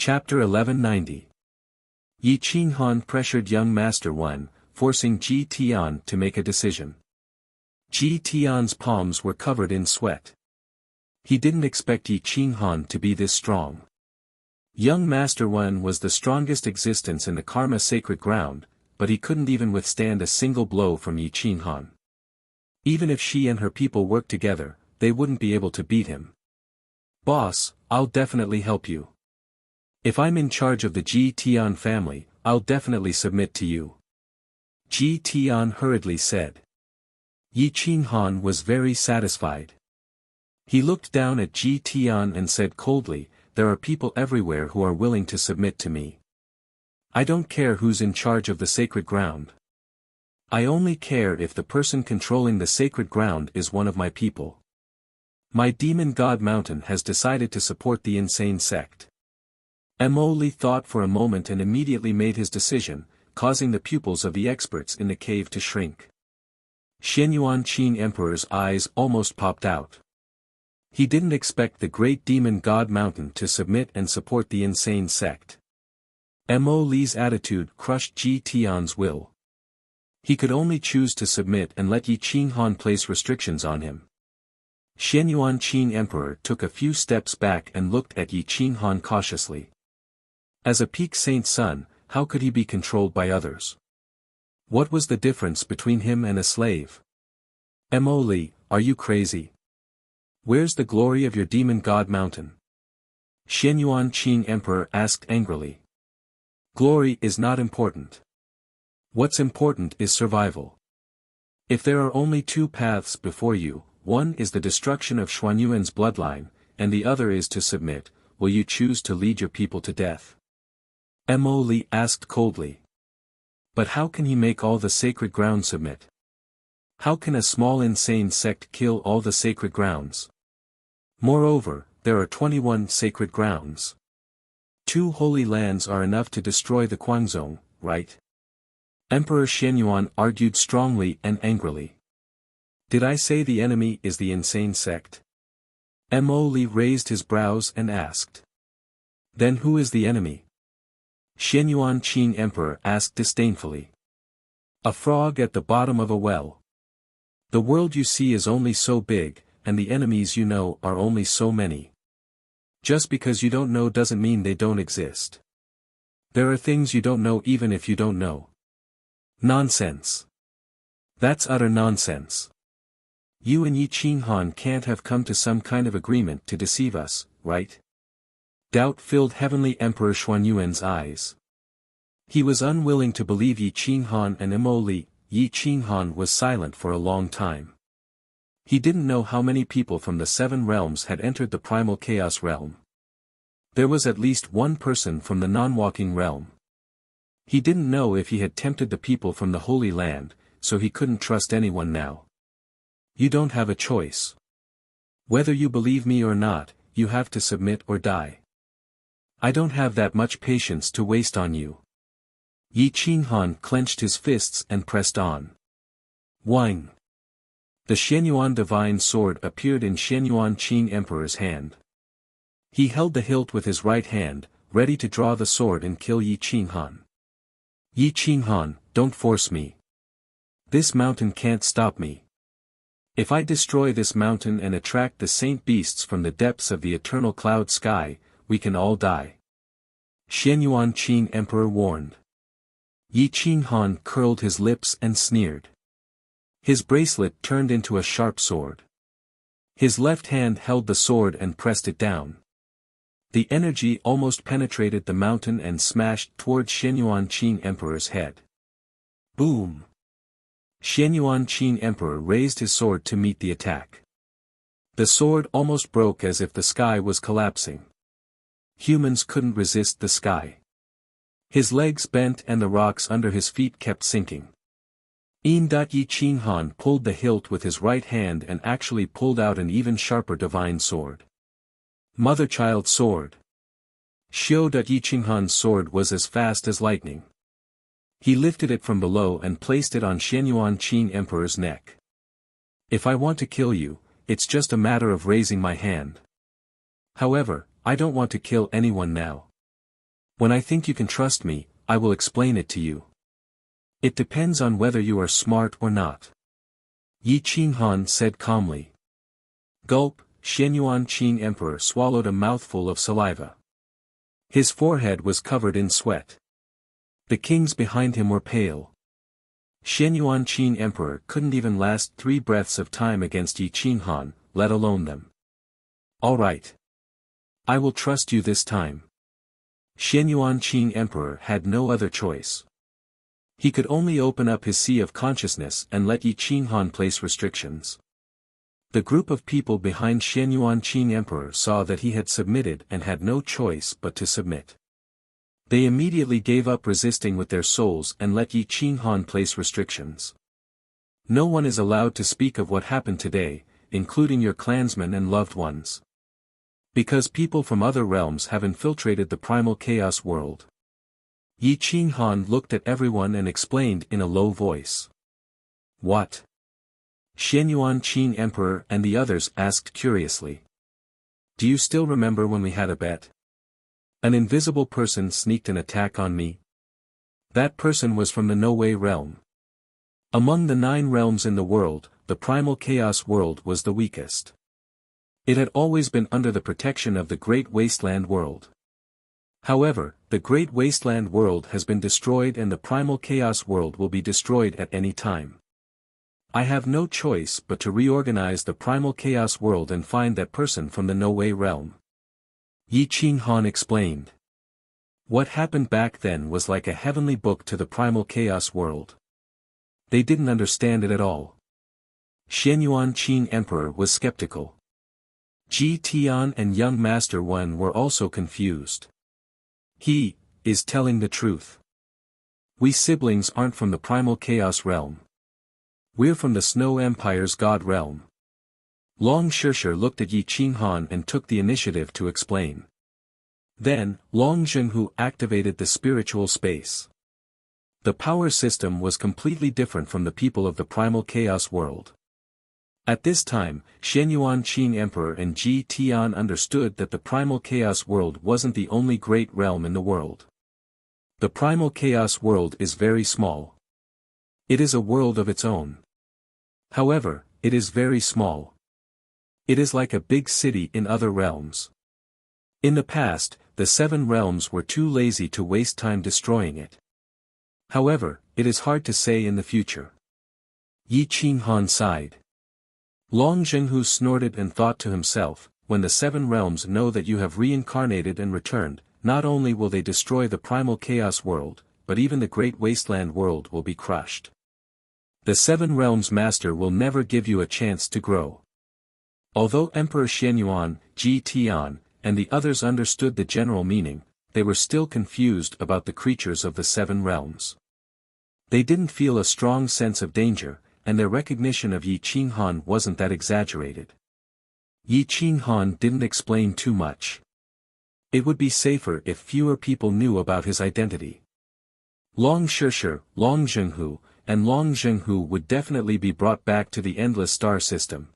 Chapter 1190. Yi Qinghan pressured young Master Wan, forcing Ji Tian to make a decision. Ji Tian's palms were covered in sweat. He didn't expect Yi Qinghan to be this strong. Young Master Wan was the strongest existence in the Karma sacred ground, but he couldn't even withstand a single blow from Yi Qinghan. Even if she and her people worked together, they wouldn't be able to beat him. "Boss, I'll definitely help you. If I'm in charge of the Ji Tian family, I'll definitely submit to you," Ji Tian hurriedly said. Yi Qinghan was very satisfied. He looked down at Ji Tian and said coldly, "There are people everywhere who are willing to submit to me. I don't care who's in charge of the sacred ground. I only care if the person controlling the sacred ground is one of my people. My demon god mountain has decided to support the insane sect." Mo Li thought for a moment and immediately made his decision, causing the pupils of the experts in the cave to shrink. Xianyuan Qin Emperor's eyes almost popped out. He didn't expect the great demon god mountain to submit and support the insane sect. Mo Li's attitude crushed Ji Tian's will. He could only choose to submit and let Yi Qinghan place restrictions on him. Xianyuan Qin Emperor took a few steps back and looked at Yi Qinghan cautiously. As a peak saint's son, how could he be controlled by others? What was the difference between him and a slave? Mo Li, are you crazy? Where's the glory of your demon god mountain? Xianyuan Qin Emperor asked angrily. Glory is not important. What's important is survival. If there are only two paths before you, one is the destruction of Xuanyuan's bloodline, and the other is to submit, will you choose to lead your people to death? Mo Li asked coldly. But how can he make all the sacred ground submit? How can a small insane sect kill all the sacred grounds? Moreover, there are 21 sacred grounds. 2 holy lands are enough to destroy the Guangzhong, right? Emperor Xianyuan argued strongly and angrily. Did I say the enemy is the insane sect? Mo Li raised his brows and asked. Then who is the enemy? Xianyuan Qin Emperor asked disdainfully. A frog at the bottom of a well. The world you see is only so big, and the enemies you know are only so many. Just because you don't know doesn't mean they don't exist. There are things you don't know even if you don't know. Nonsense. That's utter nonsense. You and Yi Qinghan can't have come to some kind of agreement to deceive us, right? Doubt filled Heavenly Emperor Xuanyuan's eyes. He was unwilling to believe Yi Qinghan and Mo Li. Yi Qinghan was silent for a long time. He didn't know how many people from the 7 realms had entered the primal chaos realm. There was at least one person from the non-walking realm. He didn't know if he had tempted the people from the Holy Land, so he couldn't trust anyone now. You don't have a choice. Whether you believe me or not, you have to submit or die. I don't have that much patience to waste on you. Yi Qinghan clenched his fists and pressed on. Whine. The Xianyuan divine sword appeared in Xianyuan Qin Emperor's hand. He held the hilt with his right hand, ready to draw the sword and kill Yi Qinghan. Yi Qinghan, don't force me. This mountain can't stop me. If I destroy this mountain and attract the saint beasts from the depths of the eternal cloud sky, we can all die. Xianyuan Qin Emperor warned. Yi Qinghan curled his lips and sneered. His bracelet turned into a sharp sword. His left hand held the sword and pressed it down. The energy almost penetrated the mountain and smashed toward Xianyuan Qin Emperor's head. Boom! Xianyuan Qin Emperor raised his sword to meet the attack. The sword almost broke as if the sky was collapsing. Humans couldn't resist the sky. His legs bent and the rocks under his feet kept sinking. Yi Qinghan pulled the hilt with his right hand and actually pulled out an even sharper divine sword. Mother-child sword. Yi Qinghan's sword was as fast as lightning. He lifted it from below and placed it on Xianyuan Qin Emperor's neck. If I want to kill you, it's just a matter of raising my hand. However, I don't want to kill anyone now. When I think you can trust me, I will explain it to you. It depends on whether you are smart or not. Yi Qinghan said calmly. Gulp, Xianyuan Qing Emperor swallowed a mouthful of saliva. His forehead was covered in sweat. The kings behind him were pale. Xianyuan Qing Emperor couldn't even last 3 breaths of time against Yi Qinghan, let alone them. All right. I will trust you this time. Xianyuan Qing Emperor had no other choice. He could only open up his sea of consciousness and let Yi Qinghan place restrictions. The group of people behind Xianyuan Qing Emperor saw that he had submitted and had no choice but to submit. They immediately gave up resisting with their souls and let Yi Qinghan place restrictions. No one is allowed to speak of what happened today, including your clansmen and loved ones. Because people from other realms have infiltrated the primal chaos world. Yi Qinghan looked at everyone and explained in a low voice. What? Xianyuan Qing Emperor and the others asked curiously. Do you still remember when we had a bet? An invisible person sneaked an attack on me. That person was from the No-Way realm. Among the 9 realms in the world, the primal chaos world was the weakest. It had always been under the protection of the Great Wasteland world. However, the Great Wasteland world has been destroyed and the primal chaos world will be destroyed at any time. I have no choice but to reorganize the primal chaos world and find that person from the No-Way realm. Yi Qinghan explained. What happened back then was like a heavenly book to the primal chaos world. They didn't understand it at all. Xianyuan Qing Emperor was skeptical. Ji Tian and young Master Wen were also confused. He is telling the truth. We siblings aren't from the primal chaos realm. We're from the Snow Empire's god realm. Long Shishir looked at Yi Qinghan and took the initiative to explain. Then, Long Zhenghu activated the spiritual space. The power system was completely different from the people of the primal chaos world. At this time, Xianyuan Qing Emperor and Ji Tian understood that the primal chaos world wasn't the only great realm in the world. The primal chaos world is very small. It is a world of its own. However, it is very small. It is like a big city in other realms. In the past, the 7 realms were too lazy to waste time destroying it. However, it is hard to say in the future. Yi Qinghan sighed. Long Zhenghu snorted and thought to himself, when the 7 realms know that you have reincarnated and returned, not only will they destroy the primal chaos world, but even the great wasteland world will be crushed. The 7 realms master will never give you a chance to grow. Although Emperor Xianyuan, Ji Tian, and the others understood the general meaning, they were still confused about the creatures of the 7 realms. They didn't feel a strong sense of danger, and their recognition of Yi Qinghan wasn't that exaggerated. Yi Qinghan didn't explain too much. It would be safer if fewer people knew about his identity. Long Shishir, Long Zhenghu, and Long Zhenghu would definitely be brought back to the endless star system.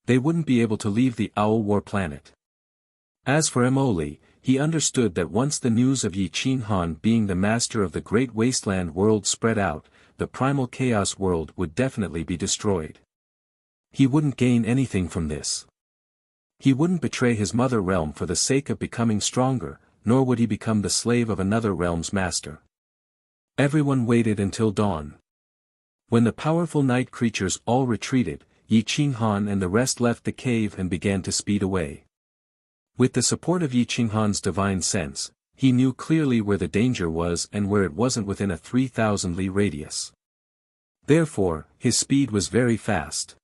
They wouldn't be able to leave the Owl War planet. As for Emoli, he understood that once the news of Yi Qinghan being the master of the Great Wasteland world spread out, the primal chaos world would definitely be destroyed. He wouldn't gain anything from this. He wouldn't betray his mother realm for the sake of becoming stronger, nor would he become the slave of another realm's master. Everyone waited until dawn. When the powerful night creatures all retreated, Yi Qinghan and the rest left the cave and began to speed away. With the support of Yi Qinghan's divine sense, he knew clearly where the danger was and where it wasn't within a 3,000 li radius. Therefore, his speed was very fast.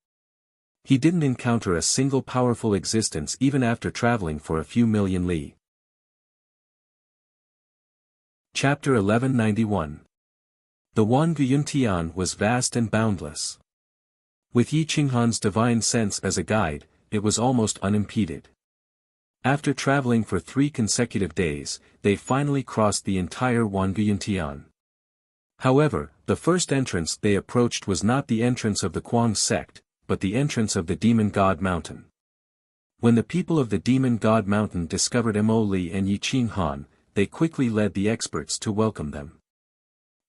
He didn't encounter a single powerful existence even after traveling for a few million li. Chapter 1191. The Wangu Yuntian was vast and boundless. With Yi Qinghan's divine sense as a guide, it was almost unimpeded. After traveling for 3 consecutive days, they finally crossed the entire Wangu Yuntian. However, the first entrance they approached was not the entrance of the Kuang sect, but the entrance of the Demon God Mountain. When the people of the Demon God Mountain discovered Emoli and Yi Qinghan, they quickly led the experts to welcome them.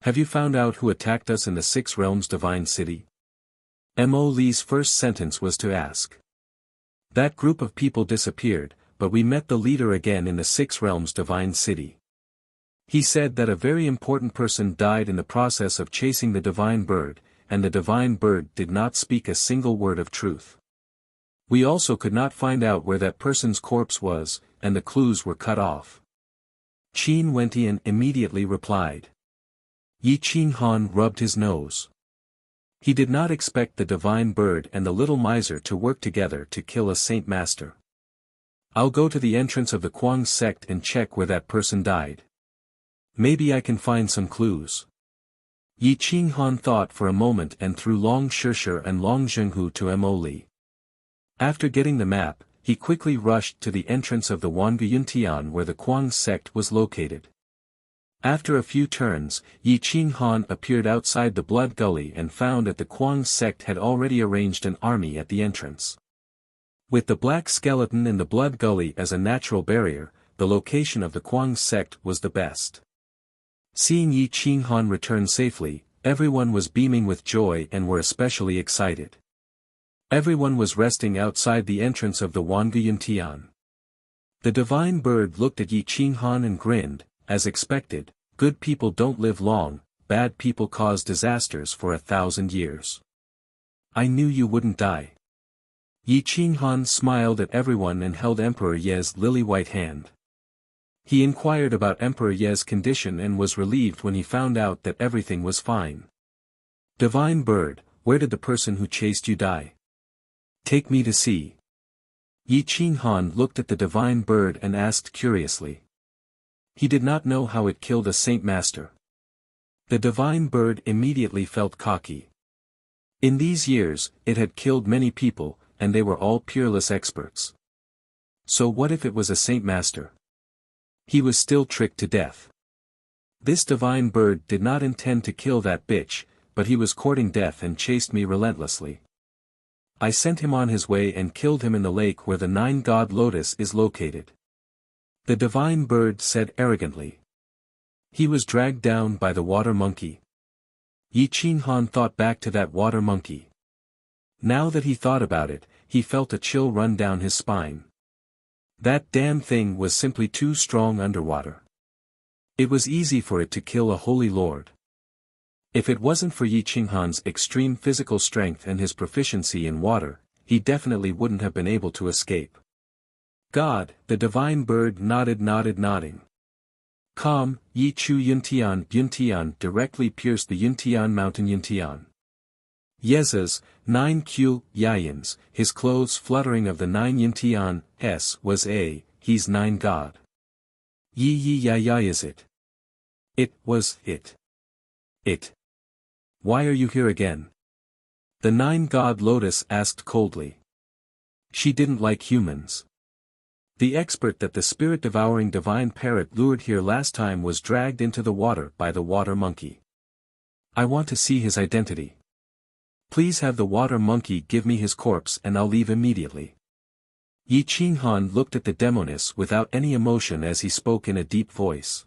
Have you found out who attacked us in the Six Realms Divine City? Mo Li's first sentence was to ask. That group of people disappeared, but we met the leader again in the Six Realms Divine City. He said that a very important person died in the process of chasing the divine bird, and the divine bird did not speak a single word of truth. We also could not find out where that person's corpse was, and the clues were cut off. Qin Wentian immediately replied. Yi Qinghan rubbed his nose. He did not expect the divine bird and the little miser to work together to kill a saint master. I'll go to the entrance of the Kuang sect and check where that person died. Maybe I can find some clues. Yi Qinghan thought for a moment and threw Long Shishir and Long Zhenghu to Mo Li. After getting the map, he quickly rushed to the entrance of the Wanguyuntian where the Kuang sect was located. After a few turns, Yi Qinghan appeared outside the Blood Gully and found that the Kuang sect had already arranged an army at the entrance. With the black skeleton in the Blood Gully as a natural barrier, the location of the Kuang sect was the best. Seeing Yi Qinghan return safely, everyone was beaming with joy and were especially excited. Everyone was resting outside the entrance of the Wanguyuntian. The divine bird looked at Yi Qinghan and grinned. As expected, good people don't live long, bad people cause disasters for 1,000 years. I knew you wouldn't die. Yi Qinghan smiled at everyone and held Emperor Ye's lily-white hand. He inquired about Emperor Ye's condition and was relieved when he found out that everything was fine. Divine bird, where did the person who chased you die? Take me to see. Yi Qinghan looked at the divine bird and asked curiously. He did not know how it killed a saint master. The divine bird immediately felt cocky. In these years, it had killed many people, and they were all peerless experts. So what if it was a saint master? He was still tricked to death. This divine bird did not intend to kill that bitch, but he was courting death and chased me relentlessly. I sent him on his way and killed him in the lake where the 9-god lotus is located. The divine bird said arrogantly. He was dragged down by the water monkey. Yi Qinghan thought back to that water monkey. Now that he thought about it, he felt a chill run down his spine. That damn thing was simply too strong underwater. It was easy for it to kill a holy lord. If it wasn't for Yi Qinghan's extreme physical strength and his proficiency in water, he definitely wouldn't have been able to escape. God, the divine bird nodding. Calm, Yi Chu Yuntian directly pierced the Yuntian mountain Yuntian. Yeza's 9 Yayins, his clothes fluttering of the 9 Yuntian, was he's 9 god. Yi is it. It was it. It. Why are you here again? The 9-god lotus asked coldly. She didn't like humans. The expert that the spirit-devouring divine parrot lured here last time was dragged into the water by the water monkey. I want to see his identity. Please have the water monkey give me his corpse and I'll leave immediately. Yi Qinghan looked at the demoness without any emotion as he spoke in a deep voice.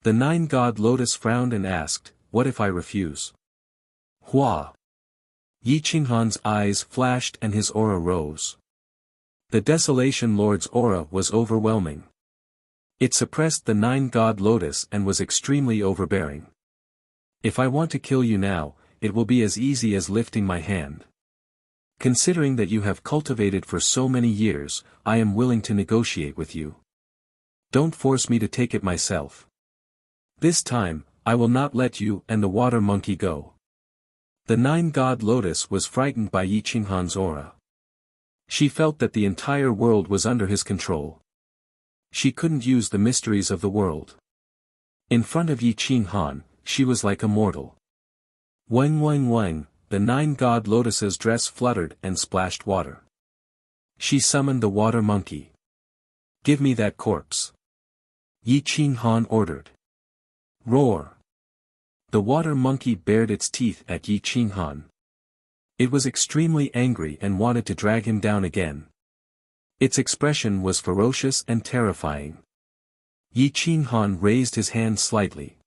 The 9-god lotus frowned and asked, what if I refuse? Hua! Yi Qinghan's eyes flashed and his aura rose. The Desolation Lord's aura was overwhelming. It suppressed the 9-god lotus and was extremely overbearing. If I want to kill you now, it will be as easy as lifting my hand. Considering that you have cultivated for so many years, I am willing to negotiate with you. Don't force me to take it myself. This time, I will not let you and the water monkey go. The 9-god lotus was frightened by Yi Qinghan's aura. She felt that the entire world was under his control. She couldn't use the mysteries of the world. In front of Yi Qinghan, she was like a mortal. Weng, the 9-god lotus's dress fluttered and splashed water. She summoned the water monkey. Give me that corpse. Yi Qinghan ordered. Roar. The water monkey bared its teeth at Yi Qinghan. It was extremely angry and wanted to drag him down again. Its expression was ferocious and terrifying. Yi Qinghan raised his hand slightly.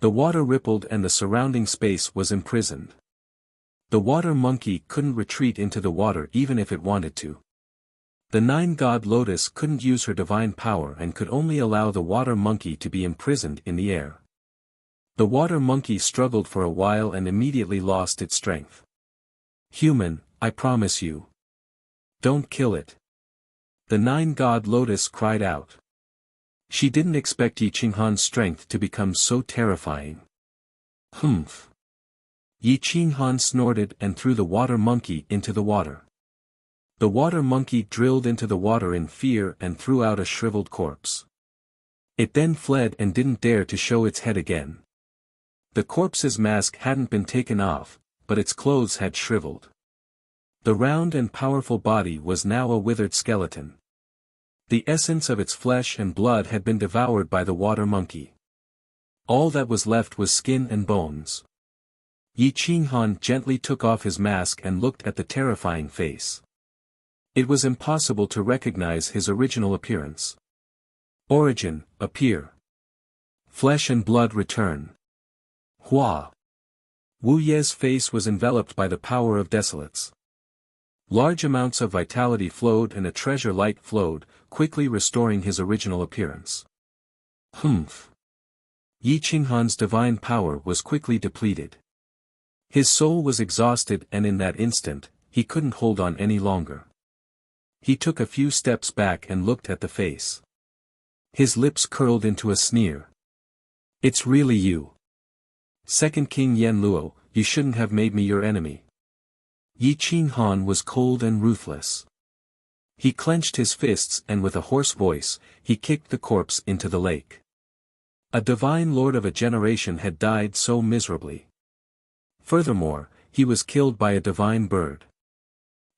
The water rippled and the surrounding space was imprisoned. The water monkey couldn't retreat into the water even if it wanted to. The nine-god lotus couldn't use her divine power and could only allow the water monkey to be imprisoned in the air. The water monkey struggled for a while and immediately lost its strength. "Human, I promise you. Don't kill it." The nine-god lotus cried out. She didn't expect Yi Qinghan's strength to become so terrifying. "Humph." Yi Qinghan snorted and threw the water monkey into the water. The water monkey drilled into the water in fear and threw out a shriveled corpse. It then fled and didn't dare to show its head again. The corpse's mask hadn't been taken off, but its clothes had shriveled. The round and powerful body was now a withered skeleton. The essence of its flesh and blood had been devoured by the water monkey. All that was left was skin and bones. Yi Qinghan gently took off his mask and looked at the terrifying face. It was impossible to recognize his original appearance. Origin, appear. Flesh and blood return. Hua. Wu Ye's face was enveloped by the power of desolates. Large amounts of vitality flowed and a treasure light flowed, quickly restoring his original appearance. Humph. Yi Qinghan's divine power was quickly depleted. His soul was exhausted and in that instant, he couldn't hold on any longer. He took a few steps back and looked at the face. His lips curled into a sneer. "It's really you. Second King Yen Luo, you shouldn't have made me your enemy." Yi Qinghan was cold and ruthless. He clenched his fists and with a hoarse voice, he kicked the corpse into the lake. A divine lord of a generation had died so miserably. Furthermore, he was killed by a divine bird.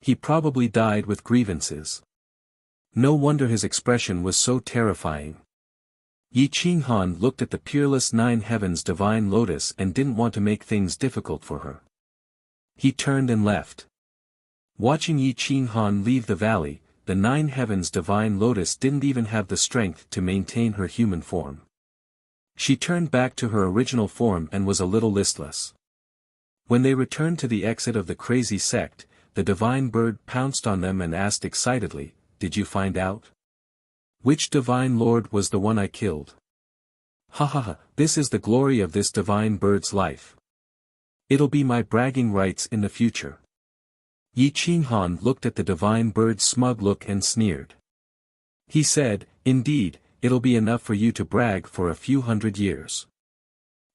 He probably died with grievances. No wonder his expression was so terrifying. Yi Qinghan looked at the peerless nine heavens divine lotus and didn't want to make things difficult for her. He turned and left. Watching Yi Qinghan leave the valley, the nine heavens divine lotus didn't even have the strength to maintain her human form. She turned back to her original form and was a little listless. When they returned to the exit of the crazy sect, the divine bird pounced on them and asked excitedly, "Did you find out? Which divine lord was the one I killed?" "Ha ha ha, this is the glory of this divine bird's life. It'll be my bragging rights in the future." Yi Qinghan looked at the divine bird's smug look and sneered. He said, "Indeed, it'll be enough for you to brag for a few hundred years.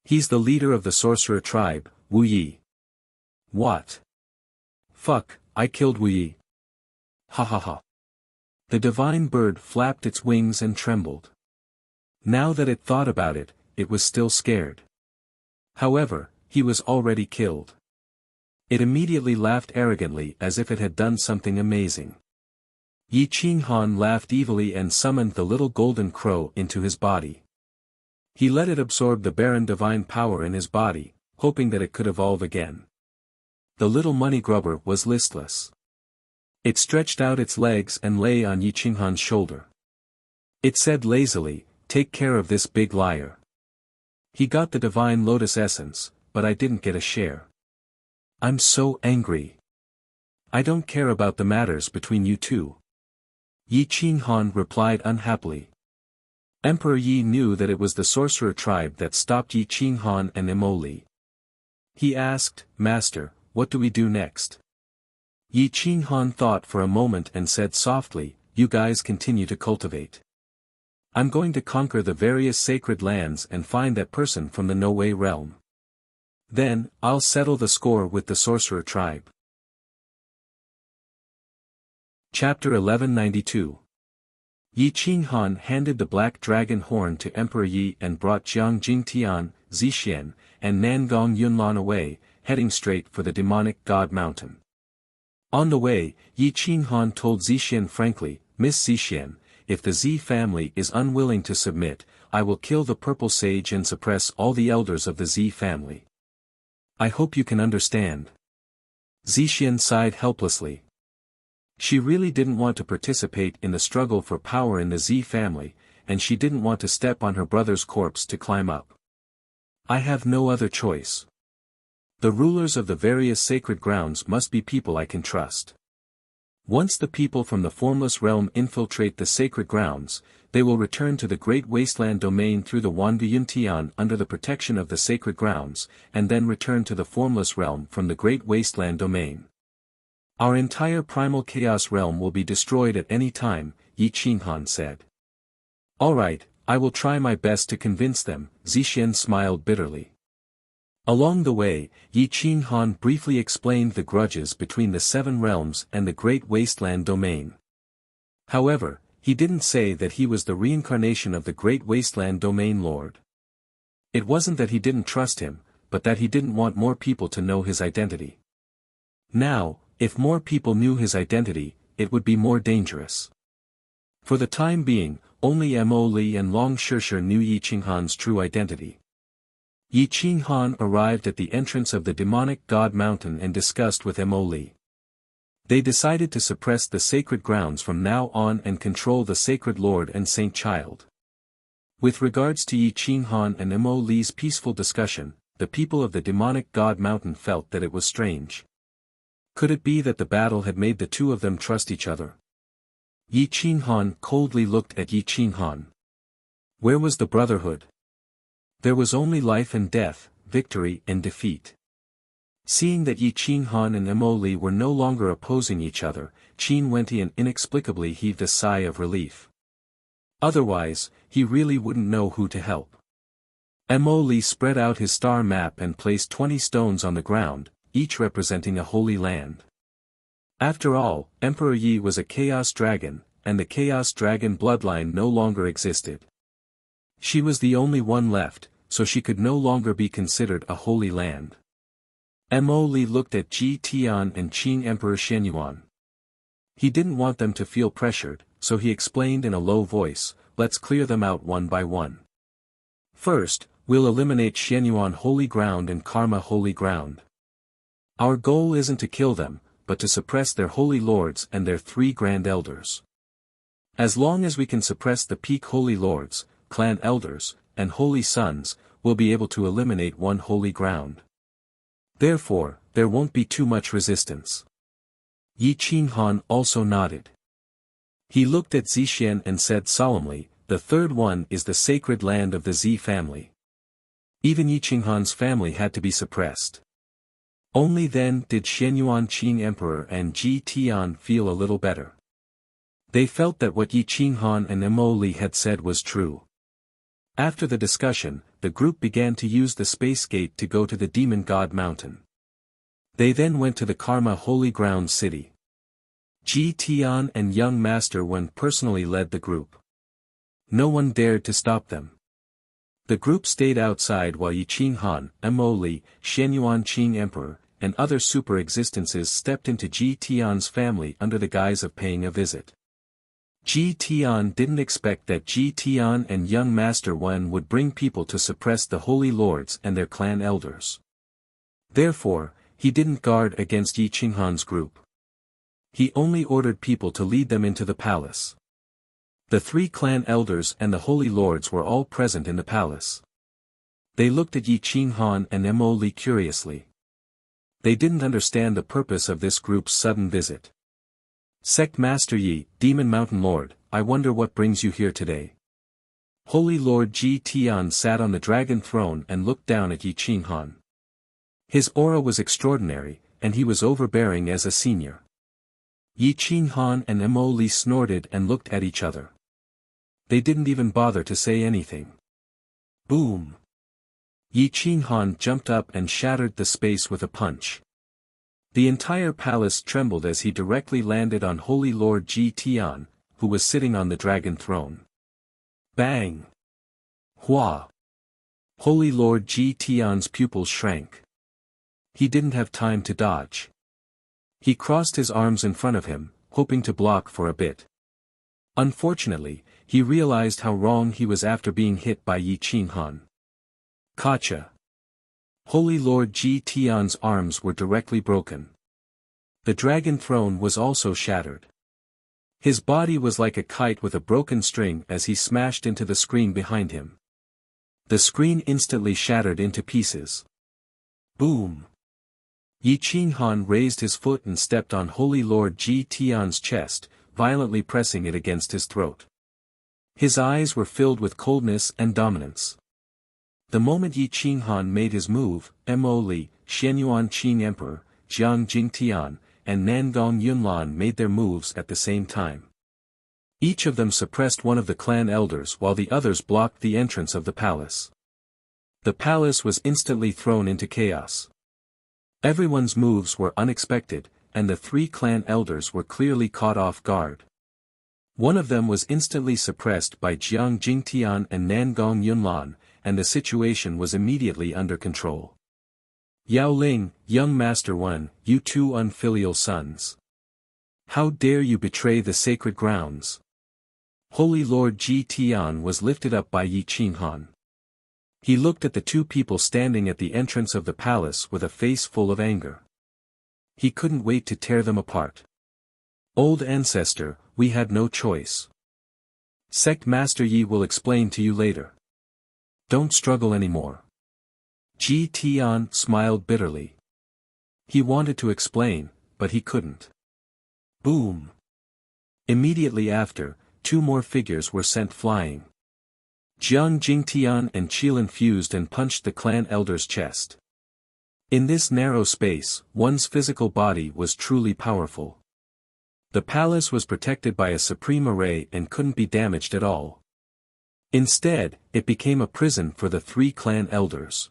He's the leader of the sorcerer tribe, Wu Yi." "What? Fuck, I killed Wu Yi. Ha ha ha." The divine bird flapped its wings and trembled. Now that it thought about it, it was still scared. However, he was already killed. It immediately laughed arrogantly as if it had done something amazing. Yi Qinghan laughed evilly and summoned the little golden crow into his body. He let it absorb the barren divine power in his body, hoping that it could evolve again. The little money grubber was listless. It stretched out its legs and lay on Yi Qinghan's shoulder. It said lazily, "Take care of this big liar. He got the divine lotus essence, but I didn't get a share. I'm so angry. I don't care about the matters between you two." Yi Qinghan replied unhappily. Emperor Yi knew that it was the sorcerer tribe that stopped Yi Qinghan and Imoli. He asked, "Master, what do we do next?" Yi Qinghan thought for a moment and said softly, "You guys continue to cultivate. I'm going to conquer the various sacred lands and find that person from the No Way realm. Then, I'll settle the score with the sorcerer tribe." Chapter 1192. Yi Qinghan handed the black dragon horn to Emperor Yi and brought Jiang Jingtian, Zixian, and Nangong Yunlan away, heading straight for the demonic god mountain. On the way, Yi Qinghan told Zixian frankly, "Miss Zixian, if the Z family is unwilling to submit, I will kill the purple sage and suppress all the elders of the Z family. I hope you can understand." Zixian sighed helplessly. She really didn't want to participate in the struggle for power in the Z family, and she didn't want to step on her brother's corpse to climb up. I have no other choice. The rulers of the various sacred grounds must be people I can trust. Once the people from the formless realm infiltrate the sacred grounds, they will return to the great wasteland domain through the Wanduyun Tian under the protection of the sacred grounds, and then return to the formless realm from the great wasteland domain. Our entire primal chaos realm will be destroyed at any time, Yi Qinghan said. Alright, I will try my best to convince them, Zixian smiled bitterly. Along the way, Yi Qinghan briefly explained the grudges between the seven realms and the great wasteland domain. However, he didn't say that he was the reincarnation of the great wasteland domain lord. It wasn't that he didn't trust him, but that he didn't want more people to know his identity. Now, if more people knew his identity, it would be more dangerous. For the time being, only Mo Li and Long Shishir knew Yi Qinghan's true identity. Yi Qinghan arrived at the entrance of the demonic god mountain and discussed with Mo Li. They decided to suppress the sacred grounds from now on and control the sacred lord and saint child. With regards to Yi Qinghan and Mo Li's peaceful discussion, the people of the demonic god mountain felt that it was strange. Could it be that the battle had made the two of them trust each other? Yi Qinghan coldly looked at Yi Qinghan. Where was the brotherhood? There was only life and death, victory and defeat. Seeing that Yi Qinghan and Mo Li were no longer opposing each other, Qin Wentian inexplicably heaved a sigh of relief. Otherwise, he really wouldn't know who to help. Mo Li spread out his star map and placed 20 stones on the ground, each representing a holy land. After all, Emperor Yi was a chaos dragon, and the chaos dragon bloodline no longer existed. She was the only one left, so she could no longer be considered a holy land. Mo Li looked at Ji Tian and Qing Emperor Shenyuan. He didn't want them to feel pressured, so he explained in a low voice, let's clear them out one by one. First, we'll eliminate Shenyuan holy ground and Karma holy ground. Our goal isn't to kill them, but to suppress their holy lords and their 3 grand elders. As long as we can suppress the peak holy lords, clan elders, and holy sons, we'll be able to eliminate one holy ground. Therefore, there won't be too much resistance. Yi Qinghan also nodded. He looked at Zixian and said solemnly, the third one is the sacred land of the Zi family. Even Yi Qinghan's family had to be suppressed. Only then did Shenyuan Qing Emperor and Ji Tian feel a little better. They felt that what Yi Qinghan and Mo Li had said was true. After the discussion, the group began to use the space gate to go to the demon god mountain. They then went to the Karma holy ground city. Ji Tian and young Master Wen personally led the group. No one dared to stop them. The group stayed outside while Yi Qinghan, Mo Li, Shenyuan Qing Emperor, and other super existences stepped into Ji Tian's family under the guise of paying a visit. Ji Tian didn't expect that Ji Tian and young Master Wen would bring people to suppress the holy lords and their clan elders. Therefore, he didn't guard against Yi Qinghan's group. He only ordered people to lead them into the palace. The 3 clan elders and the holy lords were all present in the palace. They looked at Yi Qinghan and Mo Li curiously. They didn't understand the purpose of this group's sudden visit. Sect Master Yi, Demon Mountain Lord, I wonder what brings you here today. Holy Lord Ji Tian sat on the dragon throne and looked down at Yi Qinghan. His aura was extraordinary, and he was overbearing as a senior. Yi Qinghan and Mo Li snorted and looked at each other. They didn't even bother to say anything. Boom! Yi Qinghan jumped up and shattered the space with a punch. The entire palace trembled as he directly landed on Holy Lord Ji Tian, who was sitting on the dragon throne. Bang! Hua! Holy Lord Ji Tian's pupils shrank. He didn't have time to dodge. He crossed his arms in front of him, hoping to block for a bit. Unfortunately, he realized how wrong he was after being hit by Yi Qinghan. Gotcha! Holy Lord Ji Tian's arms were directly broken. The dragon throne was also shattered. His body was like a kite with a broken string as he smashed into the screen behind him. The screen instantly shattered into pieces. Boom! Yi Qinghan raised his foot and stepped on Holy Lord Ji Tian's chest, violently pressing it against his throat. His eyes were filled with coldness and dominance. The moment Yi Qinghan made his move, Mo Li, Xianyuan Qing Emperor, Jiang Jingtian, and Nangong Yunlan made their moves at the same time. Each of them suppressed one of the clan elders while the others blocked the entrance of the palace. The palace was instantly thrown into chaos. Everyone's moves were unexpected, and the three clan elders were clearly caught off guard. One of them was instantly suppressed by Jiang Jingtian and Nangong Yunlan, and the situation was immediately under control. Yao Ling, young Master One, you two unfilial sons. How dare you betray the sacred grounds? Holy Lord Ji Tian was lifted up by Yi Qinghan. He looked at the two people standing at the entrance of the palace with a face full of anger. He couldn't wait to tear them apart. Old ancestor, we had no choice. Sect Master Yi will explain to you later. Don't struggle anymore. Ji Tian smiled bitterly. He wanted to explain, but he couldn't. Boom! Immediately after, two more figures were sent flying. Jiang Jingtian and Qilin fused and punched the clan elder's chest. In this narrow space, one's physical body was truly powerful. The palace was protected by a supreme array and couldn't be damaged at all. Instead, it became a prison for the three clan elders.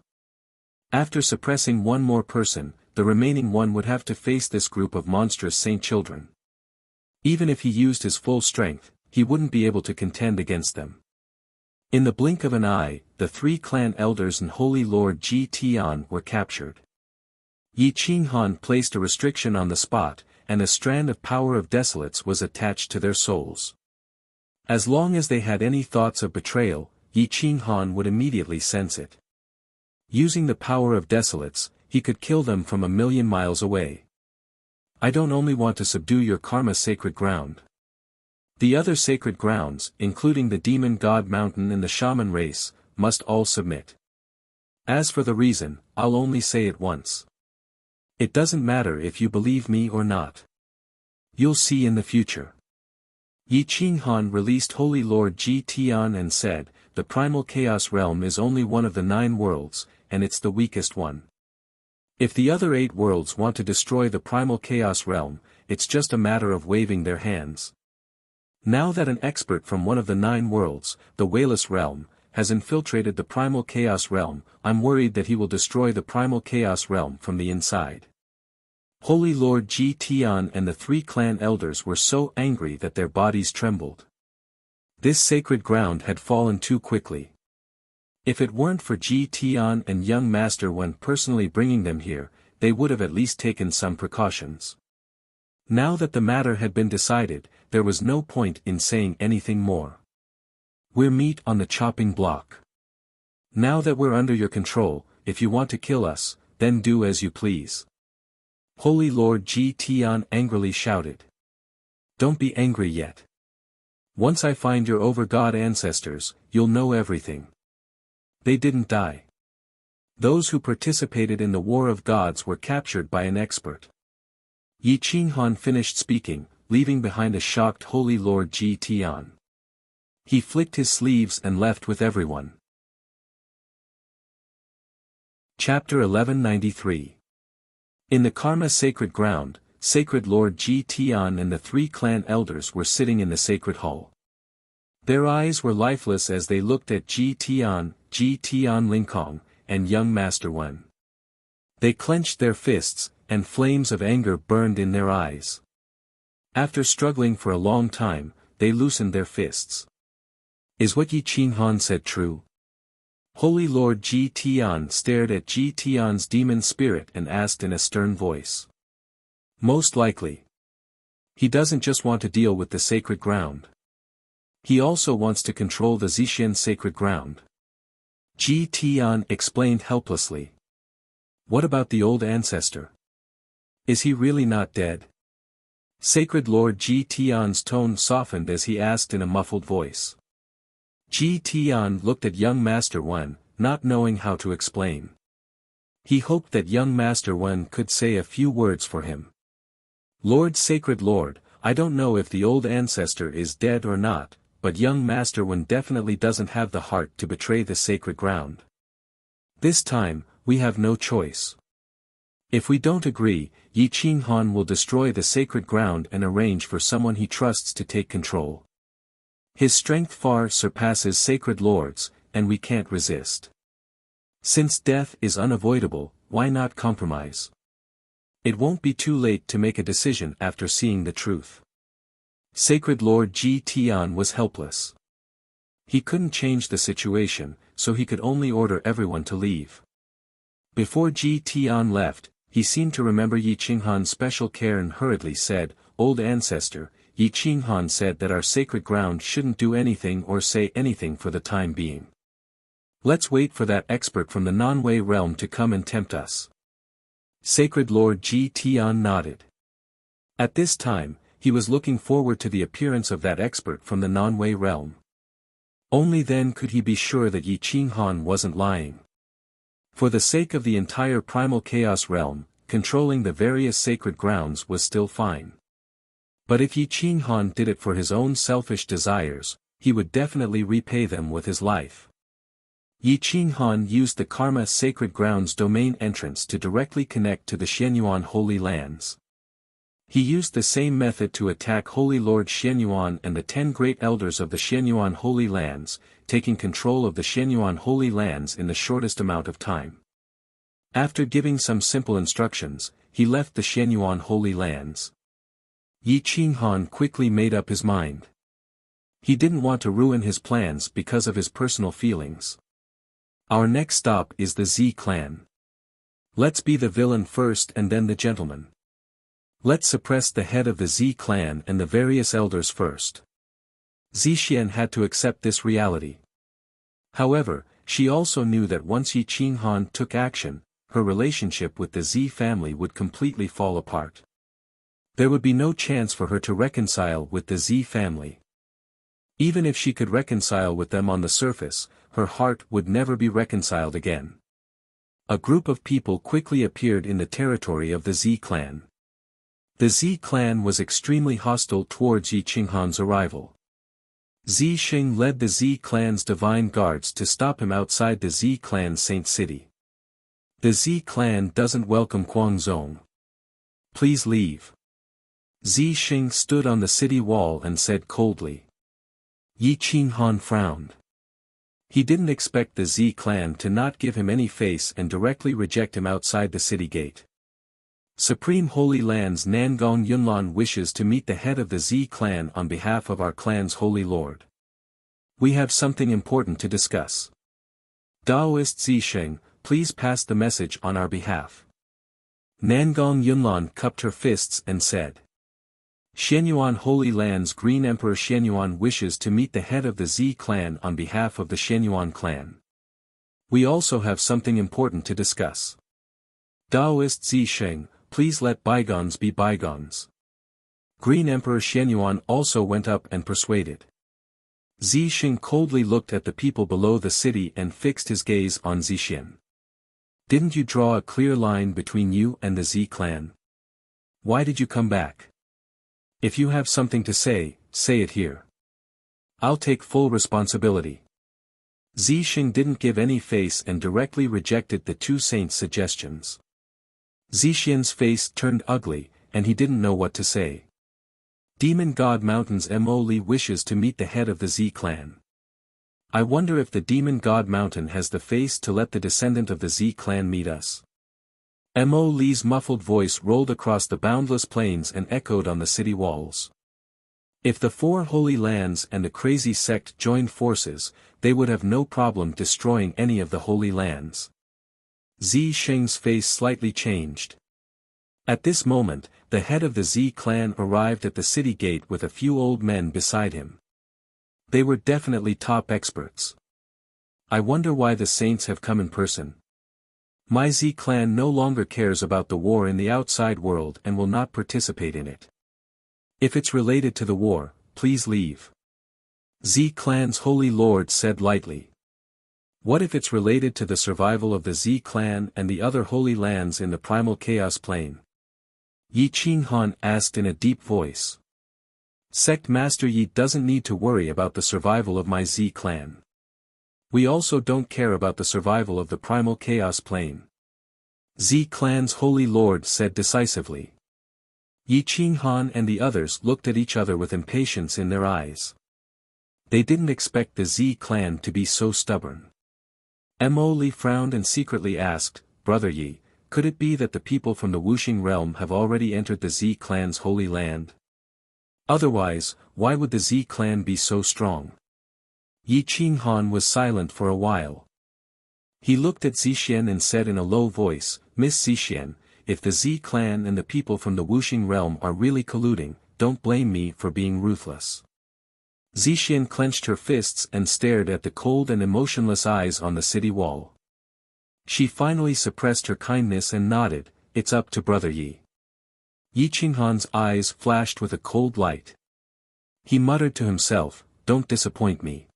After suppressing one more person, the remaining one would have to face this group of monstrous saint children. Even if he used his full strength, he wouldn't be able to contend against them. In the blink of an eye, the three clan elders and Holy Lord Ji Tian were captured. Yi Qinghan placed a restriction on the spot, and a strand of power of desolates was attached to their souls. As long as they had any thoughts of betrayal, Yi Qinghan would immediately sense it. Using the power of desolates, he could kill them from 1,000,000 miles away. I don't only want to subdue your karma sacred ground. The other sacred grounds, including the demon god mountain and the shaman race, must all submit. As for the reason, I'll only say it once. It doesn't matter if you believe me or not. You'll see in the future. Yi Qinghan released Holy Lord Ji Tian and said, the primal chaos realm is only one of the 9 worlds, and it's the weakest one. If the other 8 worlds want to destroy the primal chaos realm, it's just a matter of waving their hands. Now that an expert from one of the 9 worlds, the Whaleless realm, has infiltrated the primal chaos realm, I'm worried that he will destroy the primal chaos realm from the inside. Holy Lord Ji Tian and the 3 clan elders were so angry that their bodies trembled. This sacred ground had fallen too quickly. If it weren't for Ji Tian and young Master One personally bringing them here, they would have at least taken some precautions. Now that the matter had been decided, there was no point in saying anything more. We're meat on the chopping block. Now that we're under your control, if you want to kill us, then do as you please. Holy Lord Ji Tian angrily shouted. Don't be angry yet. Once I find your over-god ancestors, you'll know everything. They didn't die. Those who participated in the War of Gods were captured by an expert. Yi Qinghan finished speaking, leaving behind a shocked Holy Lord Ji Tian. He flicked his sleeves and left with everyone. Chapter 1193. In the Karma Sacred Ground, Sacred Lord Ji Tian and the 3 clan elders were sitting in the sacred hall. Their eyes were lifeless as they looked at Ji Tian Lingkong, and young Master Wen. They clenched their fists, and flames of anger burned in their eyes. After struggling for a long time, they loosened their fists. Is what Yi Qinghan said true? Holy Lord Ji Tian stared at Ji Tian's demon spirit and asked in a stern voice. Most likely. He doesn't just want to deal with the sacred ground. He also wants to control the Zixian sacred ground. Ji Tian explained helplessly. What about the old ancestor? Is he really not dead? Sacred Lord Ji Tian's tone softened as he asked in a muffled voice. Ji Tian looked at young Master Wen, not knowing how to explain. He hoped that young Master Wen could say a few words for him. Lord, Sacred Lord, I don't know if the old ancestor is dead or not, but young Master Wen definitely doesn't have the heart to betray the sacred ground. This time, we have no choice. If we don't agree, Yi Qinghan will destroy the sacred ground and arrange for someone he trusts to take control. His strength far surpasses Sacred Lord's, and we can't resist. Since death is unavoidable, why not compromise? It won't be too late to make a decision after seeing the truth. Sacred Lord Ji Tian was helpless. He couldn't change the situation, so he could only order everyone to leave. Before Ji Tian left, he seemed to remember Yi Qinghan's special care and hurriedly said, "Old ancestor, Yi Qinghan said that our sacred ground shouldn't do anything or say anything for the time being. Let's wait for that expert from the non-Wei realm to come and tempt us." Sacred Lord Ji Tian nodded. At this time, he was looking forward to the appearance of that expert from the non-Wei realm. Only then could he be sure that Yi Qinghan wasn't lying. For the sake of the entire primal chaos realm, controlling the various sacred grounds was still fine. But if Yi Qinghan did it for his own selfish desires, he would definitely repay them with his life. Yi Qinghan used the Karma Sacred Grounds domain entrance to directly connect to the Xianyuan Holy Lands. He used the same method to attack Holy Lord Xianyuan and the 10 great elders of the Xianyuan Holy Lands, taking control of the Xianyuan Holy Lands in the shortest amount of time. After giving some simple instructions, he left the Xianyuan Holy Lands. Yi Qinghan quickly made up his mind. He didn't want to ruin his plans because of his personal feelings. Our next stop is the Z clan. Let's be the villain first and then the gentleman. Let's suppress the head of the Z clan and the various elders first. Zixian had to accept this reality. However, she also knew that once Yi Qinghan took action, her relationship with the Z family would completely fall apart. There would be no chance for her to reconcile with the Z family. Even if she could reconcile with them on the surface, her heart would never be reconciled again. A group of people quickly appeared in the territory of the Z clan. The Z clan was extremely hostile towards Yi Qinghan's arrival. Zi Xing led the Z clan's divine guards to stop him outside the Z clan's Saint City. The Z clan doesn't welcome Guangzong. Please leave. Zi Xing stood on the city wall and said coldly. Yi Qinghan frowned. He didn't expect the Z clan to not give him any face and directly reject him outside the city gate. Supreme Holy Lands Nangong Yunlan wishes to meet the head of the Z clan on behalf of our clan's Holy Lord. We have something important to discuss. Daoist Zisheng, please pass the message on our behalf. Nangong Yunlan cupped her fists and said. Xianyuan Holy Lands Green Emperor Xianyuan wishes to meet the head of the Z clan on behalf of the Xianyuan clan. We also have something important to discuss. Daoist Zisheng, please let bygones be bygones. Green Emperor Xianyuan also went up and persuaded. Zixing coldly looked at the people below the city and fixed his gaze on Zixin. Didn't you draw a clear line between you and the Z clan? Why did you come back? If you have something to say it here. I'll take full responsibility. Zixing didn't give any face and directly rejected the two saints' suggestions. Zixian's face turned ugly, and he didn't know what to say. Demon God Mountain's Mo Li wishes to meet the head of the Z clan. I wonder if the Demon God Mountain has the face to let the descendant of the Z clan meet us. Mo Li's muffled voice rolled across the boundless plains and echoed on the city walls. If the four holy lands and the crazy sect joined forces, they would have no problem destroying any of the holy lands. Zi Sheng's face slightly changed. At this moment, the head of the Z clan arrived at the city gate with a few old men beside him. They were definitely top experts. I wonder why the saints have come in person. My Z clan no longer cares about the war in the outside world and will not participate in it. If it's related to the war, please leave. Z Clan's Holy Lord said lightly. What if it's related to the survival of the Z Clan and the other holy lands in the primal chaos plane? Yi Qinghan asked in a deep voice. Sect Master Yi doesn't need to worry about the survival of my Z Clan. We also don't care about the survival of the primal chaos plane. Z Clan's Holy Lord said decisively. Yi Qinghan and the others looked at each other with impatience in their eyes. They didn't expect the Z Clan to be so stubborn. Mo Li frowned and secretly asked, Brother Yi, could it be that the people from the Wuxia realm have already entered the Z Clan's holy land? Otherwise, why would the Z Clan be so strong? Yi Qinghan was silent for a while. He looked at Zixian and said in a low voice, Miss Zixian, if the Z Clan and the people from the Wuxia realm are really colluding, don't blame me for being ruthless. Zixian clenched her fists and stared at the cold and emotionless eyes on the city wall. She finally suppressed her kindness and nodded, it's up to Brother Yi. Yi Qinghan's eyes flashed with a cold light. He muttered to himself, don't disappoint me.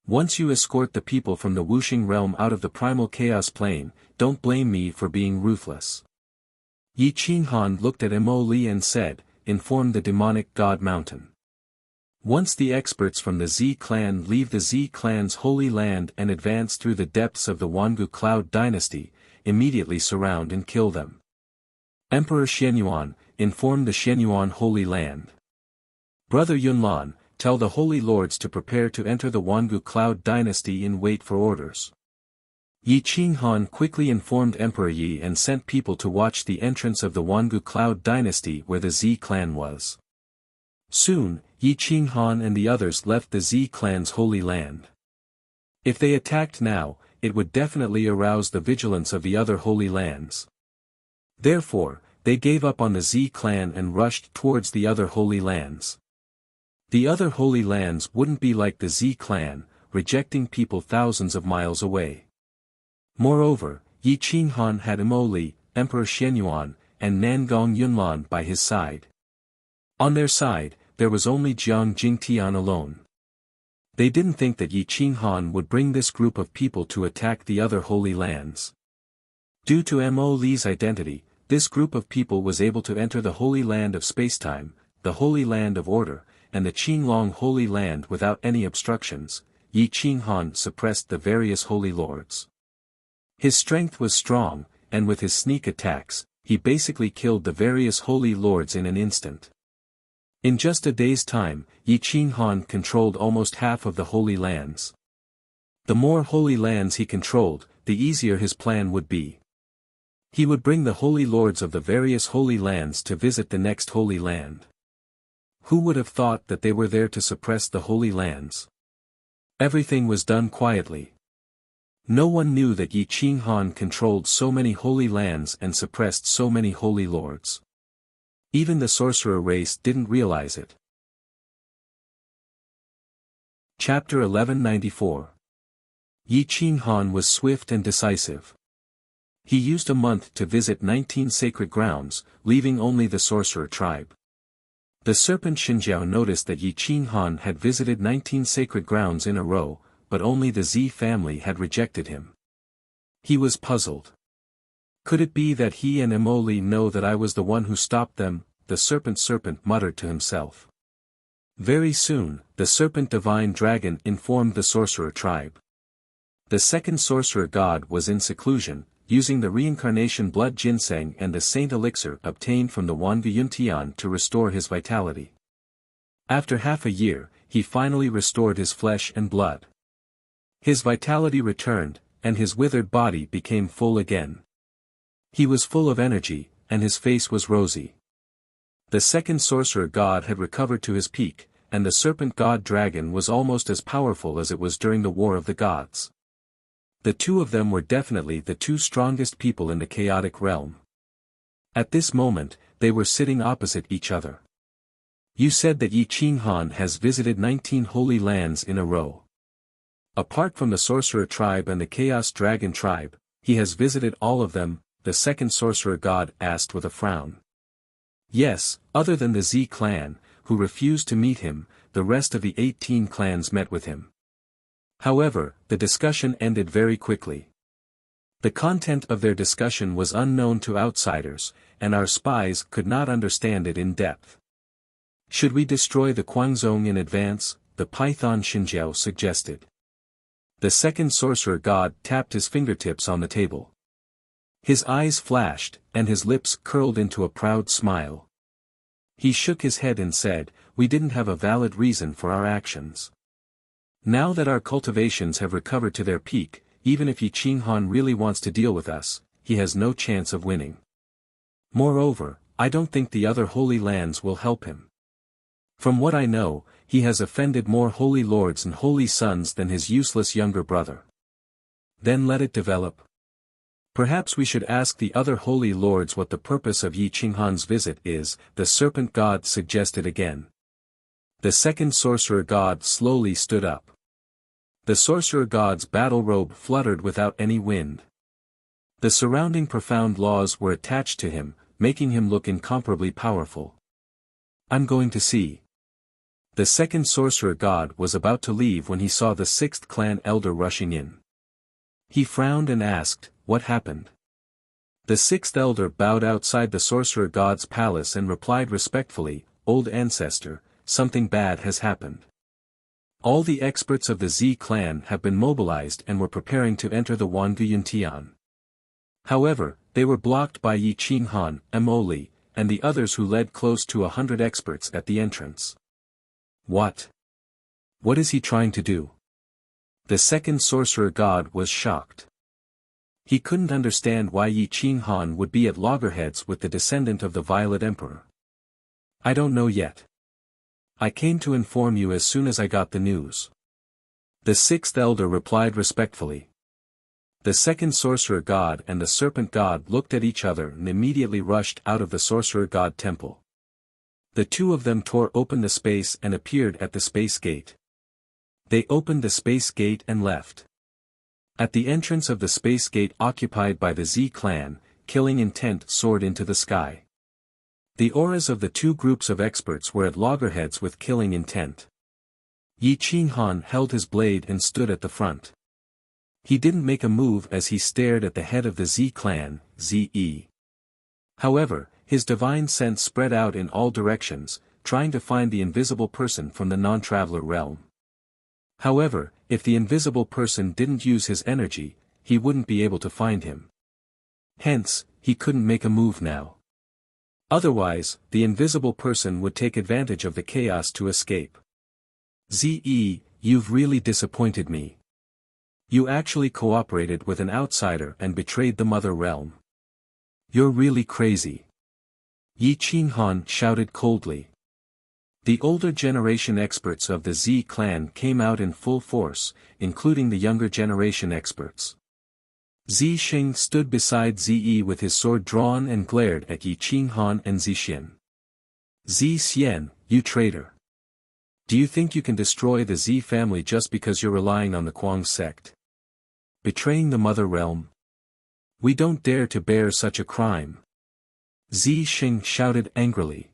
Once you escort the people from the Wuxia realm out of the primal chaos plane, don't blame me for being ruthless. Yi Qinghan looked at Mo Li and said, inform the demonic god mountain. Once the experts from the Z Clan leave the Z Clan's holy land and advance through the depths of the Wangu Cloud dynasty, immediately surround and kill them. Emperor Xianyuan, inform the Xianyuan Holy Land. Brother Yunlan, tell the Holy Lords to prepare to enter the Wangu Cloud dynasty and wait for orders. Yi Qinghan quickly informed Emperor Yi and sent people to watch the entrance of the Wangu Cloud dynasty where the Z Clan was. Soon, Yi Qinghan and the others left the Z Clan's holy land. If they attacked now, it would definitely arouse the vigilance of the other holy lands. Therefore, they gave up on the Z Clan and rushed towards the other holy lands. The other holy lands wouldn't be like the Z Clan, rejecting people thousands of miles away. Moreover, Yi Qinghan had Mo Li, Emperor Xianyuan, and Nangong Yunlan by his side. On their side, there was only Jiang Jingtian alone. They didn't think that Yi Qinghan would bring this group of people to attack the other holy lands. Due to Mo Li's identity, this group of people was able to enter the Holy Land of Spacetime, the Holy Land of Order, and the Qinglong Holy Land without any obstructions. Yi Qinghan suppressed the various Holy Lords. His strength was strong, and with his sneak attacks, he basically killed the various Holy Lords in an instant. In just a day's time, Yi Qinghan controlled almost half of the Holy Lands. The more Holy Lands he controlled, the easier his plan would be. He would bring the Holy Lords of the various Holy Lands to visit the next Holy Land. Who would have thought that they were there to suppress the Holy Lands? Everything was done quietly. No one knew that Yi Qinghan controlled so many Holy Lands and suppressed so many Holy Lords. Even the sorcerer race didn't realize it. Chapter 1194. Yi Qinghan was swift and decisive. He used a month to visit 19 sacred grounds, leaving only the sorcerer tribe. The serpent Xinjiao noticed that Yi Qinghan had visited 19 sacred grounds in a row, but only the Z family had rejected him. He was puzzled. Could it be that he and Mo Li know that I was the one who stopped them? The serpent muttered to himself. Very soon, the serpent divine dragon informed the sorcerer tribe. The second sorcerer god was in seclusion, using the reincarnation blood ginseng and the saint elixir obtained from the Wangu Yuntian to restore his vitality. After half a year, he finally restored his flesh and blood. His vitality returned, and his withered body became full again. He was full of energy, and his face was rosy. The second sorcerer god had recovered to his peak, and the serpent god dragon was almost as powerful as it was during the War of the Gods. The two of them were definitely the two strongest people in the chaotic realm. At this moment, they were sitting opposite each other. You said that Yi Qinghan has visited 19 holy lands in a row. Apart from the sorcerer tribe and the chaos dragon tribe, he has visited all of them, the second sorcerer god asked with a frown. Yes, other than the Z clan, who refused to meet him, the rest of the 18 clans met with him. However, the discussion ended very quickly. The content of their discussion was unknown to outsiders, and our spies could not understand it in depth. Should we destroy the Guangzong in advance? The Python Xinjiao suggested. The second sorcerer god tapped his fingertips on the table. His eyes flashed, and his lips curled into a proud smile. He shook his head and said, "We didn't have a valid reason for our actions. Now that our cultivations have recovered to their peak, even if Yi Qinghan really wants to deal with us, he has no chance of winning. Moreover, I don't think the other holy lands will help him. From what I know, he has offended more holy lords and holy sons than his useless younger brother. Then let it develop. Perhaps we should ask the other holy lords what the purpose of Yi Qinghan's visit is," the serpent god suggested again. The second sorcerer god slowly stood up. The sorcerer god's battle robe fluttered without any wind. The surrounding profound laws were attached to him, making him look incomparably powerful. "I'm going to see." The second sorcerer god was about to leave when he saw the sixth clan elder rushing in. He frowned and asked, "What happened?" The sixth elder bowed outside the sorcerer god's palace and replied respectfully, "Old ancestor, something bad has happened. All the experts of the Z clan have been mobilized and were preparing to enter the Wanguyuntian. However, they were blocked by Yi Qinghan, Emoli, and the others who led close to 100 experts at the entrance." "What? What is he trying to do?" The second sorcerer god was shocked. He couldn't understand why Yi Qinghan would be at loggerheads with the descendant of the Violet Emperor. "I don't know yet. I came to inform you as soon as I got the news." The sixth elder replied respectfully. The second sorcerer god and the serpent god looked at each other and immediately rushed out of the sorcerer god temple. The two of them tore open the space and appeared at the space gate. They opened the space gate and left. At the entrance of the space gate occupied by the Z clan, killing intent soared into the sky. The auras of the two groups of experts were at loggerheads with killing intent. Yi Qinghan held his blade and stood at the front. He didn't make a move as he stared at the head of the Z clan, Ze. However, his divine sense spread out in all directions, trying to find the invisible person from the non-traveler realm. However, if the invisible person didn't use his energy, he wouldn't be able to find him. Hence, he couldn't make a move now. Otherwise, the invisible person would take advantage of the chaos to escape. "Ze, you've really disappointed me. You actually cooperated with an outsider and betrayed the mother realm. You're really crazy." Yi Qinghan shouted coldly. The older generation experts of the Z clan came out in full force, including the younger generation experts. Zixing stood beside Ze with his sword drawn and glared at Yi Qinghan and Zixian. "Zixian, you traitor. Do you think you can destroy the Z family just because you're relying on the Kuang sect? Betraying the mother realm? We don't dare to bear such a crime." Zixing shouted angrily.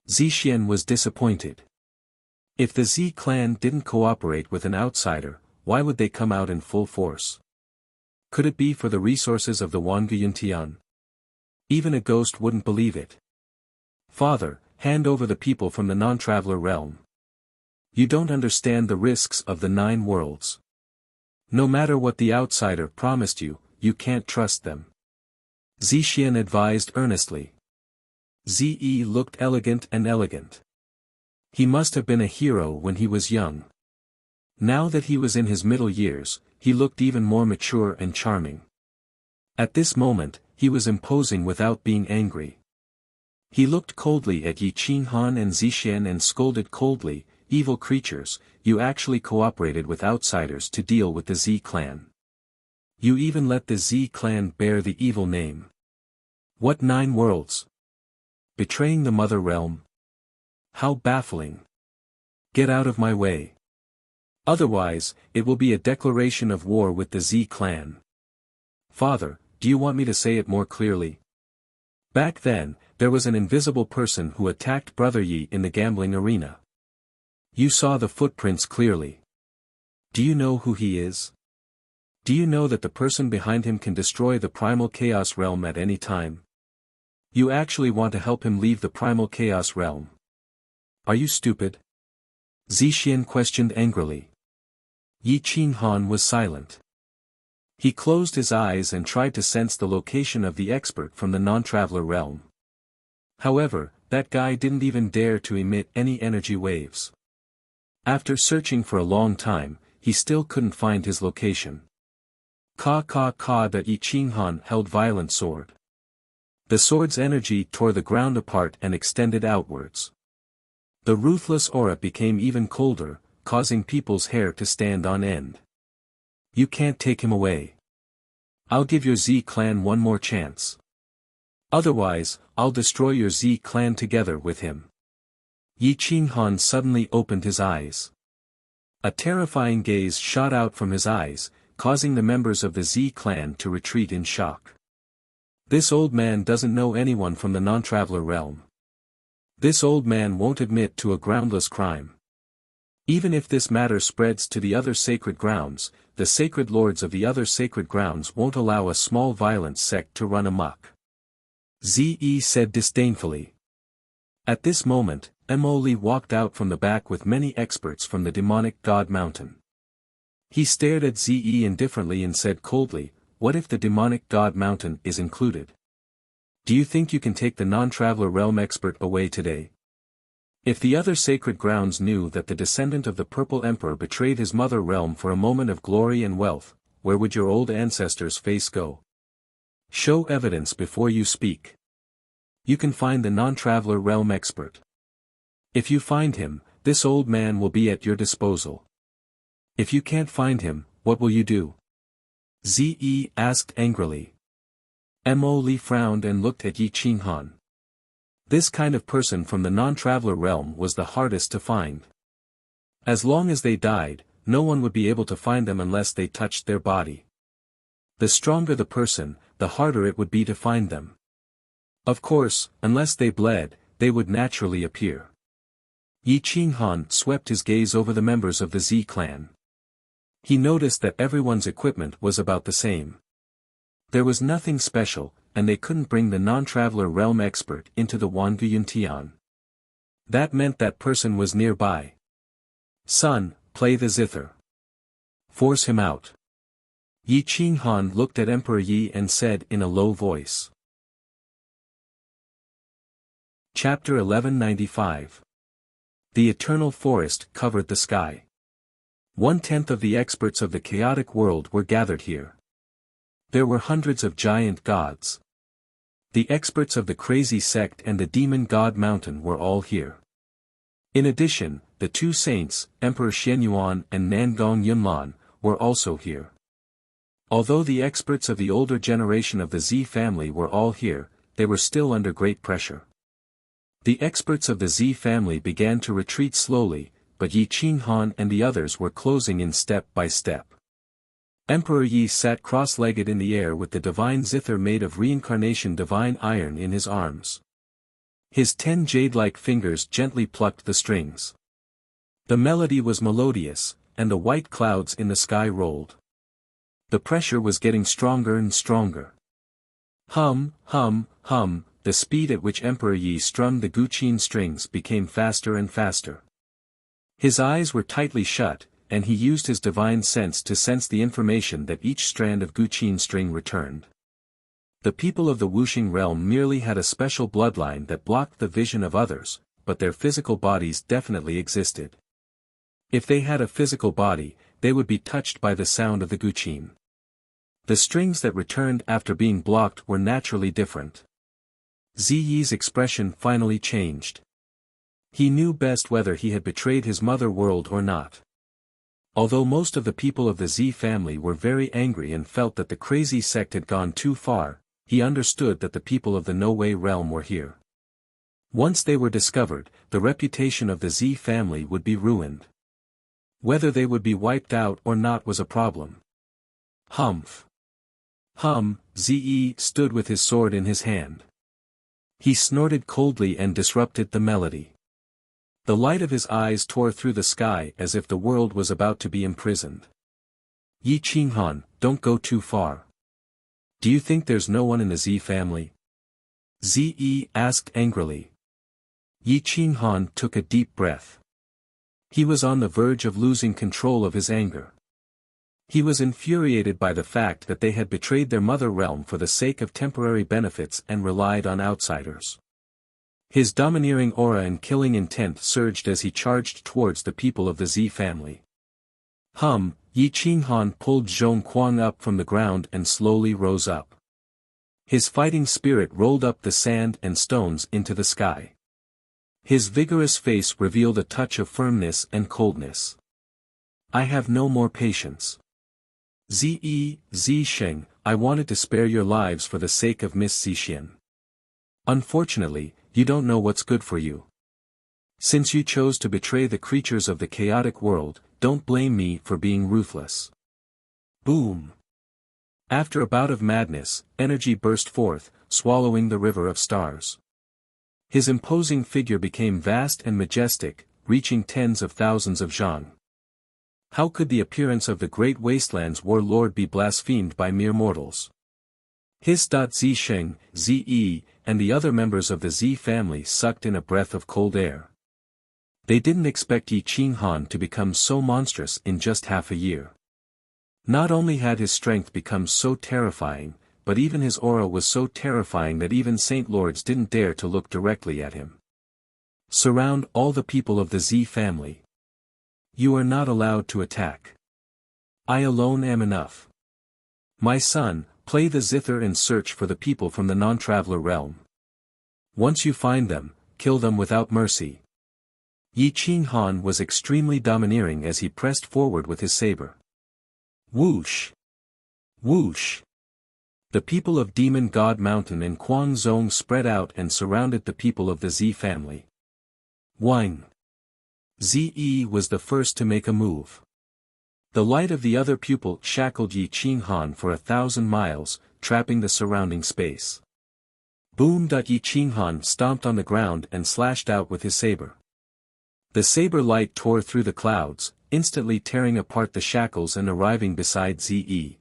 Zixian was disappointed. If the Z clan didn't cooperate with an outsider, why would they come out in full force? Could it be for the resources of the Wanguyuntian? Even a ghost wouldn't believe it. "Father, hand over the people from the non-traveler realm. You don't understand the risks of the 9 worlds. No matter what the outsider promised you, you can't trust them," Zixian advised earnestly. Ze looked elegant and elegant. He must have been a hero when he was young. Now that he was in his middle years, he looked even more mature and charming. At this moment, he was imposing without being angry. He looked coldly at Yi Qinghan and Zixian and scolded coldly, "Evil creatures, you actually cooperated with outsiders to deal with the Z clan. You even let the Z clan bear the evil name. What 9 worlds? Betraying the mother realm? How baffling. Get out of my way. Otherwise, it will be a declaration of war with the Z clan." "Father, do you want me to say it more clearly?" Back then, There was an invisible person who attacked Brother Yi in the gambling arena. You saw the footprints clearly. Do you know who he is? Do you know that the person behind him can destroy the primal chaos realm at any time? You actually want to help him leave the primal chaos realm? Are you stupid? Zixian questioned angrily. Yi Qinghan was silent. He closed his eyes and tried to sense the location of the expert from the non-traveler realm. However, that guy didn't even dare to emit any energy waves. After searching for a long time, he still couldn't find his location. That Yi Qinghan held violent sword. The sword's energy tore the ground apart and extended outwards. The ruthless aura became even colder, causing people's hair to stand on end. You can't take him away. I'll give your Z clan one more chance. Otherwise, I'll destroy your Z clan together with him. Yi Qinghan suddenly opened his eyes. A terrifying gaze shot out from his eyes, causing the members of the Z clan to retreat in shock. This old man doesn't know anyone from the non-traveler realm. This old man won't admit to a groundless crime. Even if this matter spreads to the other sacred grounds, the sacred lords of the other sacred grounds won't allow a small violent sect to run amok. Ze said disdainfully. At this moment, Emoli walked out from the back with many experts from the demonic god mountain. He stared at Ze indifferently and said coldly, "What if the demonic god mountain is included? Do you think you can take the non-traveler realm expert away today? If the other sacred grounds knew that the descendant of the Purple Emperor betrayed his mother realm for a moment of glory and wealth, where would your old ancestors' face go? Show evidence before you speak. You can find the non-traveler realm expert. If you find him, this old man will be at your disposal. If you can't find him, what will you do?" Ze asked angrily. Emoli frowned and looked at Yi Qinghan. This kind of person from the non-traveler realm was the hardest to find. As long as they died, no one would be able to find them unless they touched their body. The stronger the person, the harder it would be to find them. Of course, unless they bled, they would naturally appear. Yi Qinghan swept his gaze over the members of the Z clan. He noticed that everyone's equipment was about the same. There was nothing special, and they couldn't bring the non-traveler realm expert into the Wanguyuntian. That meant that person was nearby. "Son, play the zither. Force him out." Yi Qinghan looked at Emperor Yi and said in a low voice. Chapter 1195. The eternal forest covered the sky. 1/10 of the experts of the chaotic world were gathered here. There were hundreds of giant gods. The experts of the crazy sect and the demon god mountain were all here. In addition, the two saints, Emperor Xianyuan and Nangong Yunlan, were also here. Although the experts of the older generation of the Z family were all here, they were still under great pressure. The experts of the Z family began to retreat slowly, but Yi Qinghan and the others were closing in step by step. Emperor Yi sat cross-legged in the air with the divine zither made of reincarnation divine iron in his arms. His 10 jade-like fingers gently plucked the strings. The melody was melodious, and the white clouds in the sky rolled. The pressure was getting stronger and stronger. Hum, hum, hum, the speed at which Emperor Yi strummed the guqin strings became faster and faster. His eyes were tightly shut, and he used his divine sense to sense the information that each strand of guqin string returned. The people of the Wuxia realm merely had a special bloodline that blocked the vision of others, but their physical bodies definitely existed. If they had a physical body, they would be touched by the sound of the guqin. The strings that returned after being blocked were naturally different. Ziyi's expression finally changed. He knew best whether he had betrayed his mother world or not. Although most of the people of the Z family were very angry and felt that the crazy sect had gone too far, he understood that the people of the No Way realm were here. Once they were discovered, the reputation of the Z family would be ruined. Whether they would be wiped out or not was a problem. Humph. Hum, Ze stood with his sword in his hand. He snorted coldly and disrupted the melody. The light of his eyes tore through the sky as if the world was about to be imprisoned. Yi Qinghan, don't go too far. Do you think there's no one in the Z family? Zi asked angrily. Yi Qinghan took a deep breath. He was on the verge of losing control of his anger. He was infuriated by the fact that they had betrayed their mother realm for the sake of temporary benefits and relied on outsiders. His domineering aura and killing intent surged as he charged towards the people of the Z family. Yi Qinghan pulled Zhong Kuang up from the ground and slowly rose up. His fighting spirit rolled up the sand and stones into the sky. His vigorous face revealed a touch of firmness and coldness. I have no more patience. Zisheng, I wanted to spare your lives for the sake of Miss Zixin. Unfortunately, you don't know what's good for you. Since you chose to betray the creatures of the chaotic world, don't blame me for being ruthless. Boom! After a bout of madness, energy burst forth, swallowing the river of stars. His imposing figure became vast and majestic, reaching tens of thousands of zhang. How could the appearance of the great wasteland's warlord be blasphemed by mere mortals? Zisheng, Zi, and the other members of the Z family sucked in a breath of cold air. They didn't expect Yi Qinghan to become so monstrous in just half a year. Not only had his strength become so terrifying, but even his aura was so terrifying that even Saint Lords didn't dare to look directly at him. Surround all the people of the Z family. You are not allowed to attack. I alone am enough. My son, play the zither and search for the people from the non-traveler realm. Once you find them, kill them without mercy. Yi Qinghan was extremely domineering as he pressed forward with his saber. Whoosh! Whoosh! The people of Demon God Mountain and Guangzhong spread out and surrounded the people of the Z family. Wang! Zi was the first to make a move. The light of the other pupil shackled Yi Qinghan for 1,000 miles, trapping the surrounding space. Boom! Yi Qinghan stomped on the ground and slashed out with his saber. The saber light tore through the clouds, instantly tearing apart the shackles and arriving beside Zi.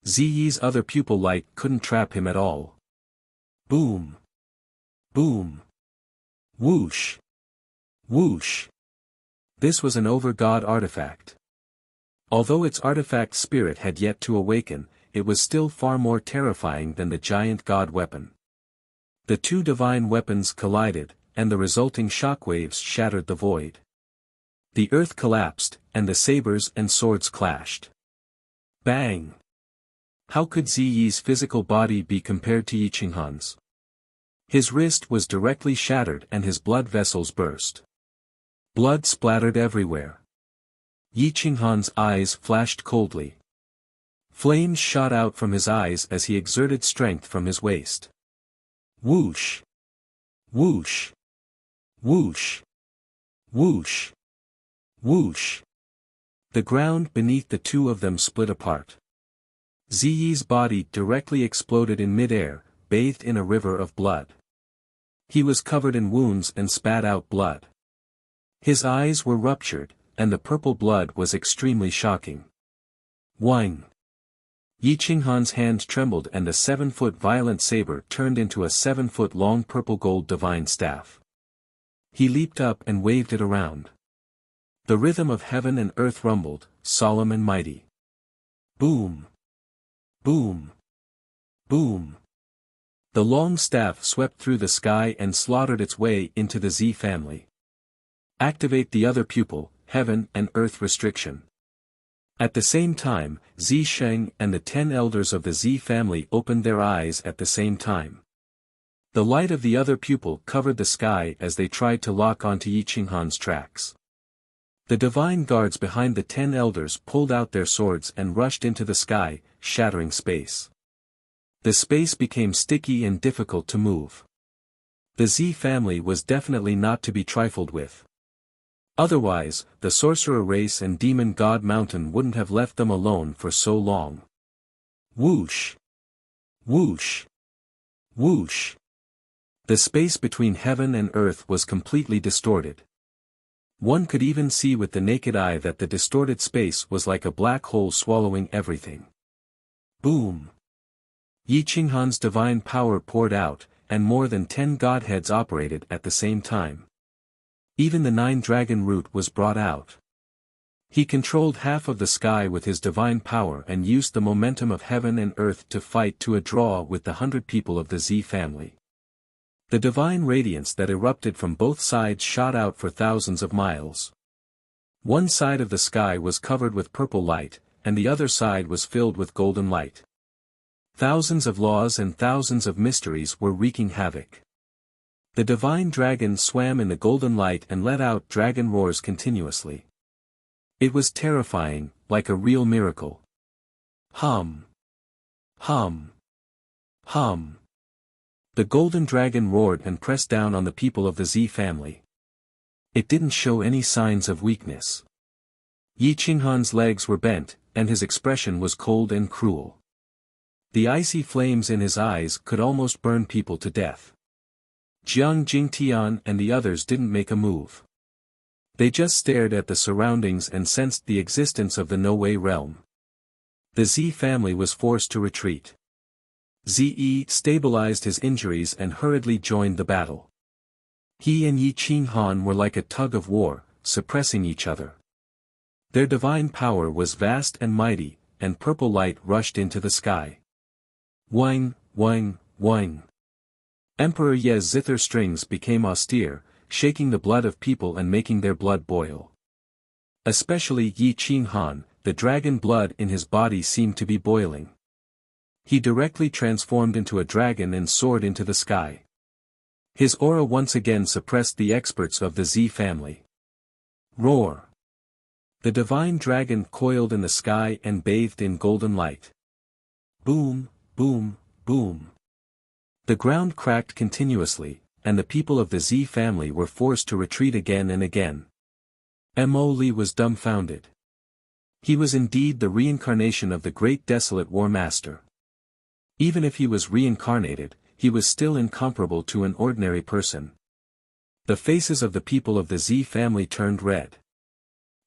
Zi's other pupil light couldn't trap him at all. Boom! Boom! Whoosh! Whoosh! This was an over-god artifact. Although its artifact spirit had yet to awaken, it was still far more terrifying than the giant god weapon. The two divine weapons collided, and the resulting shockwaves shattered the void. The earth collapsed, and the sabers and swords clashed. Bang! How could Ziyi's physical body be compared to Yi Qinghan's? His wrist was directly shattered and his blood vessels burst. Blood splattered everywhere. Yi Qinghan's eyes flashed coldly. Flames shot out from his eyes as he exerted strength from his waist. Whoosh! Whoosh! Whoosh! Whoosh! Whoosh! The ground beneath the two of them split apart. Ziyi's body directly exploded in midair, bathed in a river of blood. He was covered in wounds and spat out blood. His eyes were ruptured, and the purple blood was extremely shocking. Wang! Yi Qinghan's hand trembled and the 7-foot violent saber turned into a 7-foot-long purple-gold divine staff. He leaped up and waved it around. The rhythm of heaven and earth rumbled, solemn and mighty. Boom! Boom! Boom! The long staff swept through the sky and slaughtered its way into the Z family. Activate the other pupil, heaven and earth restriction. At the same time, Zisheng and the 10 elders of the Z family opened their eyes at the same time. The light of the other pupil covered the sky as they tried to lock onto Yi Qinghan's tracks. The divine guards behind the 10 elders pulled out their swords and rushed into the sky, shattering space. The space became sticky and difficult to move. The Z family was definitely not to be trifled with. Otherwise, the sorcerer race and demon god mountain wouldn't have left them alone for so long. Whoosh! Whoosh! Whoosh! The space between heaven and earth was completely distorted. One could even see with the naked eye that the distorted space was like a black hole swallowing everything. Boom! Yi Qinghan's divine power poured out, and more than 10 godheads operated at the same time. Even the 9-dragon root was brought out. He controlled half of the sky with his divine power and used the momentum of heaven and earth to fight to a draw with the 100 people of the Z family. The divine radiance that erupted from both sides shot out for thousands of miles. One side of the sky was covered with purple light, and the other side was filled with golden light. Thousands of laws and thousands of mysteries were wreaking havoc. The divine dragon swam in the golden light and let out dragon roars continuously. It was terrifying, like a real miracle. Hum! Hum! Hum! The golden dragon roared and pressed down on the people of the Z family. It didn't show any signs of weakness. Yi Qinghan's legs were bent, and his expression was cold and cruel. The icy flames in his eyes could almost burn people to death. Jiang Jingtian and the others didn't make a move. They just stared at the surroundings and sensed the existence of the no-way realm. The Z family was forced to retreat. Ze stabilized his injuries and hurriedly joined the battle. He and Yi Qinghan were like a tug of war, suppressing each other. Their divine power was vast and mighty, and purple light rushed into the sky. Whine, whine, whine. Emperor Ye's zither strings became austere, shaking the blood of people and making their blood boil. Especially Yi Qinghan, the dragon blood in his body seemed to be boiling. He directly transformed into a dragon and soared into the sky. His aura once again suppressed the experts of the Z family. Roar! The divine dragon coiled in the sky and bathed in golden light. Boom, boom, boom. The ground cracked continuously, and the people of the Z family were forced to retreat again and again. Mo Li was dumbfounded. He was indeed the reincarnation of the great desolate war master. Even if he was reincarnated, he was still incomparable to an ordinary person. The faces of the people of the Z family turned red.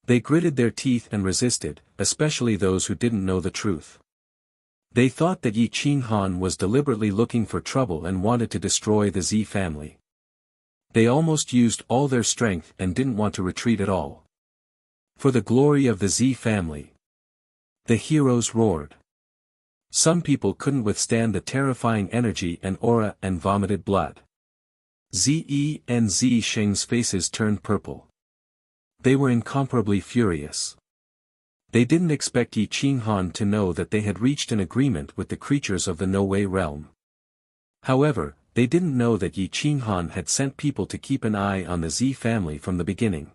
They gritted their teeth and resisted, especially those who didn't know the truth. They thought that Yi Qinghan was deliberately looking for trouble and wanted to destroy the Z family. They almost used all their strength and didn't want to retreat at all. For the glory of the Z family. The heroes roared. Some people couldn't withstand the terrifying energy and aura and vomited blood. Ze and Zi Sheng's faces turned purple. They were incomparably furious. They didn't expect Yi Qinghan to know that they had reached an agreement with the creatures of the no-way realm. However, they didn't know that Yi Qinghan had sent people to keep an eye on the Z family from the beginning.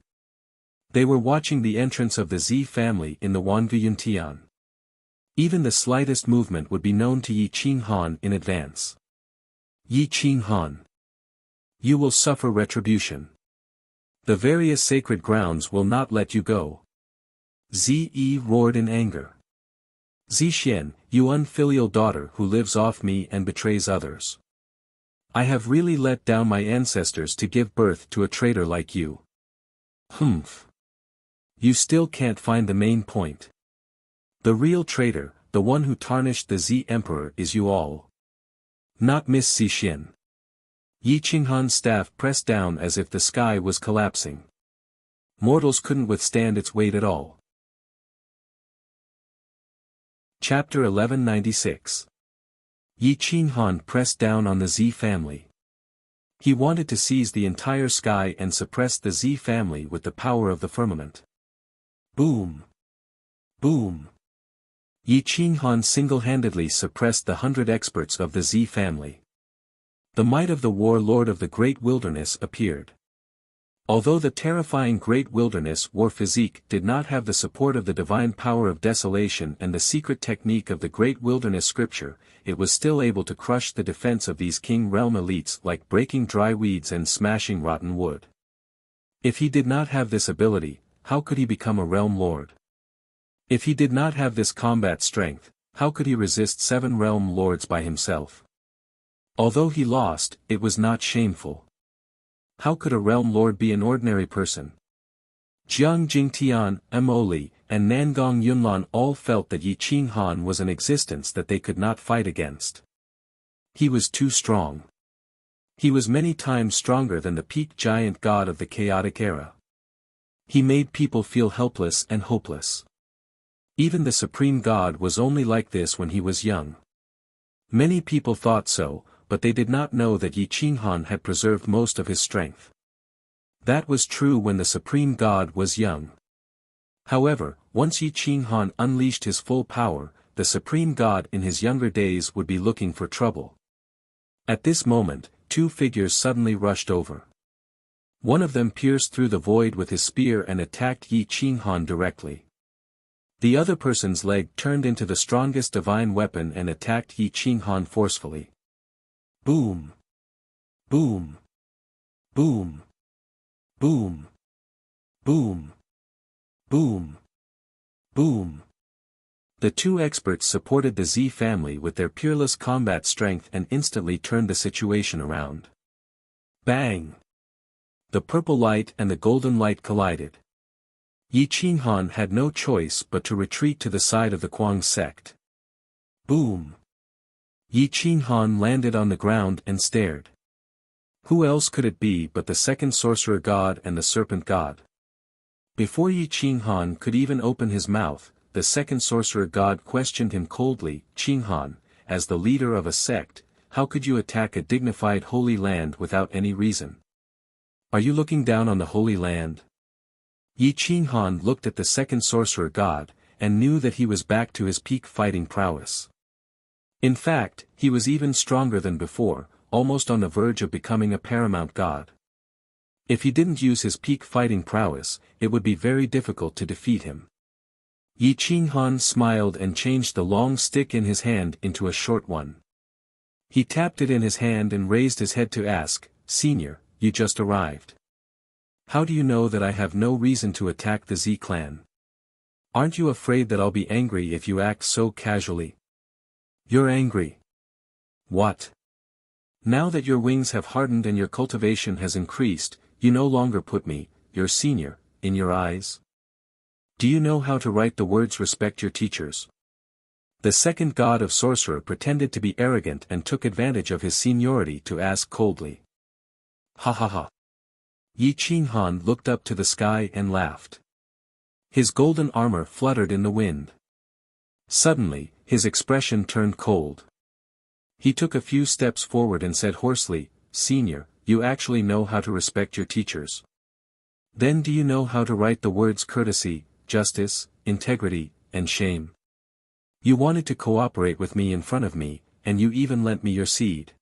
They were watching the entrance of the Z family in the Wanvuyuntian. Even the slightest movement would be known to Yi Qinghan in advance. Yi Qinghan. You will suffer retribution. The various sacred grounds will not let you go. Ze roared in anger. Zixien, you unfilial daughter who lives off me and betrays others. I have really let down my ancestors to give birth to a traitor like you. Humph. You still can't find the main point. The real traitor, the one who tarnished the Z Emperor is you all. Not Miss Zixien. Yi Qinghan's staff pressed down as if the sky was collapsing. Mortals couldn't withstand its weight at all. Chapter 1196. Yi Qinghan pressed down on the Z family. He wanted to seize the entire sky and suppress the Z family with the power of the firmament. Boom! Boom! Yi Qinghan single-handedly suppressed the 100 experts of the Z family. The might of the warlord of the Great Wilderness appeared. Although the terrifying Great Wilderness war physique did not have the support of the divine power of desolation and the secret technique of the Great Wilderness scripture, it was still able to crush the defense of these King Realm elites like breaking dry weeds and smashing rotten wood. If he did not have this ability, how could he become a realm lord? If he did not have this combat strength, how could he resist 7 realm lords by himself? Although he lost, it was not shameful. How could a realm lord be an ordinary person? Jiang Jingtian, Emoli, and Nangong Yunlan all felt that Yi Qinghan was an existence that they could not fight against. He was too strong. He was many times stronger than the peak giant god of the chaotic era. He made people feel helpless and hopeless. Even the supreme god was only like this when he was young. Many people thought so, but they did not know that Yi Qinghan had preserved most of his strength. That was true when the supreme god was young. However, once Yi Qinghan unleashed his full power, the supreme god in his younger days would be looking for trouble. At this moment, two figures suddenly rushed over. One of them pierced through the void with his spear and attacked Yi Qinghan directly. The other person's leg turned into the strongest divine weapon and attacked Yi Qinghan forcefully. Boom! Boom! Boom! Boom! Boom! Boom! Boom! The two experts supported the Z family with their peerless combat strength and instantly turned the situation around. Bang! The purple light and the golden light collided. Yi Qinghan had no choice but to retreat to the side of the Kuang sect. Boom! Yi Qinghan landed on the ground and stared. Who else could it be but the second sorcerer god and the serpent god? Before Yi Qinghan could even open his mouth, the second sorcerer god questioned him coldly. Qinghan, as the leader of a sect, how could you attack a dignified holy land without any reason? Are you looking down on the holy land? Yi Qinghan looked at the second sorcerer god, and knew that he was back to his peak fighting prowess. In fact, he was even stronger than before, almost on the verge of becoming a paramount god. If he didn't use his peak fighting prowess, it would be very difficult to defeat him. Yi Qinghan smiled and changed the long stick in his hand into a short one. He tapped it in his hand and raised his head to ask, "Senior, you just arrived. How do you know that I have no reason to attack the Z clan? Aren't you afraid that I'll be angry if you act so casually?" "You're angry? What? Now that your wings have hardened and your cultivation has increased, you no longer put me, your senior, in your eyes? Do you know how to write the words respect your teachers?" The second god of sorcerer pretended to be arrogant and took advantage of his seniority to ask coldly. Ha ha ha. Yi Qinghan looked up to the sky and laughed. His golden armor fluttered in the wind. Suddenly, his expression turned cold. He took a few steps forward and said hoarsely, "Senior, you actually know how to respect your teachers. Then do you know how to write the words courtesy, justice, integrity, and shame? You wanted to cooperate with me in front of me, and you even lent me your seed.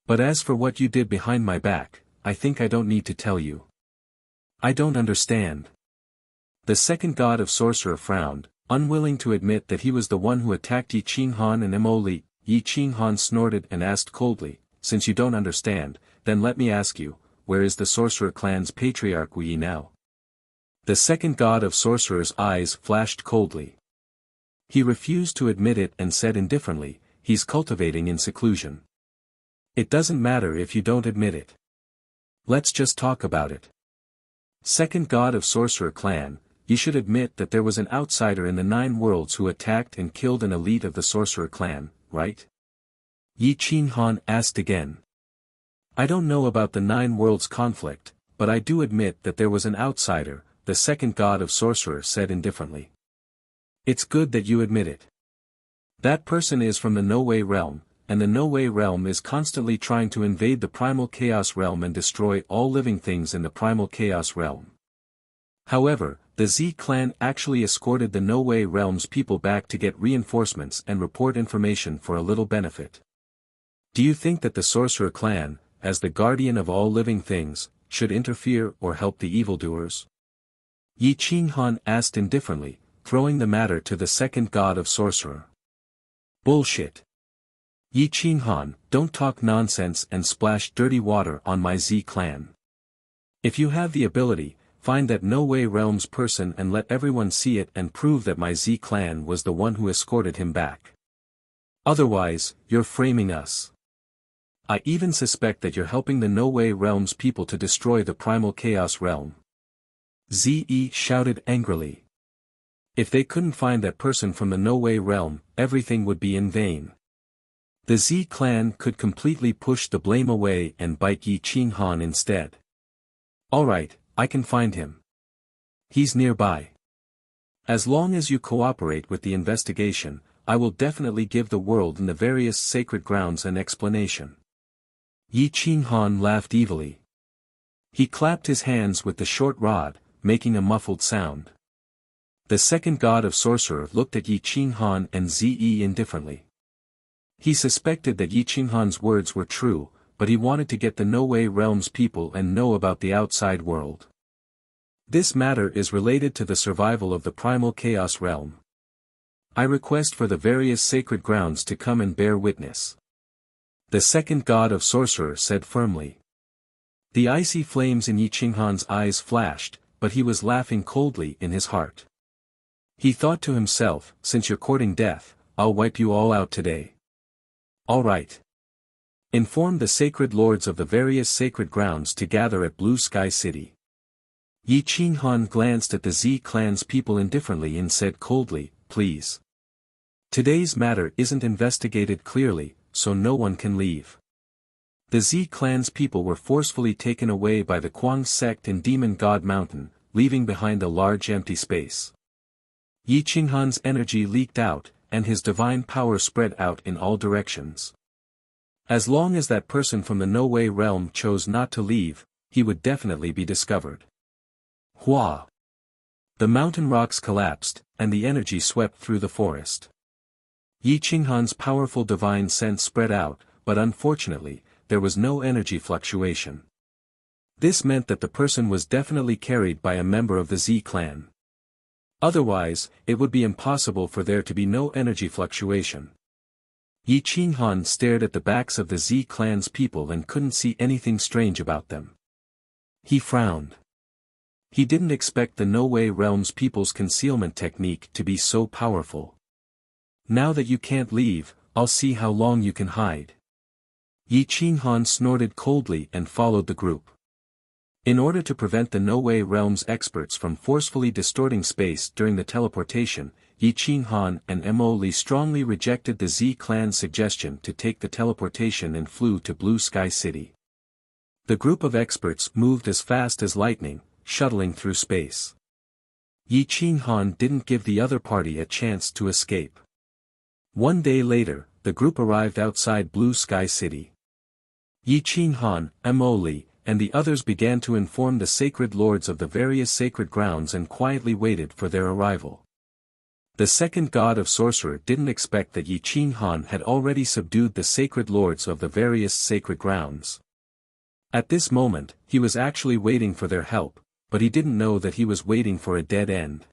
But as for what you did behind my back, I think I don't need to tell you. I don't understand." The second god of sorcerer frowned, unwilling to admit that he was the one who attacked Yi Qinghan and Emoli. Yi Qinghan snorted and asked coldly, "Since you don't understand, then let me ask you, where is the sorcerer clan's patriarch Wuyi now?" The second god of sorcerer's eyes flashed coldly. He refused to admit it and said indifferently, "He's cultivating in seclusion. It doesn't matter if you don't admit it. Let's just talk about it. Second god of sorcerer clan, you should admit that there was an outsider in the 9 worlds who attacked and killed an elite of the sorcerer clan, right?" Yi Qinghan asked again. "I don't know about the 9 worlds conflict, but I do admit that there was an outsider," the second god of sorcerer said indifferently. "It's good that you admit it. That person is from the No-Way realm, and the No-Way realm is constantly trying to invade the primal chaos realm and destroy all living things in the primal chaos realm. However, the Z clan actually escorted the No-Way realm's people back to get reinforcements and report information for a little benefit. Do you think that the sorcerer clan, as the guardian of all living things, should interfere or help the evildoers?" Yi Qinghan asked indifferently, throwing the matter to the second god of sorcerer. "Bullshit. Yi Qinghan, don't talk nonsense and splash dirty water on my Z clan. If you have the ability, find that No-Way realm's person and let everyone see it and prove that my Z clan was the one who escorted him back. Otherwise, you're framing us." I even suspect that you're helping the No-Way Realm's people to destroy the Primal Chaos Realm. Ze shouted angrily. If they couldn't find that person from the No-Way Realm, everything would be in vain. The Z clan could completely push the blame away and bite Yi Qinghan instead. Alright, I can find him. He's nearby. As long as you cooperate with the investigation, I will definitely give the world and the various sacred grounds an explanation. Yi Qinghan laughed evilly. He clapped his hands with the short rod, making a muffled sound. The second god of sorcerer looked at Yi Qinghan and Ze indifferently. He suspected that Yi Qinghan's words were true, but he wanted to get the No-Way Realm's people and know about the outside world. This matter is related to the survival of the Primal Chaos Realm. I request for the various sacred grounds to come and bear witness. The second god of sorcerer said firmly. The icy flames in Yi Qinghan's eyes flashed, but he was laughing coldly in his heart. He thought to himself, since you're courting death, I'll wipe you all out today. All right. Inform the sacred lords of the various sacred grounds to gather at Blue Sky City. Yi Qinghan glanced at the Z clan's people indifferently and said coldly, please. Today's matter isn't investigated clearly, so no one can leave. The Z clan's people were forcefully taken away by the Kuang sect in Demon God Mountain, leaving behind a large empty space. Yi Qinghan's energy leaked out, and his divine power spread out in all directions. As long as that person from the No-Way Realm chose not to leave, he would definitely be discovered. Hua! The mountain rocks collapsed, and the energy swept through the forest. Yi Qinghan's powerful divine sense spread out, but unfortunately, there was no energy fluctuation. This meant that the person was definitely carried by a member of the Z clan. Otherwise, it would be impossible for there to be no energy fluctuation. Yi Qinghan stared at the backs of the Z clan's people and couldn't see anything strange about them. He frowned. He didn't expect the No-Way Realm's people's concealment technique to be so powerful. Now that you can't leave, I'll see how long you can hide. Yi Qinghan snorted coldly and followed the group. In order to prevent the No-Way Realm's experts from forcefully distorting space during the teleportation, Yi Qinghan and Mo Li strongly rejected the Z clan's suggestion to take the teleportation and flew to Blue Sky City. The group of experts moved as fast as lightning, shuttling through space. Yi Qinghan didn't give the other party a chance to escape. One day later, the group arrived outside Blue Sky City. Yi Qinghan, Mo Li, and the others began to inform the sacred lords of the various sacred grounds and quietly waited for their arrival. The second god of sorcerer didn't expect that Yi Qinghan had already subdued the sacred lords of the various sacred grounds. At this moment, he was actually waiting for their help, but he didn't know that he was waiting for a dead end.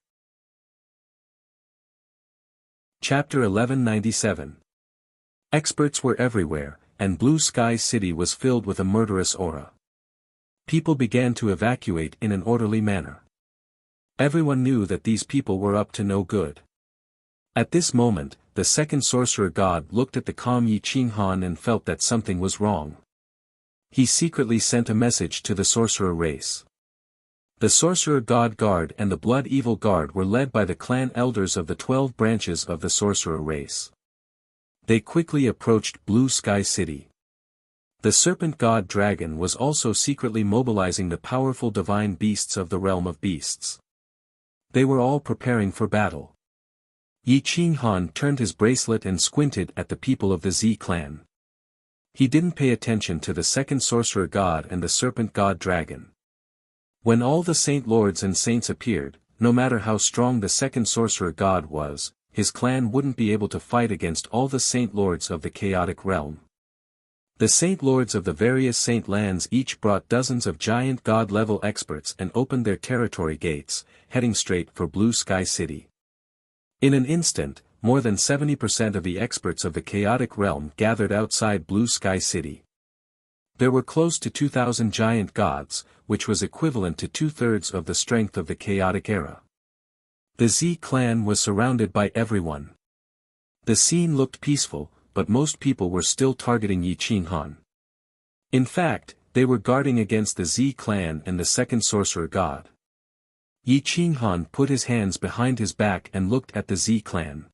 Chapter 1197. Experts were everywhere, and Blue Sky City was filled with a murderous aura. People began to evacuate in an orderly manner. Everyone knew that these people were up to no good. At this moment, the second sorcerer god looked at the calm Yi Qinghan and felt that something was wrong. He secretly sent a message to the sorcerer race. The Sorcerer God Guard and the Blood Evil Guard were led by the clan elders of the 12 branches of the sorcerer race. They quickly approached Blue Sky City. The Serpent God Dragon was also secretly mobilizing the powerful divine beasts of the realm of beasts. They were all preparing for battle. Yi Qinghan turned his bracelet and squinted at the people of the Z clan. He didn't pay attention to the second Sorcerer God and the Serpent God Dragon. When all the Saint Lords and Saints appeared, no matter how strong the second Sorcerer God was, his clan wouldn't be able to fight against all the Saint Lords of the chaotic realm. The Saint Lords of the various Saint lands each brought dozens of giant god-level experts and opened their territory gates, heading straight for Blue Sky City. In an instant, more than 70% of the experts of the chaotic realm gathered outside Blue Sky City. There were close to 2,000 giant gods, which was equivalent to 2/3 of the strength of the chaotic era. The Z clan was surrounded by everyone. The scene looked peaceful, but most people were still targeting Yi Qinghan. In fact, they were guarding against the Z clan and the second sorcerer god. Yi Qinghan put his hands behind his back and looked at the Z clan.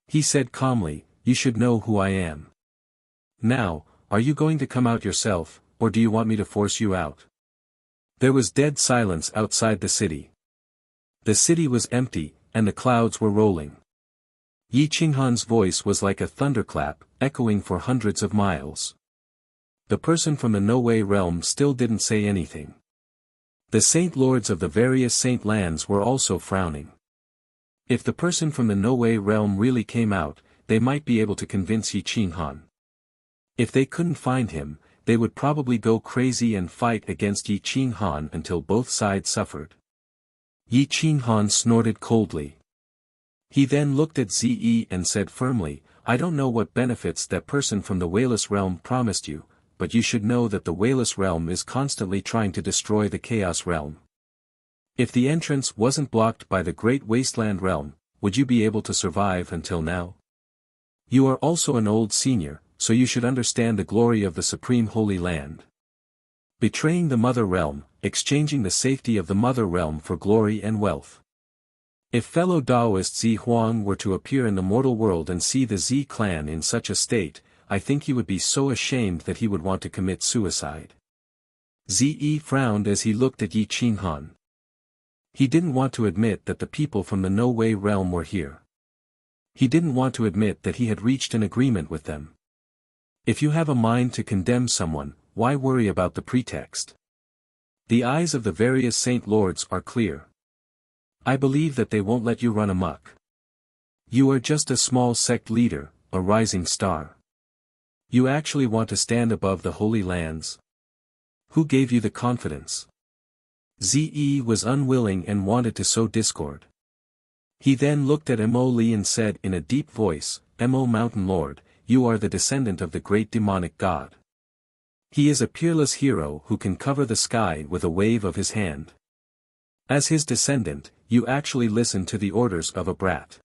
He said calmly, "You should know who I am. Now, are you going to come out yourself, or do you want me to force you out?" There was dead silence outside the city. The city was empty, and the clouds were rolling. Yi Qinghan's voice was like a thunderclap, echoing for hundreds of miles. The person from the No-Way realm still didn't say anything. The saint lords of the various saint lands were also frowning. If the person from the No-Way realm really came out, they might be able to convince Yi Qinghan. If they couldn't find him, they would probably go crazy and fight against Yi Qinghan until both sides suffered. Yi Qinghan snorted coldly. He then looked at Ze and said firmly, "I don't know what benefits that person from the Wayless realm promised you, but you should know that the Wayless realm is constantly trying to destroy the Chaos realm. If the entrance wasn't blocked by the Great Wasteland realm, would you be able to survive until now? You are also an old senior, so you should understand the glory of the Supreme Holy Land. Betraying the Mother Realm, exchanging the safety of the Mother Realm for glory and wealth. If fellow Taoist Zi Huang were to appear in the mortal world and see the Z clan in such a state, I think he would be so ashamed that he would want to commit suicide." Ze frowned as he looked at Yi Qinghan. He didn't want to admit that the people from the No-Way realm were here. He didn't want to admit that he had reached an agreement with them. If you have a mind to condemn someone, why worry about the pretext? The eyes of the various saint lords are clear. I believe that they won't let you run amok. You are just a small sect leader, a rising star. You actually want to stand above the Holy Lands? Who gave you the confidence? Ze was unwilling and wanted to sow discord. He then looked at Mo Li and said in a deep voice, "Mo Mountain Lord, you are the descendant of the great demonic god. He is a peerless hero who can cover the sky with a wave of his hand. As his descendant, you actually listen to the orders of a brat.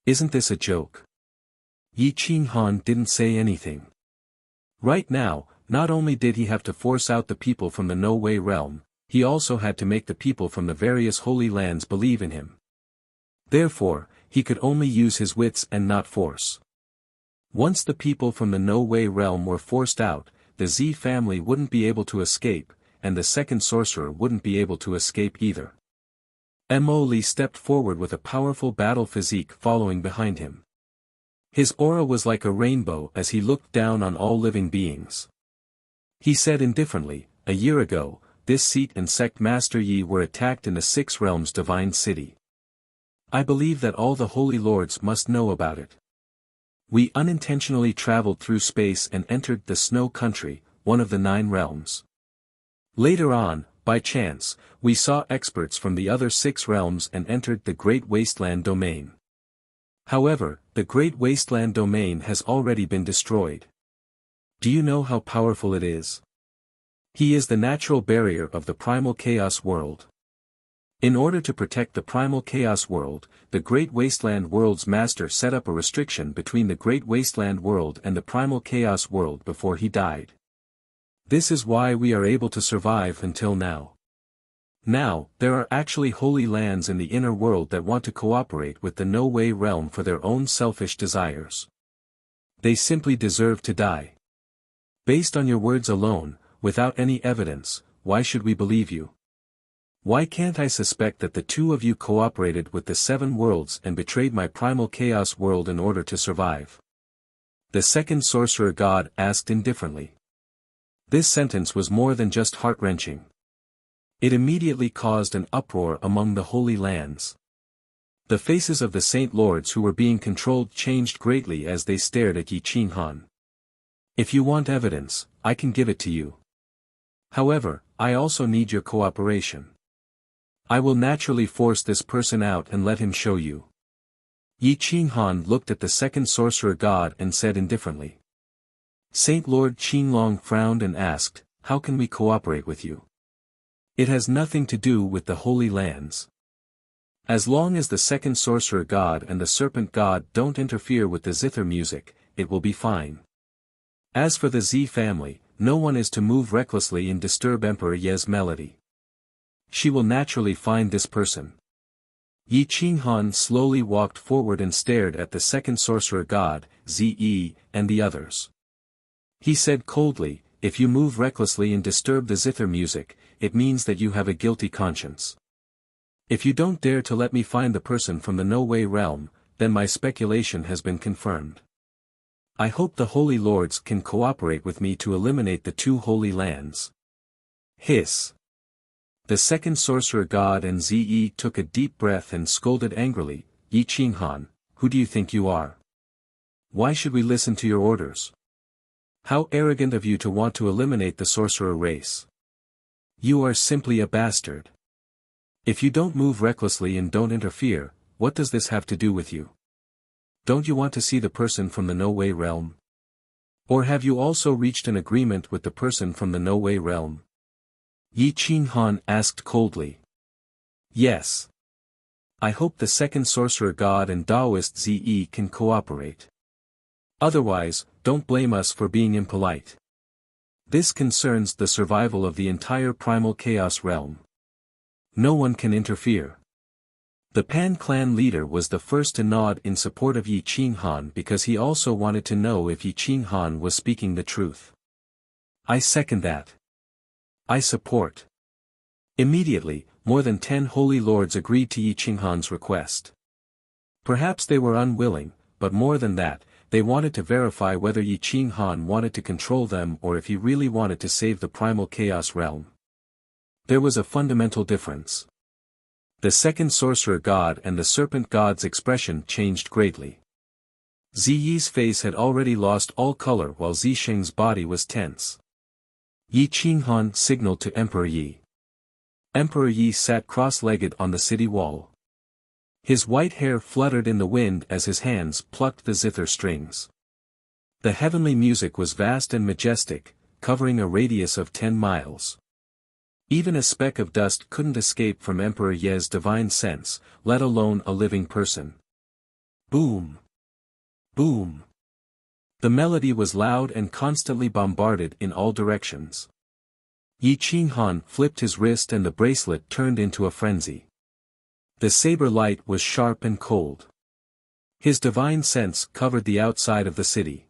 Isn't this a joke?" Yi Qinghan didn't say anything. Right now, not only did he have to force out the people from the No-Way realm, he also had to make the people from the various holy lands believe in him. Therefore, he could only use his wits and not force. Once the people from the No-Way realm were forced out, the Z family wouldn't be able to escape, and the second sorcerer wouldn't be able to escape either. Mo Li stepped forward with a powerful battle physique following behind him. His aura was like a rainbow as he looked down on all living beings. He said indifferently, "A year ago, this seat and sect Master Yi were attacked in the Six Realms Divine City. I believe that all the Holy Lords must know about it. We unintentionally traveled through space and entered the Snow Country, one of the 9 realms. Later on, by chance, we saw experts from the other 6 realms and entered the Great Wasteland Domain. However, the Great Wasteland Domain has already been destroyed. Do you know how powerful it is? He is the natural barrier of the Primal Chaos world. In order to protect the Primal Chaos world, the Great Wasteland world's master set up a restriction between the Great Wasteland world and the Primal Chaos world before he died. This is why we are able to survive until now. Now, there are actually holy lands in the inner world that want to cooperate with the No-Way realm for their own selfish desires. They simply deserve to die. Based on your words alone, without any evidence, why should we believe you? Why can't I suspect that the two of you cooperated with the 7 worlds and betrayed my Primal Chaos world in order to survive?" The second sorcerer god asked indifferently. This sentence was more than just heart-wrenching. It immediately caused an uproar among the Holy Lands. The faces of the Saint Lords who were being controlled changed greatly as they stared at Yi Qinghan. "If you want evidence, I can give it to you. However, I also need your cooperation. I will naturally force this person out and let him show you." Yi Qinghan looked at the second sorcerer god and said indifferently. Saint Lord Qinglong frowned and asked, "How can we cooperate with you?" "It has nothing to do with the Holy Lands. As long as the second sorcerer god and the serpent god don't interfere with the zither music, it will be fine. As for the Z family, no one is to move recklessly and disturb Emperor Ye's melody. She will naturally find this person. Yi Qinghan slowly walked forward and stared at the second sorcerer god, Ze, and the others. He said coldly, "If you move recklessly and disturb the zither music, it means that you have a guilty conscience. If you don't dare to let me find the person from the No-Way realm, then my speculation has been confirmed. I hope the Holy Lords can cooperate with me to eliminate the two holy lands." Hiss. The second sorcerer god and Ze took a deep breath and scolded angrily, "Yi Qinghan, who do you think you are? Why should we listen to your orders? How arrogant of you to want to eliminate the sorcerer race. You are simply a bastard. If you don't move recklessly and don't interfere, what does this have to do with you? Don't you want to see the person from the No-Way realm? Or have you also reached an agreement with the person from the No-Way realm?" Yi Qinghan asked coldly. "Yes. I hope the second sorcerer god and Taoist Ze can cooperate. Otherwise, don't blame us for being impolite. This concerns the survival of the entire primal chaos realm. No one can interfere." The Pan clan leader was the first to nod in support of Yi Qinghan because he also wanted to know if Yi Qinghan was speaking the truth. "I second that. I support." Immediately, more than 10 holy lords agreed to Yi Qinghan's request. Perhaps they were unwilling, but more than that, they wanted to verify whether Yi Qinghan wanted to control them or if he really wanted to save the primal chaos realm. There was a fundamental difference. The second sorcerer god and the serpent god's expression changed greatly. Ziyi's face had already lost all color while Zisheng's body was tense. Yi Qinghan signaled to Emperor Yi. Emperor Yi sat cross-legged on the city wall. His white hair fluttered in the wind as his hands plucked the zither strings. The heavenly music was vast and majestic, covering a radius of 10 miles. Even a speck of dust couldn't escape from Emperor Ye's divine sense, let alone a living person. Boom! Boom! The melody was loud and constantly bombarded in all directions. Yi Qinghan flipped his wrist and the bracelet turned into a frenzy. The saber light was sharp and cold. His divine sense covered the outside of the city.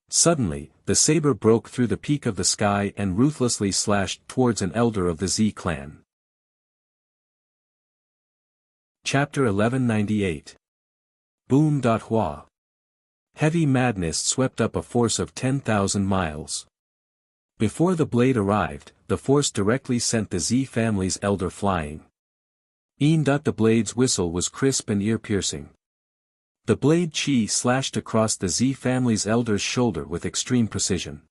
Suddenly, the saber broke through the peak of the sky and ruthlessly slashed towards an elder of the Z clan. Chapter 1198. Boom. Hua. Heavy madness swept up a force of 10,000 miles. Before the blade arrived, the force directly sent the Z family's elder flying. The blade's whistle was crisp and ear-piercing. The blade chi slashed across the Z family's elder's shoulder with extreme precision.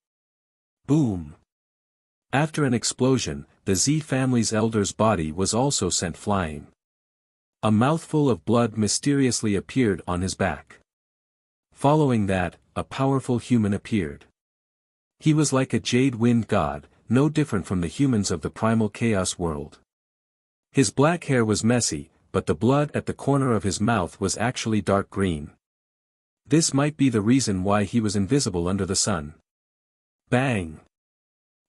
Boom! After an explosion, the Z family's elder's body was also sent flying. A mouthful of blood mysteriously appeared on his back. Following that, a powerful human appeared. He was like a jade wind god, no different from the humans of the primal chaos world. His black hair was messy, but the blood at the corner of his mouth was actually dark green. This might be the reason why he was invisible under the sun. Bang!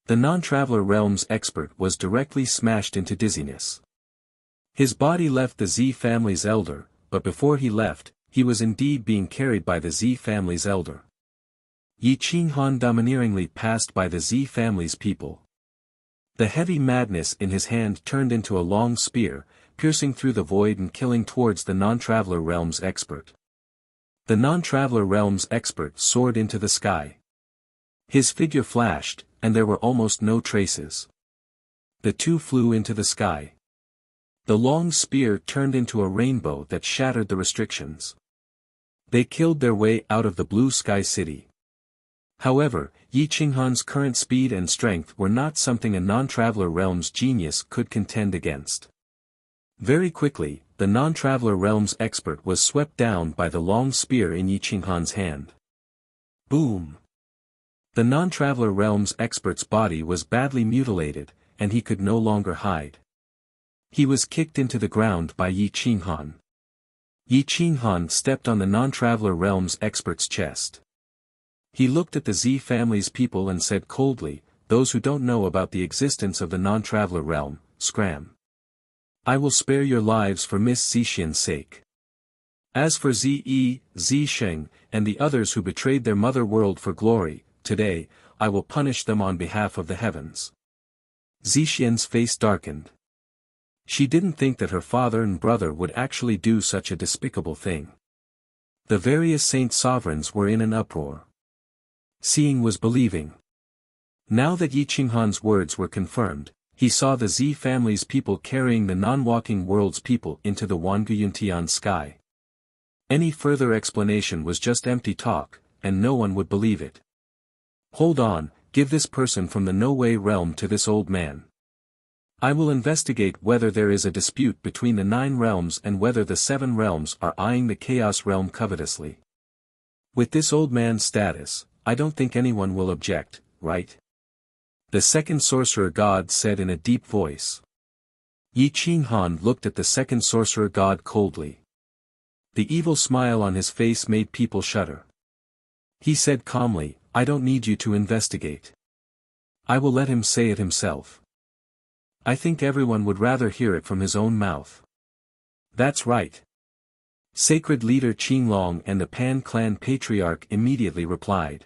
The non-traveler realm's expert was directly smashed into dizziness. His body left the Z family's elder, but before he left, he was indeed being carried by the Z family's elder. Yi Qinghan domineeringly passed by the Z family's people. The heavy madness in his hand turned into a long spear, piercing through the void and killing towards the non-traveler realm's expert. The non-traveler realm's expert soared into the sky. His figure flashed, and there were almost no traces. The two flew into the sky. The long spear turned into a rainbow that shattered the restrictions. They killed their way out of the blue sky city. However, Yi Qinghan's current speed and strength were not something a non-traveler realm's genius could contend against. Very quickly, the non-traveler realm's expert was swept down by the long spear in Yi Qinghan's hand. Boom! The non-traveler realm's expert's body was badly mutilated, and he could no longer hide. He was kicked into the ground by Yi Qinghan. Yi Qinghan stepped on the non-traveler realm's expert's chest. He looked at the Z family's people and said coldly, "Those who don't know about the existence of the non-traveler realm, scram. I will spare your lives for Miss Zixian's sake. As for Zi Sheng, and the others who betrayed their mother world for glory, today, I will punish them on behalf of the heavens." Zixian's face darkened. She didn't think that her father and brother would actually do such a despicable thing. The various saint sovereigns were in an uproar. Seeing was believing. Now that Yi Qinghan's words were confirmed, he saw the Z family's people carrying the non-walking world's people into the Wanguyuntian sky. Any further explanation was just empty talk, and no one would believe it. "Hold on, give this person from the No-Way realm to this old man. I will investigate whether there is a dispute between the 9 realms and whether the 7 realms are eyeing the Chaos realm covetously. With this old man's status, I don't think anyone will object, right?" The second sorcerer god said in a deep voice. Yi Qinghan looked at the second sorcerer god coldly. The evil smile on his face made people shudder. He said calmly, "I don't need you to investigate. I will let him say it himself. I think everyone would rather hear it from his own mouth." "That's right." Sacred leader Qinglong and the Pan clan patriarch immediately replied.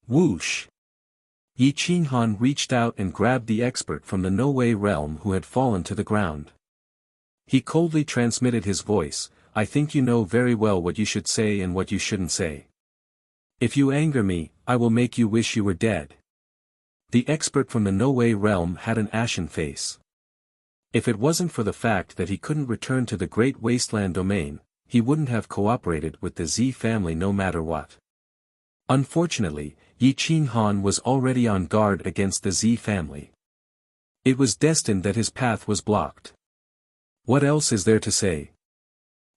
Whoosh! Yi Qinghan reached out and grabbed the expert from the No-Way realm who had fallen to the ground. He coldly transmitted his voice, "I think you know very well what you should say and what you shouldn't say. If you anger me, I will make you wish you were dead." The expert from the No-Way realm had an ashen face. If it wasn't for the fact that he couldn't return to the Great Wasteland domain, he wouldn't have cooperated with the Z family no matter what. Unfortunately, Yi Qinghan was already on guard against the Z family. It was destined that his path was blocked. What else is there to say?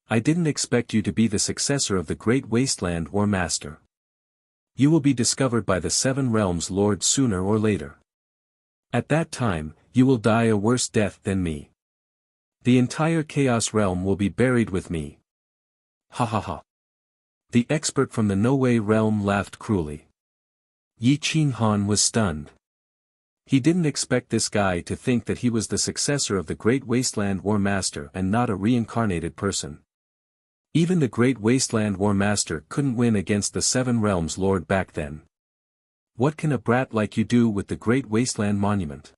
I didn't expect you to be the successor of the Great Wasteland War Master. You will be discovered by the 7 realms lord sooner or later. At that time, you will die a worse death than me. The entire Chaos realm will be buried with me. Ha ha ha. The expert from the No-Way realm laughed cruelly. Yi Qinghan was stunned. He didn't expect this guy to think that he was the successor of the Great Wasteland War Master and not a reincarnated person. Even the Great Wasteland War Master couldn't win against the 7 realms lord back then. What can a brat like you do with the Great Wasteland Monument?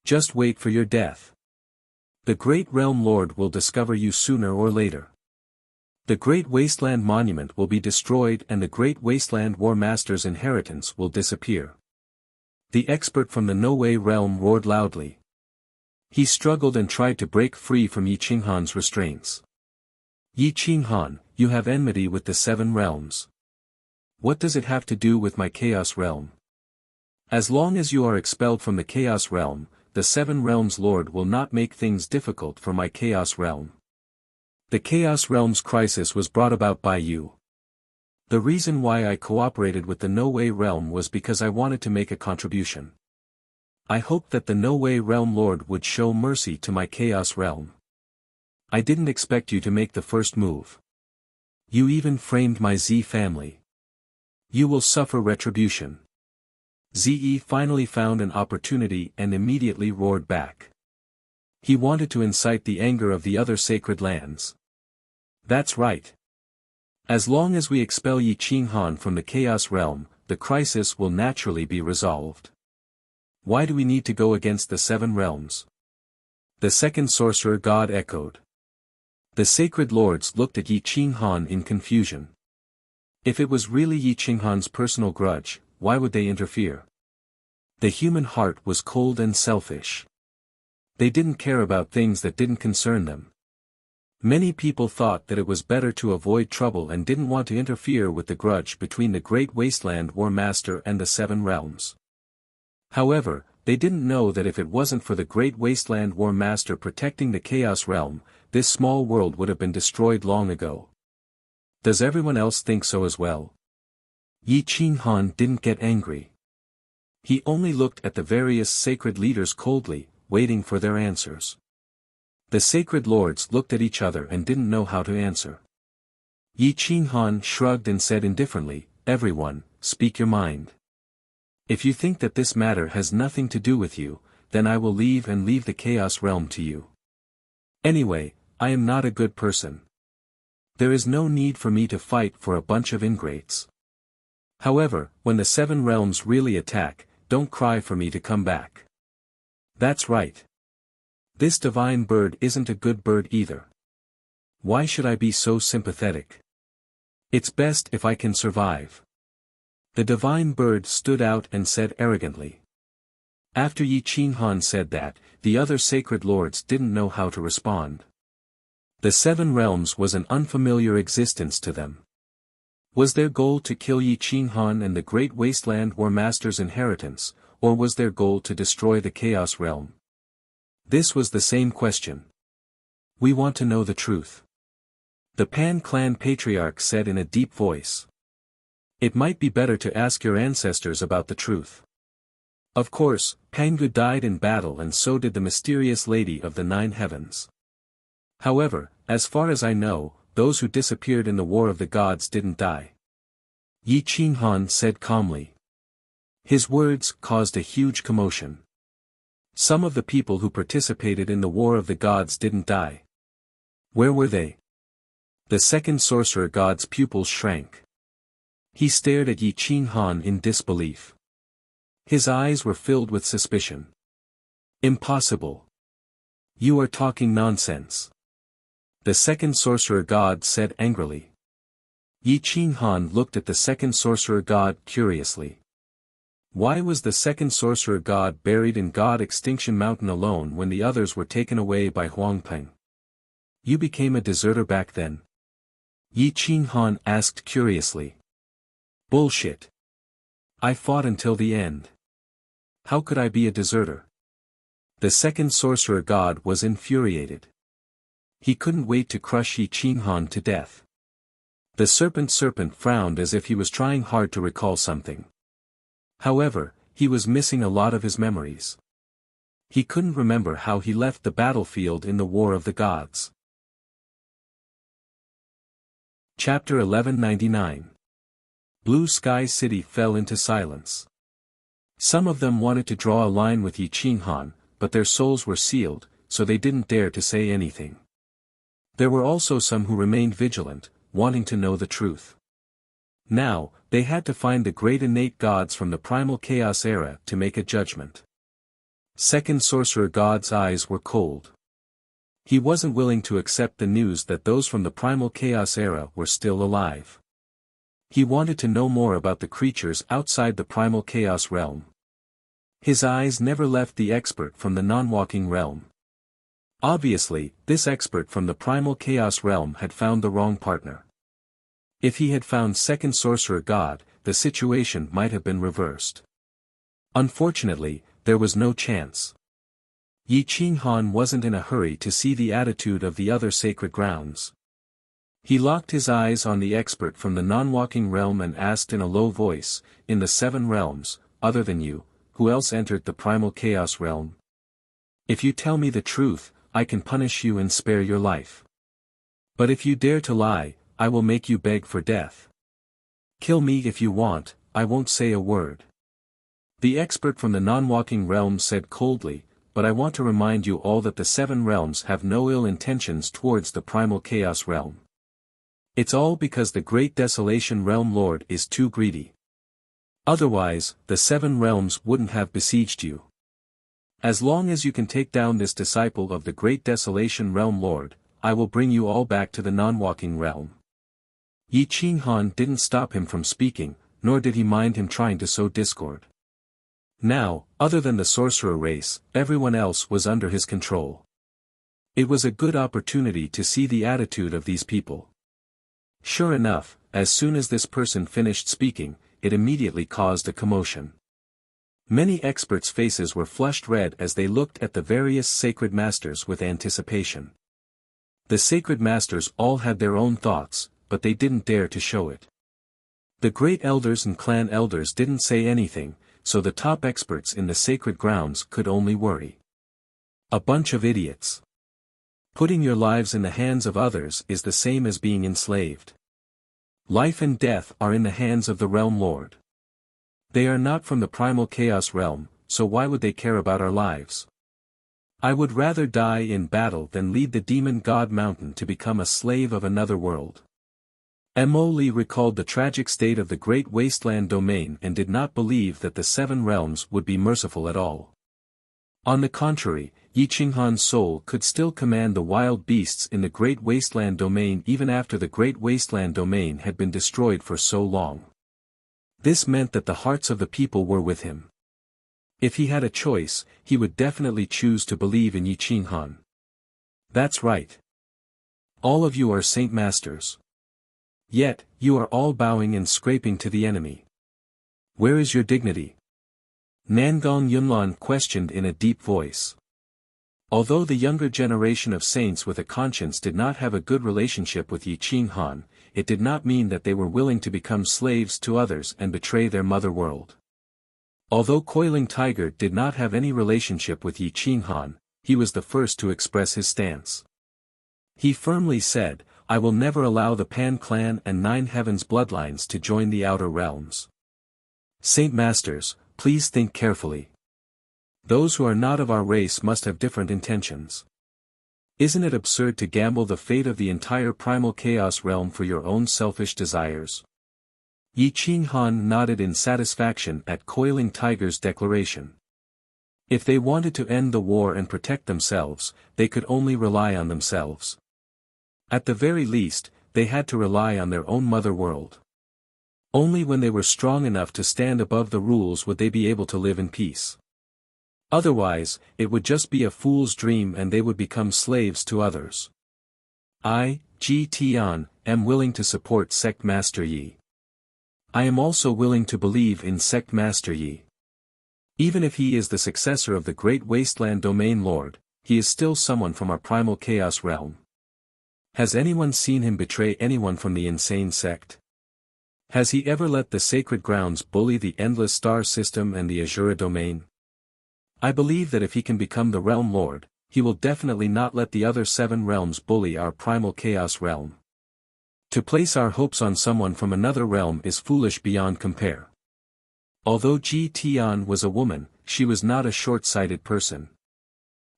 Just wait for your death. The Great Realm Lord will discover you sooner or later. The Great Wasteland Monument will be destroyed and the Great Wasteland War Master's inheritance will disappear. The expert from the No-Way realm roared loudly. He struggled and tried to break free from Yi Qinghan's restraints. Yi Qinghan, you have enmity with the 7 realms. What does it have to do with my Chaos realm? As long as you are expelled from the Chaos realm, the 7 realms lord will not make things difficult for my Chaos realm. The Chaos realm's crisis was brought about by you. The reason why I cooperated with the No-Way realm was because I wanted to make a contribution. I hoped that the No-Way realm lord would show mercy to my Chaos realm. I didn't expect you to make the first move. You even framed my Z family. You will suffer retribution. Ze finally found an opportunity and immediately roared back. He wanted to incite the anger of the other sacred lands. That's right. As long as we expel Yi Qinghan from the Chaos realm, the crisis will naturally be resolved. Why do we need to go against the 7 realms? The second sorcerer god echoed. The sacred lords looked at Yi Qinghan in confusion. If it was really Yi Qinghan's personal grudge, why would they interfere? The human heart was cold and selfish. They didn't care about things that didn't concern them. Many people thought that it was better to avoid trouble and didn't want to interfere with the grudge between the Great Wasteland War Master and the 7 realms. However, they didn't know that if it wasn't for the Great Wasteland War Master protecting the Chaos realm, this small world would have been destroyed long ago. Does everyone else think so as well? Yi Qinghan didn't get angry. He only looked at the various sacred leaders coldly, waiting for their answers. The sacred lords looked at each other and didn't know how to answer. Yi Qinghan shrugged and said indifferently, "Everyone, speak your mind. If you think that this matter has nothing to do with you, then I will leave and leave the Chaos Realm to you. Anyway, I am not a good person. There is no need for me to fight for a bunch of ingrates. However, when the 7 realms really attack, don't cry for me to come back. That's right. This divine bird isn't a good bird either. Why should I be so sympathetic? It's best if I can survive. The divine bird stood out and said arrogantly. After Yi Qinghan said that, the other sacred lords didn't know how to respond. The 7 realms was an unfamiliar existence to them. Was their goal to kill Yi Qinghan and the Great Wasteland War Master's inheritance, or was their goal to destroy the Chaos Realm? This was the same question. We want to know the truth. The Pan Clan Patriarch said in a deep voice. It might be better to ask your ancestors about the truth. Of course, Pangu died in battle and so did the mysterious Lady of the 9 Heavens. However, as far as I know, those who disappeared in the War of the Gods didn't die. Yi Qinghan said calmly. His words caused a huge commotion. Some of the people who participated in the War of the Gods didn't die. Where were they? The second sorcerer god's pupils shrank. He stared at Yi Qinghan in disbelief. His eyes were filled with suspicion. Impossible. You are talking nonsense. The second sorcerer god said angrily. Yi Qinghan looked at the second sorcerer god curiously. Why was the second sorcerer god buried in God Extinction Mountain alone when the others were taken away by Huangpeng? You became a deserter back then? Yi Qinghan asked curiously. Bullshit. I fought until the end. How could I be a deserter? The second sorcerer god was infuriated. He couldn't wait to crush Yi Qinghan to death. The serpent frowned as if he was trying hard to recall something. However, he was missing a lot of his memories. He couldn't remember how he left the battlefield in the War of the Gods. Chapter 1199. Blue Sky City fell into silence. Some of them wanted to draw a line with Yi Qinghan, but their souls were sealed, so they didn't dare to say anything. There were also some who remained vigilant, wanting to know the truth. Now, they had to find the great innate gods from the primal chaos era to make a judgment. Second sorcerer god's eyes were cold. He wasn't willing to accept the news that those from the primal chaos era were still alive. He wanted to know more about the creatures outside the primal chaos realm. His eyes never left the expert from the non-walking realm. Obviously, this expert from the primal chaos realm had found the wrong partner. If he had found second sorcerer god, the situation might have been reversed. Unfortunately, there was no chance. Yi Qinghan wasn't in a hurry to see the attitude of the other sacred grounds. He locked his eyes on the expert from the non-walking realm and asked in a low voice, in the 7 realms, other than you, who else entered the primal chaos realm? If you tell me the truth, I can punish you and spare your life. But if you dare to lie, I will make you beg for death. Kill me if you want, I won't say a word. The expert from the non-walking realm said coldly, but I want to remind you all that the 7 realms have no ill intentions towards the primal chaos realm. It's all because the Great Desolation Realm Lord is too greedy. Otherwise, the 7 realms wouldn't have besieged you. As long as you can take down this disciple of the Great Desolation Realm Lord, I will bring you all back to the non-walking realm. Yi Qinghan didn't stop him from speaking, nor did he mind him trying to sow discord. Now, other than the sorcerer race, everyone else was under his control. It was a good opportunity to see the attitude of these people. Sure enough, as soon as this person finished speaking, it immediately caused a commotion. Many experts' faces were flushed red as they looked at the various sacred masters with anticipation. The sacred masters all had their own thoughts, but they didn't dare to show it. The great elders and clan elders didn't say anything, so the top experts in the sacred grounds could only worry. A bunch of idiots. Putting your lives in the hands of others is the same as being enslaved. Life and death are in the hands of the Realm Lord. They are not from the primal chaos realm, so why would they care about our lives? I would rather die in battle than lead the demon god mountain to become a slave of another world. Mo Li recalled the tragic state of the great wasteland domain and did not believe that the seven realms would be merciful at all. On the contrary, Yi Qinghan's soul could still command the wild beasts in the great wasteland domain even after the great wasteland domain had been destroyed for so long. This meant that the hearts of the people were with him. If he had a choice, he would definitely choose to believe in Yi Qinghan. That's right. All of you are Saint Masters. Yet, you are all bowing and scraping to the enemy. Where is your dignity? Nangong Yunlan questioned in a deep voice. Although the younger generation of saints with a conscience did not have a good relationship with Yi Qinghan, it did not mean that they were willing to become slaves to others and betray their mother world. Although Coiling Tiger did not have any relationship with Yi Qinghan, he was the first to express his stance. He firmly said, I will never allow the Pan clan and Nine Heavens bloodlines to join the Outer Realms. Saint Masters, please think carefully. Those who are not of our race must have different intentions. Isn't it absurd to gamble the fate of the entire primal chaos realm for your own selfish desires? Yi Qinghan nodded in satisfaction at Coiling Tiger's declaration. If they wanted to end the war and protect themselves, they could only rely on themselves. At the very least, they had to rely on their own mother world. Only when they were strong enough to stand above the rules would they be able to live in peace. Otherwise, it would just be a fool's dream and they would become slaves to others. I, Ji Tian, am willing to support Sect Master Yi. I am also willing to believe in Sect Master Yi. Even if he is the successor of the Great Wasteland Domain Lord, he is still someone from our primal chaos realm. Has anyone seen him betray anyone from the insane sect? Has he ever let the sacred grounds bully the endless star system and the Azura domain? I believe that if he can become the realm lord, he will definitely not let the other seven realms bully our primal chaos realm. To place our hopes on someone from another realm is foolish beyond compare. Although Ji Tian was a woman, she was not a short-sighted person.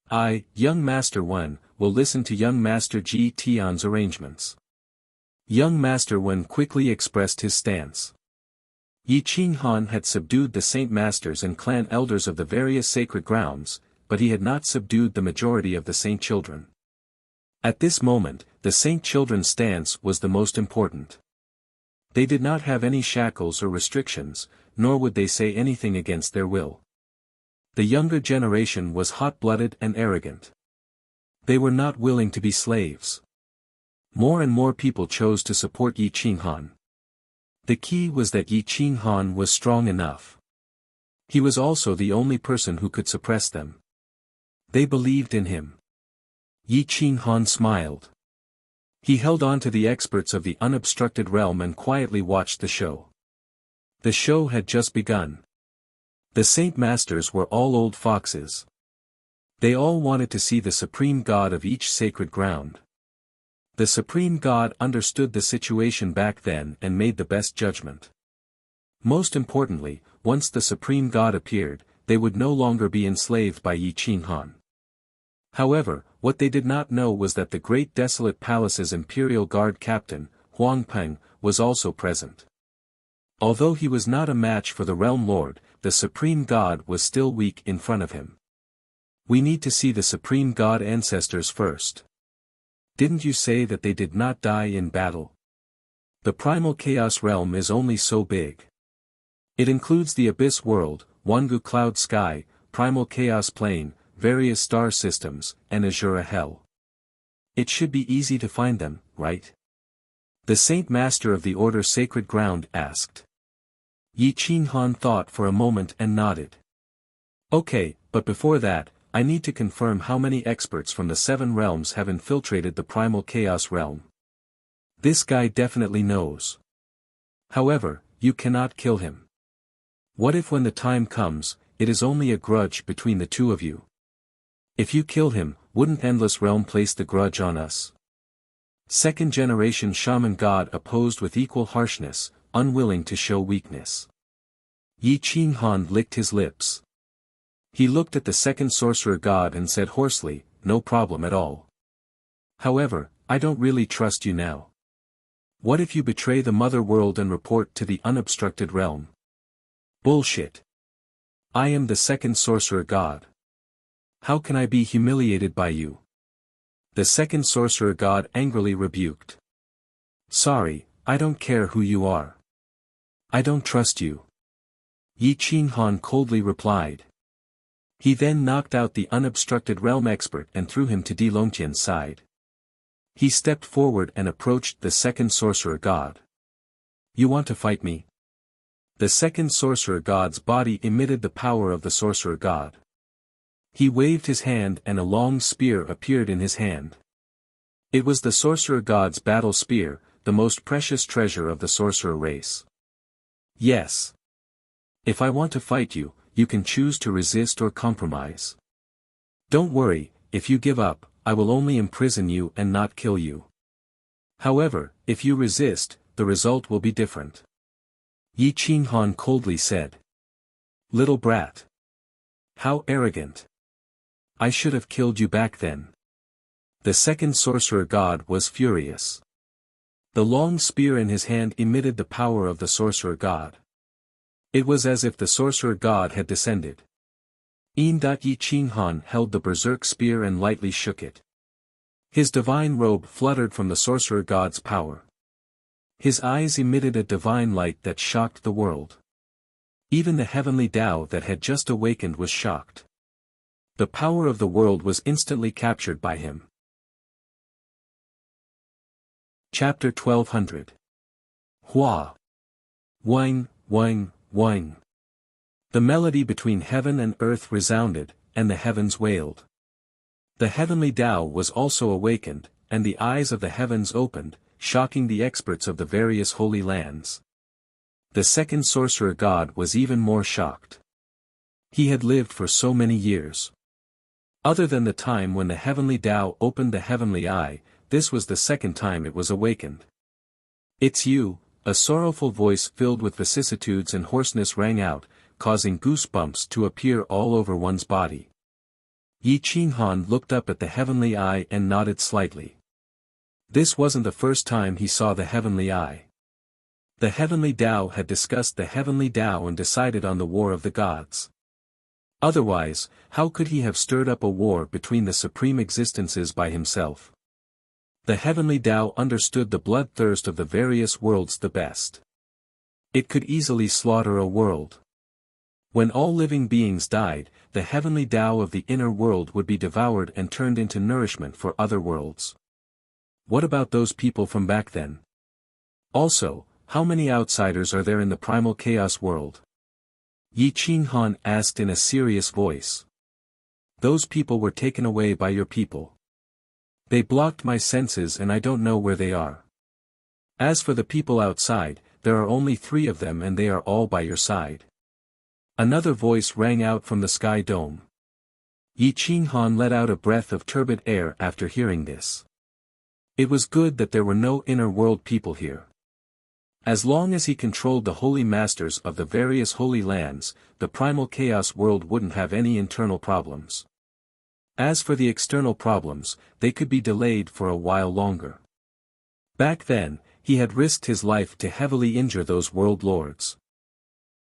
I, young Master Wen, will listen to young Master Ji Tian's arrangements. Young Master Wen quickly expressed his stance. Yi Qinghan had subdued the Saint Masters and clan elders of the various sacred grounds, but he had not subdued the majority of the Saint Children. At this moment, the Saint Children's stance was the most important. They did not have any shackles or restrictions, nor would they say anything against their will. The younger generation was hot-blooded and arrogant. They were not willing to be slaves. More and more people chose to support Yi Qinghan. The key was that Yi Qinghan was strong enough. He was also the only person who could suppress them. They believed in him. Yi Qinghan smiled. He held on to the experts of the unobstructed realm and quietly watched the show. The show had just begun. The Saint Masters were all old foxes. They all wanted to see the supreme god of each sacred ground. The supreme god understood the situation back then and made the best judgment. Most importantly, once the supreme god appeared, they would no longer be enslaved by Yi Qinghan. However, what they did not know was that the Great Desolate Palace's Imperial Guard captain, Huang Peng, was also present. Although he was not a match for the Realm Lord, the Supreme God was still weak in front of him. We need to see the Supreme God ancestors first. Didn't you say that they did not die in battle? The Primal Chaos Realm is only so big. It includes the Abyss World, Wangu Cloud Sky, Primal Chaos Plane, various star systems, and Azura Hell. It should be easy to find them, right? The Saint Master of the Order Sacred Ground asked. Yi Qinghan thought for a moment and nodded. Okay, but before that, I need to confirm how many experts from the seven realms have infiltrated the Primal Chaos Realm. This guy definitely knows. However, you cannot kill him. What if when the time comes, it is only a grudge between the two of you? If you kill him, wouldn't Endless Realm place the grudge on us? Second generation shaman god opposed with equal harshness, unwilling to show weakness. Yi Qinghan licked his lips. He looked at the second sorcerer god and said hoarsely, "No problem at all. However, I don't really trust you now. What if you betray the mother world and report to the unobstructed realm?" "Bullshit. I am the second sorcerer god. How can I be humiliated by you?" The second sorcerer god angrily rebuked. "Sorry, I don't care who you are. I don't trust you," Yi Qinghan coldly replied. He then knocked out the unobstructed realm expert and threw him to Di Longqian's side. He stepped forward and approached the second sorcerer god. "You want to fight me?" The second sorcerer god's body emitted the power of the sorcerer god. He waved his hand and a long spear appeared in his hand. It was the sorcerer god's battle spear, the most precious treasure of the sorcerer race. "Yes. If I want to fight you, you can choose to resist or compromise. Don't worry, if you give up, I will only imprison you and not kill you. However, if you resist, the result will be different," Yi Qinghan coldly said. "Little brat. How arrogant. I should have killed you back then." The second sorcerer god was furious. The long spear in his hand emitted the power of the sorcerer god. It was as if the sorcerer god had descended. Yi Qinghan held the berserk spear and lightly shook it. His divine robe fluttered from the sorcerer god's power. His eyes emitted a divine light that shocked the world. Even the heavenly Tao that had just awakened was shocked. The power of the world was instantly captured by him. Chapter 1200. Hua. Wang, wang, wang. The melody between heaven and earth resounded, and the heavens wailed. The heavenly Tao was also awakened, and the eyes of the heavens opened, shocking the experts of the various holy lands. The second sorcerer god was even more shocked. He had lived for so many years. Other than the time when the heavenly Tao opened the heavenly eye, this was the second time it was awakened. "It's you," a sorrowful voice filled with vicissitudes and hoarseness rang out, causing goosebumps to appear all over one's body. Yi Qinghan looked up at the heavenly eye and nodded slightly. This wasn't the first time he saw the heavenly eye. The heavenly Tao had discussed the heavenly Tao and decided on the war of the gods. Otherwise, how could he have stirred up a war between the supreme existences by himself? The heavenly Tao understood the bloodthirst of the various worlds the best. It could easily slaughter a world. When all living beings died, the heavenly Tao of the inner world would be devoured and turned into nourishment for other worlds. What about those people from back then? Also, how many outsiders are there in the primal chaos world? Yi Qinghan asked in a serious voice. "Those people were taken away by your people. They blocked my senses and I don't know where they are. As for the people outside, there are only 3 of them and they are all by your side." Another voice rang out from the sky dome. Yi Qinghan let out a breath of turbid air after hearing this. It was good that there were no inner world people here. As long as he controlled the holy masters of the various holy lands, the primal chaos world wouldn't have any internal problems. As for the external problems, they could be delayed for a while longer. Back then, he had risked his life to heavily injure those world lords.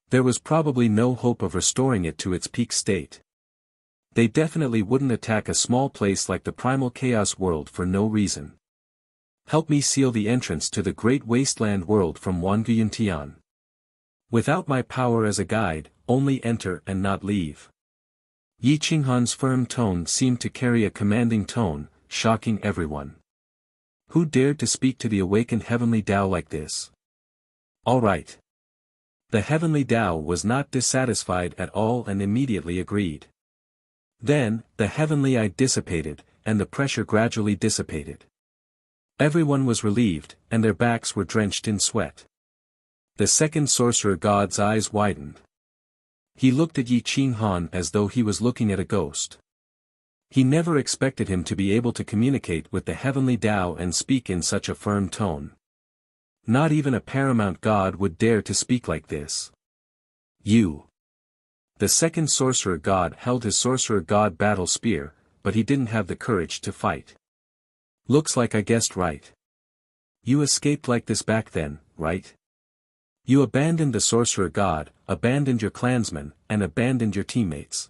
There was probably no hope of restoring it to its peak state. They definitely wouldn't attack a small place like the primal chaos world for no reason. "Help me seal the entrance to the great wasteland world from Wanguyuntian. Without my power as a guide, only enter and not leave." Yi Qinghan's firm tone seemed to carry a commanding tone, shocking everyone. Who dared to speak to the awakened heavenly Tao like this? "All right." The heavenly Tao was not dissatisfied at all and immediately agreed. Then, the heavenly eye dissipated, and the pressure gradually dissipated. Everyone was relieved, and their backs were drenched in sweat. The second sorcerer god's eyes widened. He looked at Yi Qinghan as though he was looking at a ghost. He never expected him to be able to communicate with the heavenly Tao and speak in such a firm tone. Not even a paramount god would dare to speak like this. You. The second sorcerer god held his sorcerer god battle spear, but he didn't have the courage to fight. Looks like I guessed right. You escaped like this back then, right? You abandoned the sorcerer god, abandoned your clansmen, and abandoned your teammates.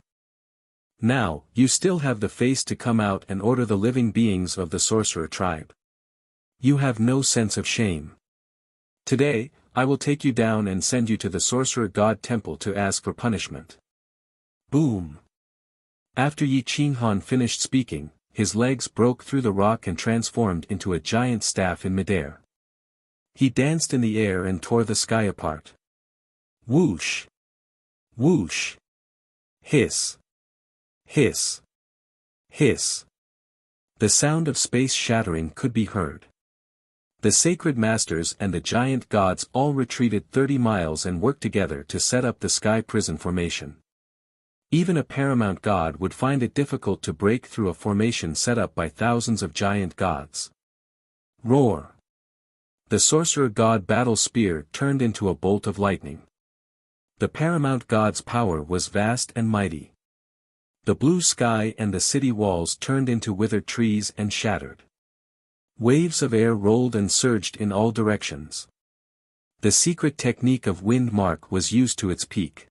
Now, you still have the face to come out and order the living beings of the sorcerer tribe. You have no sense of shame. Today, I will take you down and send you to the sorcerer god temple to ask for punishment. Boom! After Yi Qinghan finished speaking, his legs broke through the rock and transformed into a giant staff in midair. He danced in the air and tore the sky apart. Whoosh! Whoosh! Hiss! Hiss! Hiss! The sound of space shattering could be heard. The sacred masters and the giant gods all retreated 30 miles and worked together to set up the sky prison formation. Even a paramount god would find it difficult to break through a formation set up by thousands of giant gods. Roar! The sorcerer god battle spear turned into a bolt of lightning. The paramount god's power was vast and mighty. The blue sky and the city walls turned into withered trees and shattered. Waves of air rolled and surged in all directions. The secret technique of wind mark was used to its peak.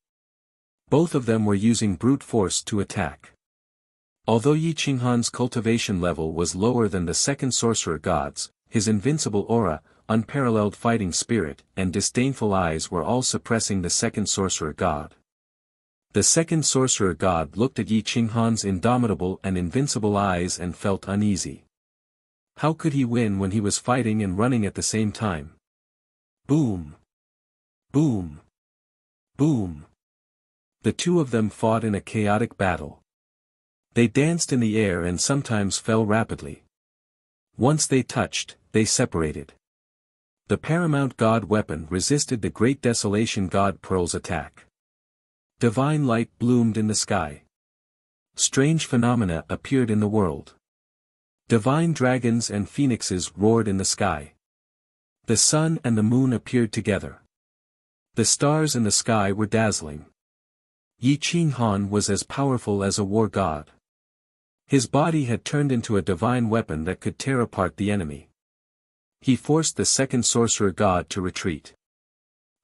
Both of them were using brute force to attack. Although Yi Qinghan's cultivation level was lower than the second sorcerer god's, his invincible aura, unparalleled fighting spirit, and disdainful eyes were all suppressing the second sorcerer god. The second sorcerer god looked at Yi Qinghan's indomitable and invincible eyes and felt uneasy. How could he win when he was fighting and running at the same time? Boom! Boom! Boom! The two of them fought in a chaotic battle. They danced in the air and sometimes fell rapidly. Once they touched, they separated. The paramount god weapon resisted the great desolation god Pearl's attack. Divine light bloomed in the sky. Strange phenomena appeared in the world. Divine dragons and phoenixes roared in the sky. The sun and the moon appeared together. The stars in the sky were dazzling. Yi Qinghan was as powerful as a war god. His body had turned into a divine weapon that could tear apart the enemy. He forced the second sorcerer god to retreat.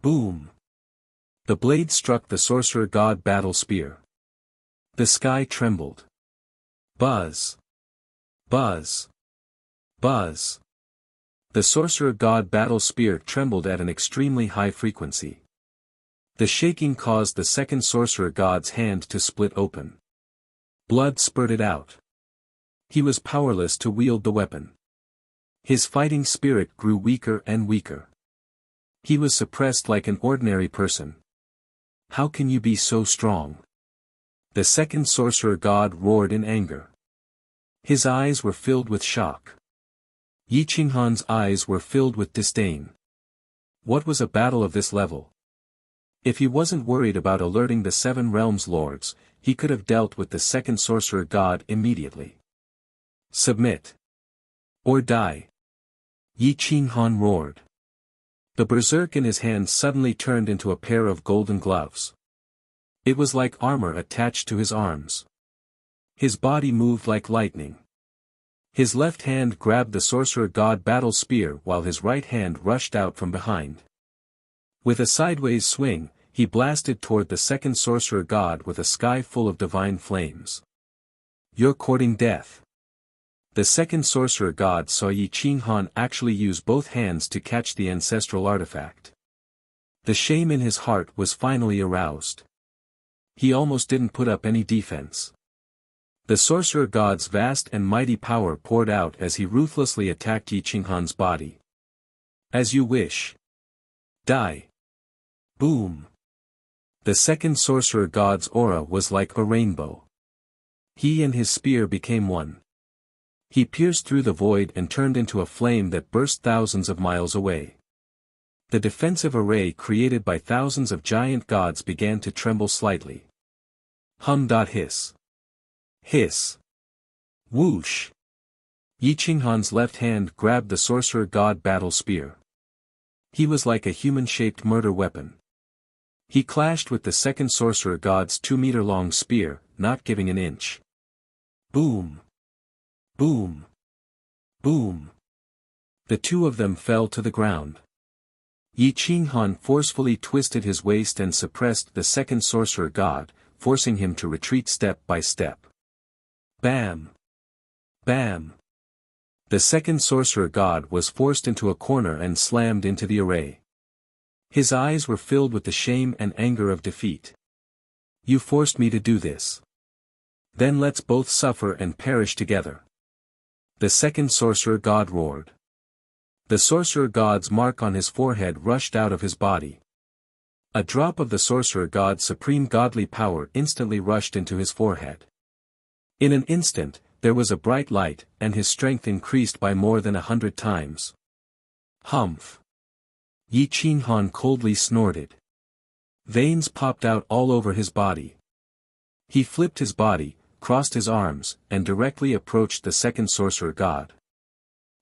Boom! The blade struck the sorcerer god battle spear. The sky trembled. Buzz! Buzz! Buzz! The sorcerer god battle spear trembled at an extremely high frequency. The shaking caused the second sorcerer god's hand to split open. Blood spurted out. He was powerless to wield the weapon. His fighting spirit grew weaker and weaker. He was suppressed like an ordinary person. How can you be so strong? The second sorcerer god roared in anger. His eyes were filled with shock. Yi Qinghan's eyes were filled with disdain. What was a battle of this level? If he wasn't worried about alerting the Seven Realms Lords, he could have dealt with the second sorcerer god immediately. Submit. Or die. Yi Qinghan roared. The berserk in his hand suddenly turned into a pair of golden gloves. It was like armor attached to his arms. His body moved like lightning. His left hand grabbed the sorcerer god battle spear while his right hand rushed out from behind. With a sideways swing, he blasted toward the second sorcerer god with a sky full of divine flames. You're courting death. The second sorcerer god saw Yi Qinghan actually use both hands to catch the ancestral artifact. The shame in his heart was finally aroused. He almost didn't put up any defense. The sorcerer god's vast and mighty power poured out as he ruthlessly attacked Yi Qinghan's body. As you wish. Die. Boom. The second sorcerer god's aura was like a rainbow. He and his spear became one. He pierced through the void and turned into a flame that burst thousands of miles away. The defensive array created by thousands of giant gods began to tremble slightly. Hiss. Hiss. Whoosh. Yi Qinghan's left hand grabbed the sorcerer god battle spear. He was like a human-shaped murder weapon. He clashed with the second sorcerer god's 2-meter-long spear, not giving an inch. Boom! Boom! Boom! The two of them fell to the ground. Yi Qinghan forcefully twisted his waist and suppressed the second sorcerer god, forcing him to retreat step by step. Bam! Bam! The second sorcerer god was forced into a corner and slammed into the array. His eyes were filled with the shame and anger of defeat. You forced me to do this. Then let's both suffer and perish together. The second sorcerer god roared. The sorcerer god's mark on his forehead rushed out of his body. A drop of the sorcerer god's supreme godly power instantly rushed into his forehead. In an instant, there was a bright light, and his strength increased by more than 100 times. Humph! Yi Qinghan coldly snorted. Veins popped out all over his body. He flipped his body, crossed his arms, and directly approached the second sorcerer god.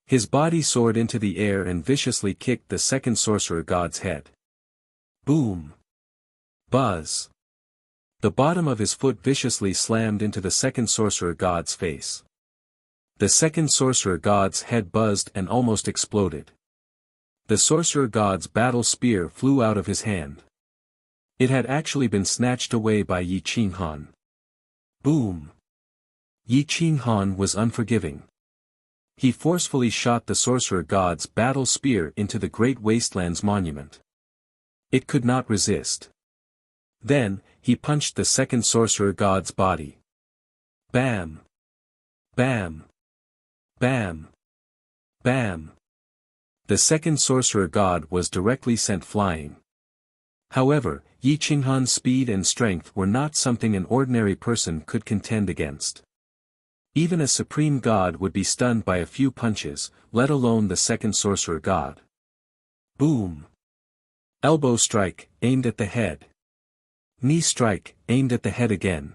His body soared into the air and viciously kicked the second sorcerer god's head. Boom! Buzz! The bottom of his foot viciously slammed into the second sorcerer god's face. The second sorcerer god's head buzzed and almost exploded. The sorcerer god's battle spear flew out of his hand. It had actually been snatched away by Yi Qinghan. Boom! Yi Qinghan was unforgiving. He forcefully shot the sorcerer god's battle spear into the Great Wasteland's monument. It could not resist. Then, he punched the second sorcerer god's body. Bam! Bam! Bam! Bam! The second sorcerer god was directly sent flying. However, Yi Qinghan's speed and strength were not something an ordinary person could contend against. Even a supreme god would be stunned by a few punches, let alone the second sorcerer god. Boom! Elbow strike, aimed at the head. Knee strike, aimed at the head again.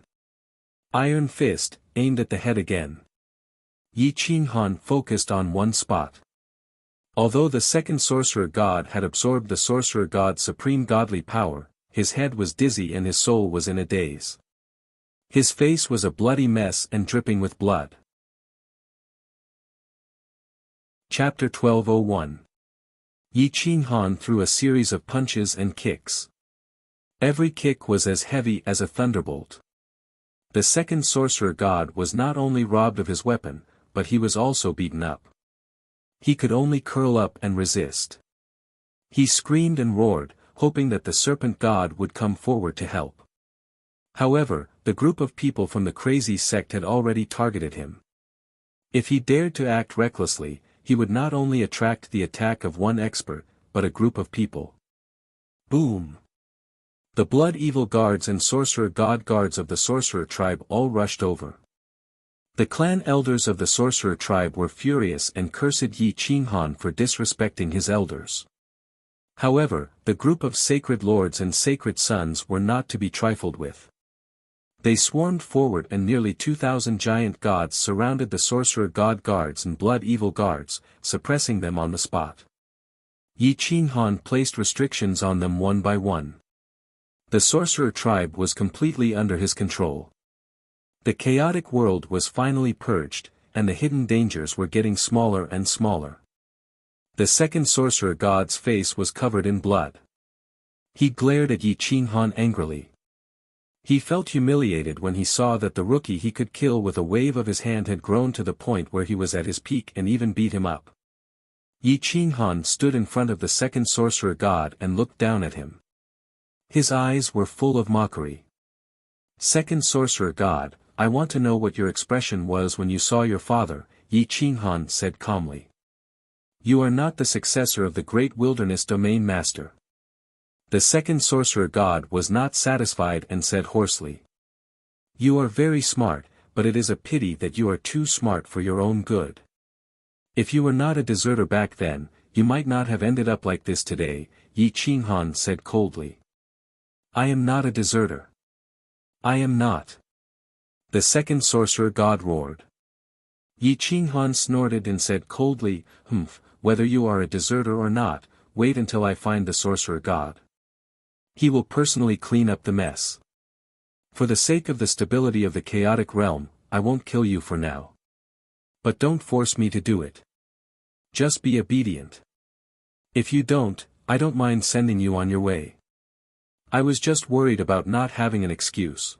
Iron fist, aimed at the head again. Yi Qinghan focused on one spot. Although the second sorcerer god had absorbed the sorcerer god's supreme godly power, his head was dizzy and his soul was in a daze. His face was a bloody mess and dripping with blood. Chapter 12:01. Yi Qinghan threw a series of punches and kicks. Every kick was as heavy as a thunderbolt. The second sorcerer god was not only robbed of his weapon, but he was also beaten up. He could only curl up and resist. He screamed and roared, hoping that the serpent god would come forward to help. However, the group of people from the crazy sect had already targeted him. If he dared to act recklessly, he would not only attract the attack of one expert, but a group of people. Boom! The blood evil guards and sorcerer god guards of the sorcerer tribe all rushed over. The clan elders of the sorcerer tribe were furious and cursed Yi Qinghan for disrespecting his elders. However, the group of sacred lords and sacred sons were not to be trifled with. They swarmed forward and nearly 2,000 giant gods surrounded the sorcerer god guards and blood evil guards, suppressing them on the spot. Yi Qinghan placed restrictions on them one by one. The sorcerer tribe was completely under his control. The chaotic world was finally purged, and the hidden dangers were getting smaller and smaller. The second sorcerer god's face was covered in blood. He glared at Yi Qinghan angrily. He felt humiliated when he saw that the rookie he could kill with a wave of his hand had grown to the point where he was at his peak and even beat him up. Yi Qinghan stood in front of the second sorcerer god and looked down at him. His eyes were full of mockery. Second sorcerer god, I want to know what your expression was when you saw your father, Yi Qinghan said calmly. You are not the successor of the great wilderness domain master. The second sorcerer god was not satisfied and said hoarsely. You are very smart, but it is a pity that you are too smart for your own good. If you were not a deserter back then, you might not have ended up like this today, Yi Qinghan said coldly. I am not a deserter. I am not. The second sorcerer god roared. Yi Qinghan snorted and said coldly, whether you are a deserter or not, wait until I find the sorcerer god. He will personally clean up the mess. For the sake of the stability of the chaotic realm, I won't kill you for now. But don't force me to do it. Just be obedient. If you don't, I don't mind sending you on your way. I was just worried about not having an excuse.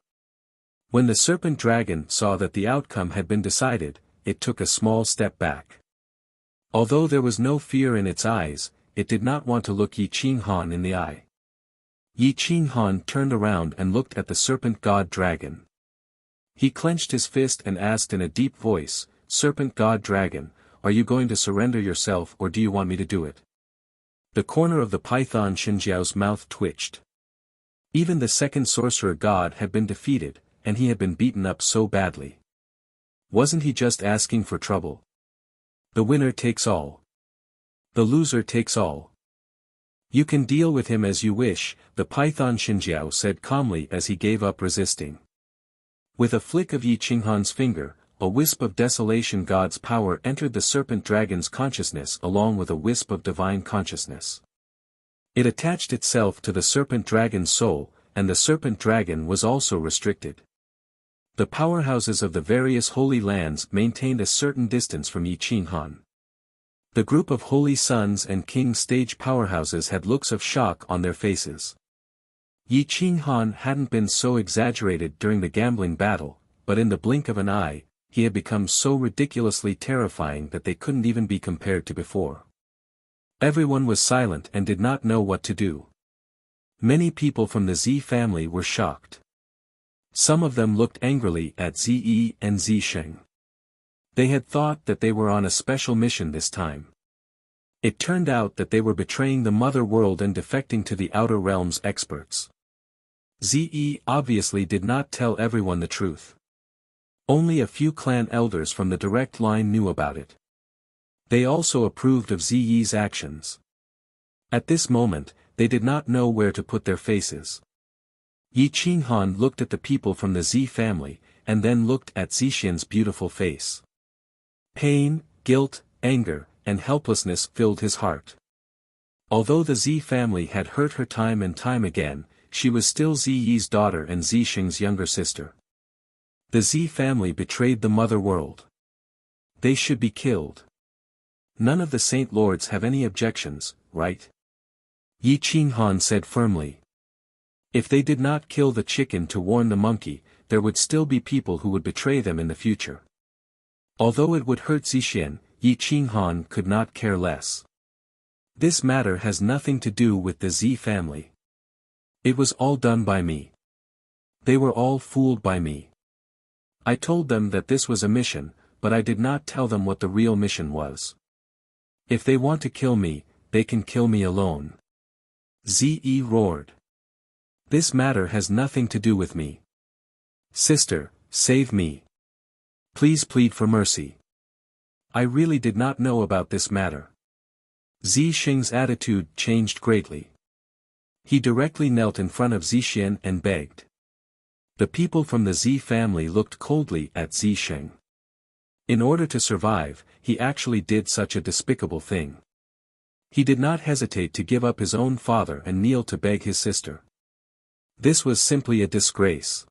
When the serpent dragon saw that the outcome had been decided, it took a small step back. Although there was no fear in its eyes, it did not want to look Yi Qinghan in the eye. Yi Qinghan turned around and looked at the serpent god dragon. He clenched his fist and asked in a deep voice, "Serpent god dragon, are you going to surrender yourself or do you want me to do it?" The corner of the python Xinjiao's mouth twitched. Even the second sorcerer god had been defeated, and he had been beaten up so badly. Wasn't he just asking for trouble? The winner takes all. The loser takes all. You can deal with him as you wish, the python Xinjiao said calmly as he gave up resisting. With a flick of Yi Qinghan's finger, a wisp of desolation god's power entered the serpent dragon's consciousness along with a wisp of divine consciousness. It attached itself to the serpent dragon's soul, and the serpent dragon was also restricted. The powerhouses of the various holy lands maintained a certain distance from Yi Qinghan. The group of holy sons and kings stage powerhouses had looks of shock on their faces. Yi Qinghan hadn't been so exaggerated during the gambling battle, but in the blink of an eye, he had become so ridiculously terrifying that they couldn't even be compared to before. Everyone was silent and did not know what to do. Many people from the Z family were shocked. Some of them looked angrily at Ziyi and Zisheng. They had thought that they were on a special mission this time. It turned out that they were betraying the mother world and defecting to the outer realms experts. Ziyi obviously did not tell everyone the truth. Only a few clan elders from the direct line knew about it. They also approved of Ziyi's actions. At this moment, they did not know where to put their faces. Yi Qinghan looked at the people from the Z family, and then looked at Zishian's beautiful face. Pain, guilt, anger, and helplessness filled his heart. Although the Z family had hurt her time and time again, she was still Ziyi's daughter and Zisheng's younger sister. The Z family betrayed the mother world. They should be killed. None of the Saint Lords have any objections, right? Yi Qinghan said firmly. If they did not kill the chicken to warn the monkey, there would still be people who would betray them in the future. Although it would hurt Zishian, Yi Qinghan could not care less. This matter has nothing to do with the Z family. It was all done by me. They were all fooled by me. I told them that this was a mission, but I did not tell them what the real mission was. If they want to kill me, they can kill me alone. Ze roared. This matter has nothing to do with me. Sister, save me. Please plead for mercy. I really did not know about this matter. Zisheng's attitude changed greatly. He directly knelt in front of Zishian and begged. The people from the Z family looked coldly at Zisheng. In order to survive, he actually did such a despicable thing. He did not hesitate to give up his own father and kneel to beg his sister. This was simply a disgrace.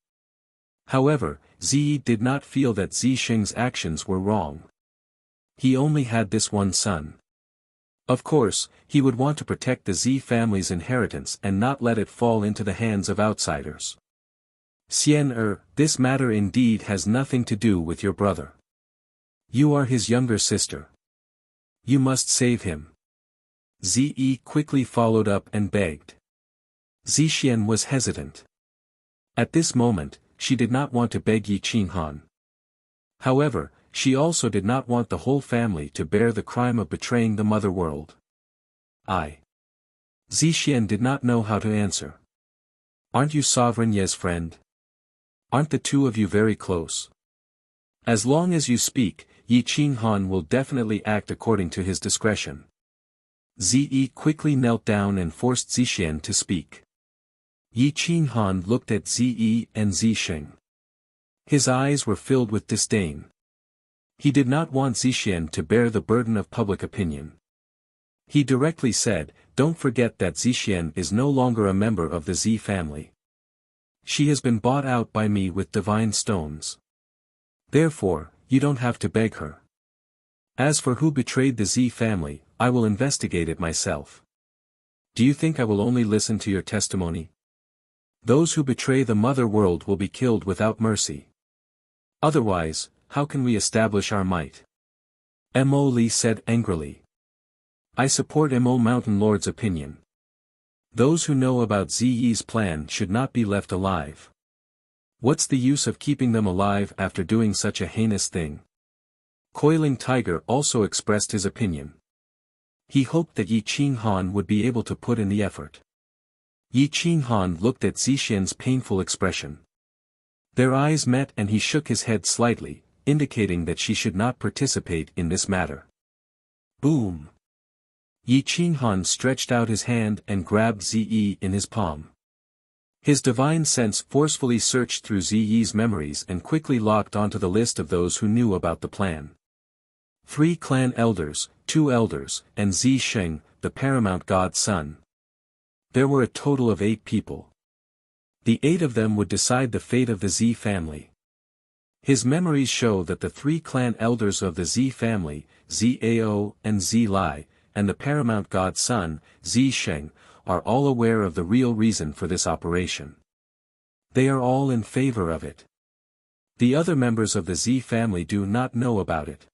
However, Ziyi did not feel that Zisheng's actions were wrong. He only had this one son. Of course, he would want to protect the Z family's inheritance and not let it fall into the hands of outsiders. Xian this matter indeed has nothing to do with your brother. You are his younger sister. You must save him. Ziyi quickly followed up and begged. Zishian was hesitant. At this moment, she did not want to beg Yi Qinghan. However, she also did not want the whole family to bear the crime of betraying the mother world. Zishian did not know how to answer. Aren't you Sovereign Ye's friend? Aren't the two of you very close? As long as you speak, Yi Qinghan will definitely act according to his discretion. Ziyi quickly knelt down and forced Zishian to speak. Yi Qinghan looked at Ziyi and Zisheng. His eyes were filled with disdain. He did not want Zishian to bear the burden of public opinion. He directly said, "Don't forget that Zixian is no longer a member of the Z family. She has been bought out by me with divine stones. Therefore, you don't have to beg her. As for who betrayed the Z family, I will investigate it myself. Do you think I will only listen to your testimony? Those who betray the mother world will be killed without mercy. Otherwise, how can we establish our might?" Mo Li said angrily. "I support Mo Mountain Lord's opinion. Those who know about Ziyi's plan should not be left alive. What's the use of keeping them alive after doing such a heinous thing?" Coiling Tiger also expressed his opinion. He hoped that Yi Qinghan would be able to put in the effort. Yi Qinghan looked at Zixian's painful expression. Their eyes met and he shook his head slightly, indicating that she should not participate in this matter. Boom! Yi Qinghan stretched out his hand and grabbed Ziyi in his palm. His divine sense forcefully searched through Ziyi's memories and quickly locked onto the list of those who knew about the plan. 3 clan elders, 2 elders, and Zi Sheng, the paramount god's son. There were a total of 8 people. The 8 of them would decide the fate of the Z family. His memories show that the 3 clan elders of the Z family, Zao and Zi Lai, and the paramount god's son, Zi Sheng, are all aware of the real reason for this operation. They are all in favor of it. The other members of the Z family do not know about it.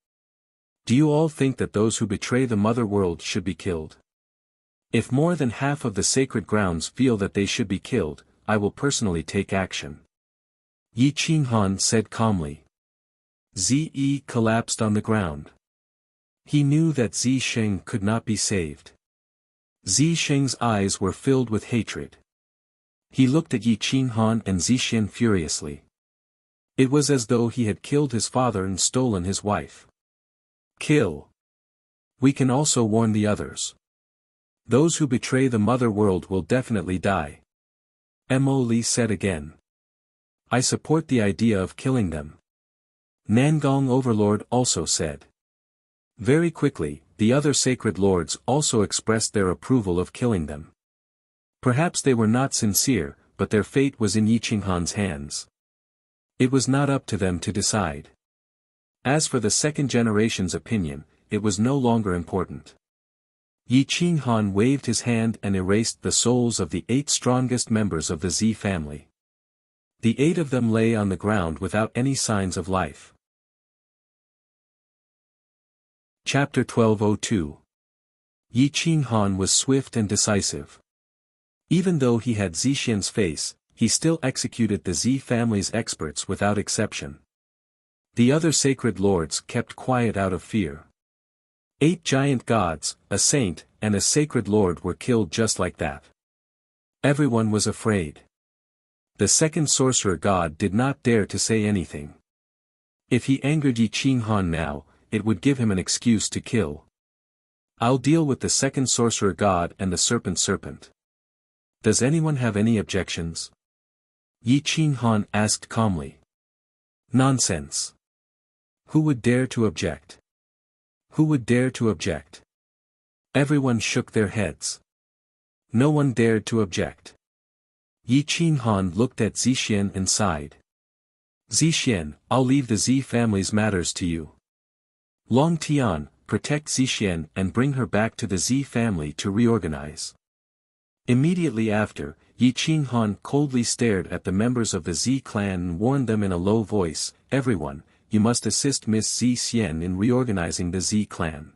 Do you all think that those who betray the mother world should be killed? If more than half of the sacred grounds feel that they should be killed, I will personally take action. Yi Qinghan said calmly. Zi collapsed on the ground. He knew that Zi Sheng could not be saved. Zi Sheng's eyes were filled with hatred. He looked at Yi Qinghan and Zixian furiously. It was as though he had killed his father and stolen his wife. Kill. We can also warn the others. Those who betray the mother world will definitely die. Mo Li said again. I support the idea of killing them. Nangong Overlord also said. Very quickly, the other sacred lords also expressed their approval of killing them. Perhaps they were not sincere, but their fate was in Yi Qinghan's hands. It was not up to them to decide. As for the second generation's opinion, it was no longer important. Yi Qinghan waved his hand and erased the souls of the 8 strongest members of the Z family. The 8 of them lay on the ground without any signs of life. Chapter 1202. Yi Qinghan was swift and decisive. Even though he had Zixian's face, he still executed the Z family's experts without exception. The other sacred lords kept quiet out of fear. 8 giant gods, a saint, and a sacred lord were killed just like that. Everyone was afraid. The second sorcerer god did not dare to say anything. If he angered Yi Qinghan now, it would give him an excuse to kill. I'll deal with the second sorcerer god and the serpent. Does anyone have any objections? Yi Qinghan asked calmly. Nonsense. Who would dare to object? Who would dare to object? Everyone shook their heads. No one dared to object. Yi Qinghan looked at Zixian and sighed. Zixian, I'll leave the Z family's matters to you. Long Tian, protect Zixian and bring her back to the Z family to reorganize. Immediately after, Yi Qinghan coldly stared at the members of the Z clan and warned them in a low voice, everyone, you must assist Miss Zixian in reorganizing the Z clan.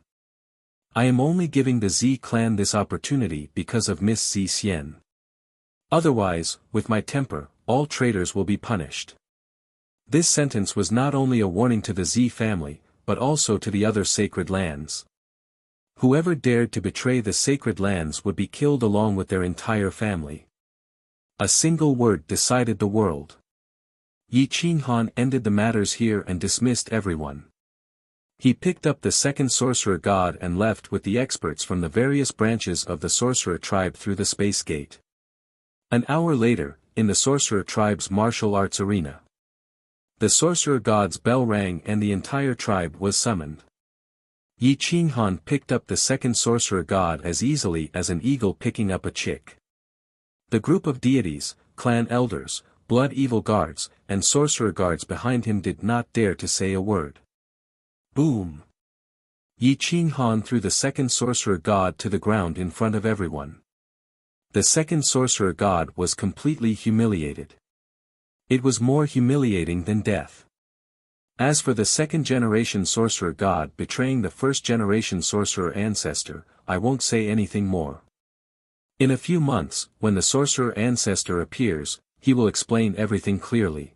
I am only giving the Z clan this opportunity because of Miss Zixian. Otherwise, with my temper, all traitors will be punished. This sentence was not only a warning to the Z family, but also to the other sacred lands. Whoever dared to betray the sacred lands would be killed along with their entire family. A single word decided the world. Yi Qinghan ended the matters here and dismissed everyone. He picked up the second sorcerer god and left with the experts from the various branches of the sorcerer tribe through the space gate. An hour later, in the sorcerer tribe's martial arts arena. The sorcerer god's bell rang and the entire tribe was summoned. Yi Qinghan picked up the second sorcerer god as easily as an eagle picking up a chick. The group of deities, clan elders, blood evil guards, and sorcerer guards behind him did not dare to say a word. Boom! Yi Qinghan threw the second sorcerer god to the ground in front of everyone. The second sorcerer god was completely humiliated. It was more humiliating than death. As for the second-generation sorcerer god betraying the first-generation sorcerer ancestor, I won't say anything more. In a few months, when the sorcerer ancestor appears, he will explain everything clearly.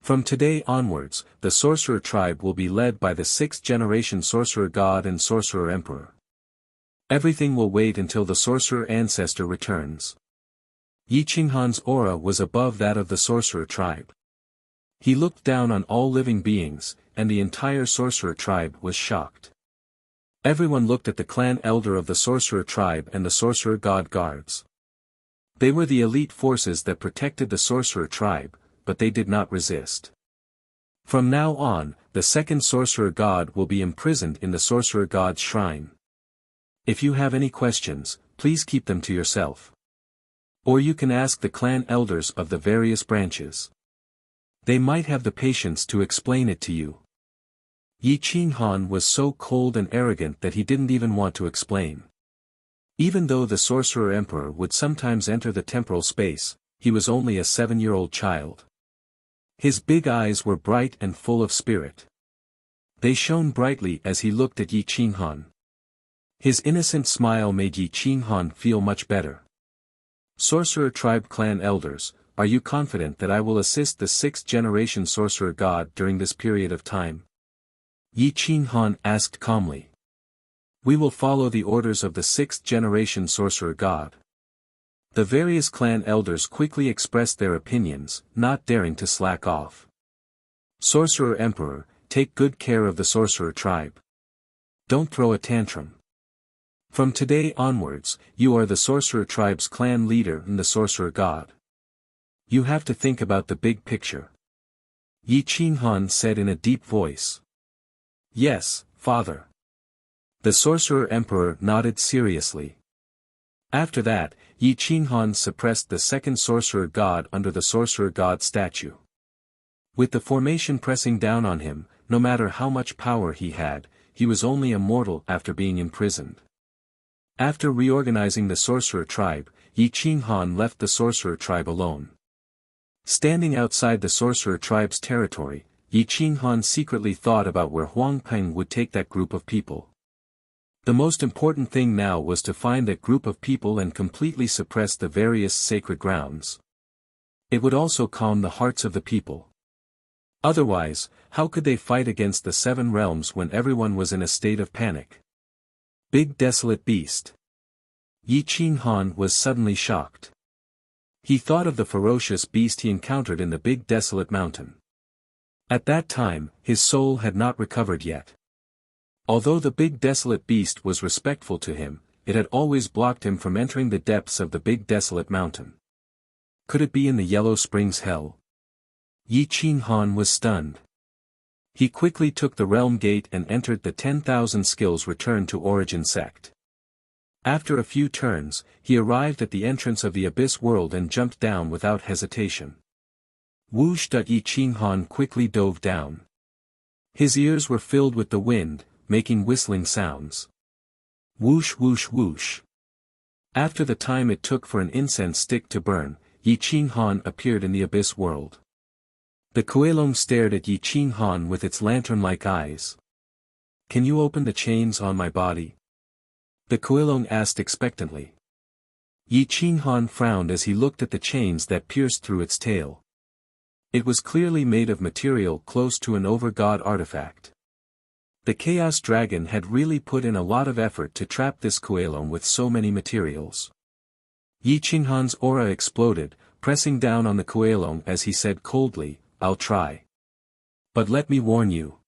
From today onwards, the sorcerer tribe will be led by the sixth-generation sorcerer god and sorcerer emperor. Everything will wait until the sorcerer ancestor returns. Yi Qinghan's aura was above that of the sorcerer tribe. He looked down on all living beings, and the entire sorcerer tribe was shocked. Everyone looked at the clan elder of the sorcerer tribe and the sorcerer god guards. They were the elite forces that protected the sorcerer tribe, but they did not resist. From now on, the second sorcerer god will be imprisoned in the sorcerer god's shrine. If you have any questions, please keep them to yourself. Or you can ask the clan elders of the various branches. They might have the patience to explain it to you. Yi Qinghan was so cold and arrogant that he didn't even want to explain. Even though the sorcerer emperor would sometimes enter the temporal space, he was only a 7-year-old child. His big eyes were bright and full of spirit. They shone brightly as he looked at Yi Qinghan. His innocent smile made Yi Qinghan feel much better. Sorcerer tribe clan elders, are you confident that I will assist the sixth-generation sorcerer god during this period of time? Yi Qinghan asked calmly. We will follow the orders of the sixth-generation sorcerer god. The various clan elders quickly expressed their opinions, not daring to slack off. Sorcerer Emperor, take good care of the sorcerer tribe. Don't throw a tantrum. From today onwards, you are the sorcerer tribe's clan leader and the sorcerer god. You have to think about the big picture. Yi Qinghan said in a deep voice. Yes, father. The sorcerer emperor nodded seriously. After that, Yi Qinghan suppressed the second sorcerer god under the sorcerer god statue. With the formation pressing down on him, no matter how much power he had, he was only a mortal after being imprisoned. After reorganizing the sorcerer tribe, Yi Qinghan left the sorcerer tribe alone. Standing outside the sorcerer tribe's territory, Yi Qinghan secretly thought about where Huang Peng would take that group of people. The most important thing now was to find that group of people and completely suppress the various sacred grounds. It would also calm the hearts of the people. Otherwise, how could they fight against the 7 realms when everyone was in a state of panic? Big desolate beast. Yi Qinghan was suddenly shocked. He thought of the ferocious beast he encountered in the big desolate mountain. At that time, his soul had not recovered yet. Although the big desolate beast was respectful to him, it had always blocked him from entering the depths of the big desolate mountain. Could it be in the Yellow Springs hell? Yi Qinghan was stunned. He quickly took the realm gate and entered the 10,000 skills return to origin sect. After a few turns, he arrived at the entrance of the abyss world and jumped down without hesitation. Whoosh! Yi Qinghan quickly dove down. His ears were filled with the wind, making whistling sounds. Whoosh whoosh whoosh. After the time it took for an incense stick to burn, Yi Qinghan appeared in the abyss world. The Kuelong stared at Yi Qinghan with its lantern-like eyes. Can you open the chains on my body? The Kuelong asked expectantly. Yi Qinghan frowned as he looked at the chains that pierced through its tail. It was clearly made of material close to an over-god artifact. The Chaos Dragon had really put in a lot of effort to trap this Kuelong with so many materials. Yi Qinghan's aura exploded, pressing down on the Kuelong as he said coldly, I'll try. But let me warn you.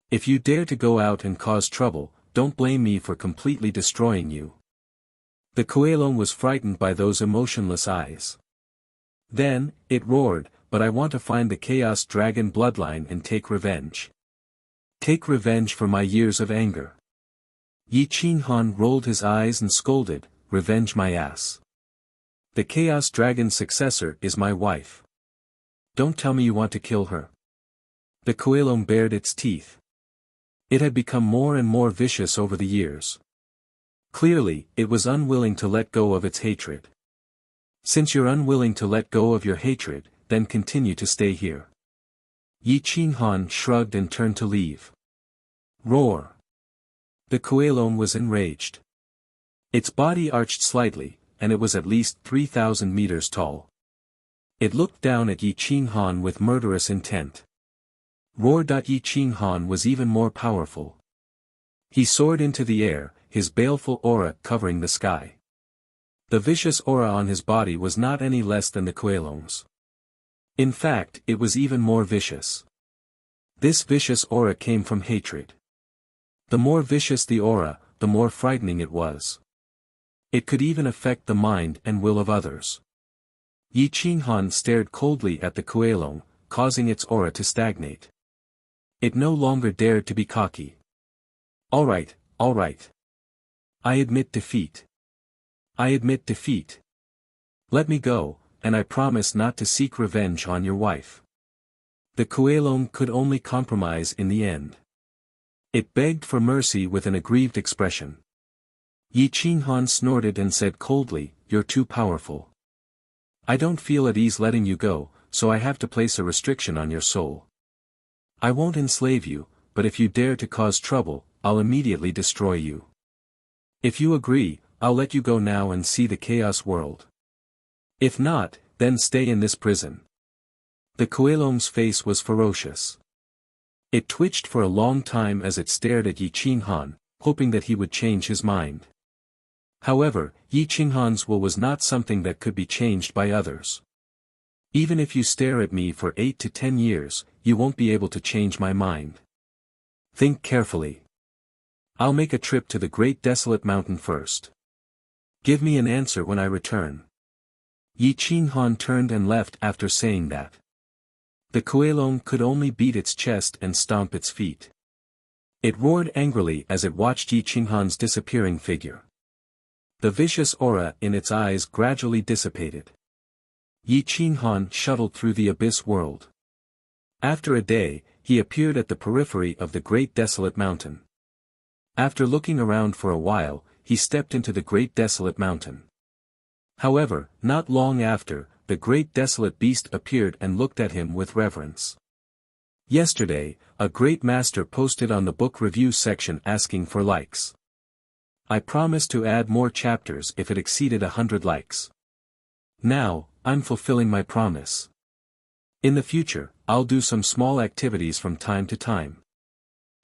If you dare to go out and cause trouble, don't blame me for completely destroying you. The Kuelong was frightened by those emotionless eyes. Then, it roared, but I want to find the Chaos Dragon bloodline and take revenge. Take revenge for my years of anger. Yi Qinghan rolled his eyes and scolded, revenge my ass. The Chaos Dragon's successor is my wife. Don't tell me you want to kill her. The Kuelong bared its teeth. It had become more and more vicious over the years. Clearly, it was unwilling to let go of its hatred. Since you're unwilling to let go of your hatred, then continue to stay here. Yi Qinghan shrugged and turned to leave. Roar! The Kuelong was enraged. Its body arched slightly, and it was at least 3,000 meters tall. It looked down at Yi Qinghan with murderous intent. Roar! Yi Qinghan was even more powerful. He soared into the air, his baleful aura covering the sky. The vicious aura on his body was not any less than the Kuelong's. In fact, it was even more vicious. This vicious aura came from hatred. The more vicious the aura, the more frightening it was. It could even affect the mind and will of others. Yi Qinghan stared coldly at the Kuelong, causing its aura to stagnate. It no longer dared to be cocky. All right. I admit defeat. Let me go, and I promise not to seek revenge on your wife. The Kuelong could only compromise in the end. It begged for mercy with an aggrieved expression. Yi Qinghan snorted and said coldly, "You're too powerful. I don't feel at ease letting you go, so I have to place a restriction on your soul. I won't enslave you, but if you dare to cause trouble, I'll immediately destroy you. If you agree, I'll let you go now and see the chaos world. If not, then stay in this prison." The Kuelong's face was ferocious. It twitched for a long time as it stared at Yi Qinghan, hoping that he would change his mind. However, Yi Qinghan's will was not something that could be changed by others. Even if you stare at me for 8 to 10 years, you won't be able to change my mind. Think carefully. I'll make a trip to the Great Desolate Mountain first. Give me an answer when I return. Yi Qinghan turned and left after saying that. The Kuelong could only beat its chest and stomp its feet. It roared angrily as it watched Yi Qinghan's disappearing figure. The vicious aura in its eyes gradually dissipated. Yi Qinghan shuttled through the abyss world. After a day, he appeared at the periphery of the Great Desolate Mountain. After looking around for a while, he stepped into the Great Desolate Mountain. However, not long after, the Great Desolate Beast appeared and looked at him with reverence. Yesterday, a great master posted on the book review section asking for likes. I promised to add more chapters if it exceeded 100 likes. Now, I'm fulfilling my promise. In the future, I'll do some small activities from time to time.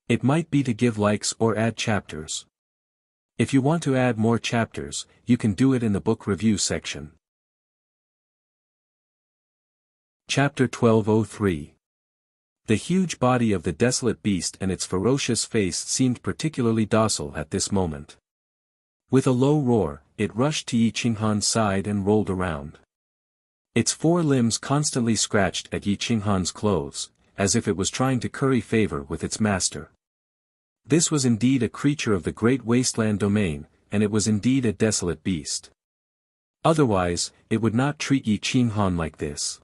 It might be to give likes or add chapters. If you want to add more chapters, you can do it in the book review section. Chapter 1203. The huge body of the desolate beast and its ferocious face seemed particularly docile at this moment. With a low roar, it rushed to Yi Qinghan's side and rolled around. Its 4 limbs constantly scratched at Yi Qinghan's clothes, as if it was trying to curry favor with its master. This was indeed a creature of the great wasteland domain, and it was indeed a desolate beast. Otherwise, it would not treat Yi Qinghan like this.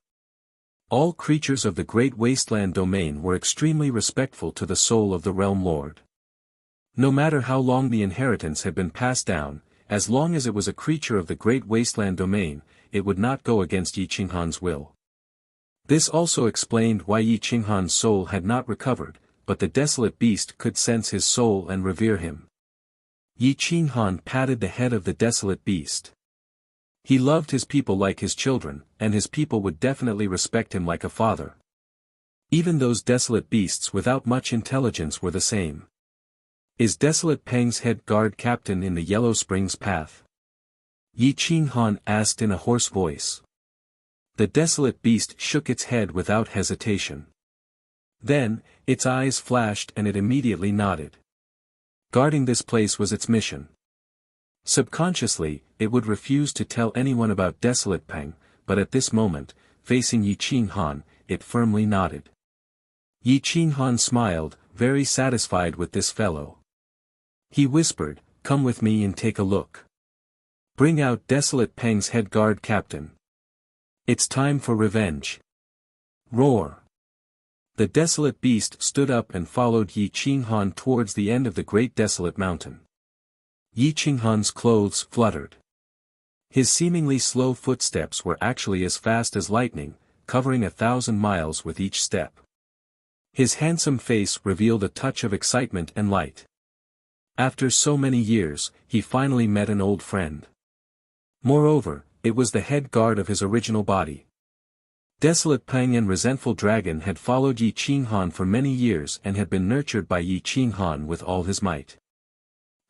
All creatures of the great wasteland domain were extremely respectful to the soul of the realm lord. No matter how long the inheritance had been passed down, as long as it was a creature of the great wasteland domain, it would not go against Yi Qinghan's will. This also explained why Yi Qinghan's soul had not recovered, but the desolate beast could sense his soul and revere him. Yi Qinghan patted the head of the desolate beast. He loved his people like his children, and his people would definitely respect him like a father. Even those desolate beasts without much intelligence were the same. Is Desolate Peng's head guard captain in the Yellow Springs path? Yi Qinghan asked in a hoarse voice. The desolate beast shook its head without hesitation. Then, its eyes flashed and it immediately nodded. Guarding this place was its mission. Subconsciously, it would refuse to tell anyone about Desolate Peng, but at this moment, facing Yi Qinghan, it firmly nodded. Yi Qinghan smiled, very satisfied with this fellow. He whispered, "Come with me and take a look. Bring out Desolate Peng's head guard captain. It's time for revenge." Roar! The desolate beast stood up and followed Yi Qinghan towards the end of the great desolate mountain. Yi Qinghan's clothes fluttered. His seemingly slow footsteps were actually as fast as lightning, covering 1,000 miles with each step. His handsome face revealed a touch of excitement and light. After so many years, he finally met an old friend. Moreover, it was the head guard of his original body. Desolate Peng and Resentful Dragon had followed Yi Qinghan for many years and had been nurtured by Yi Qinghan with all his might.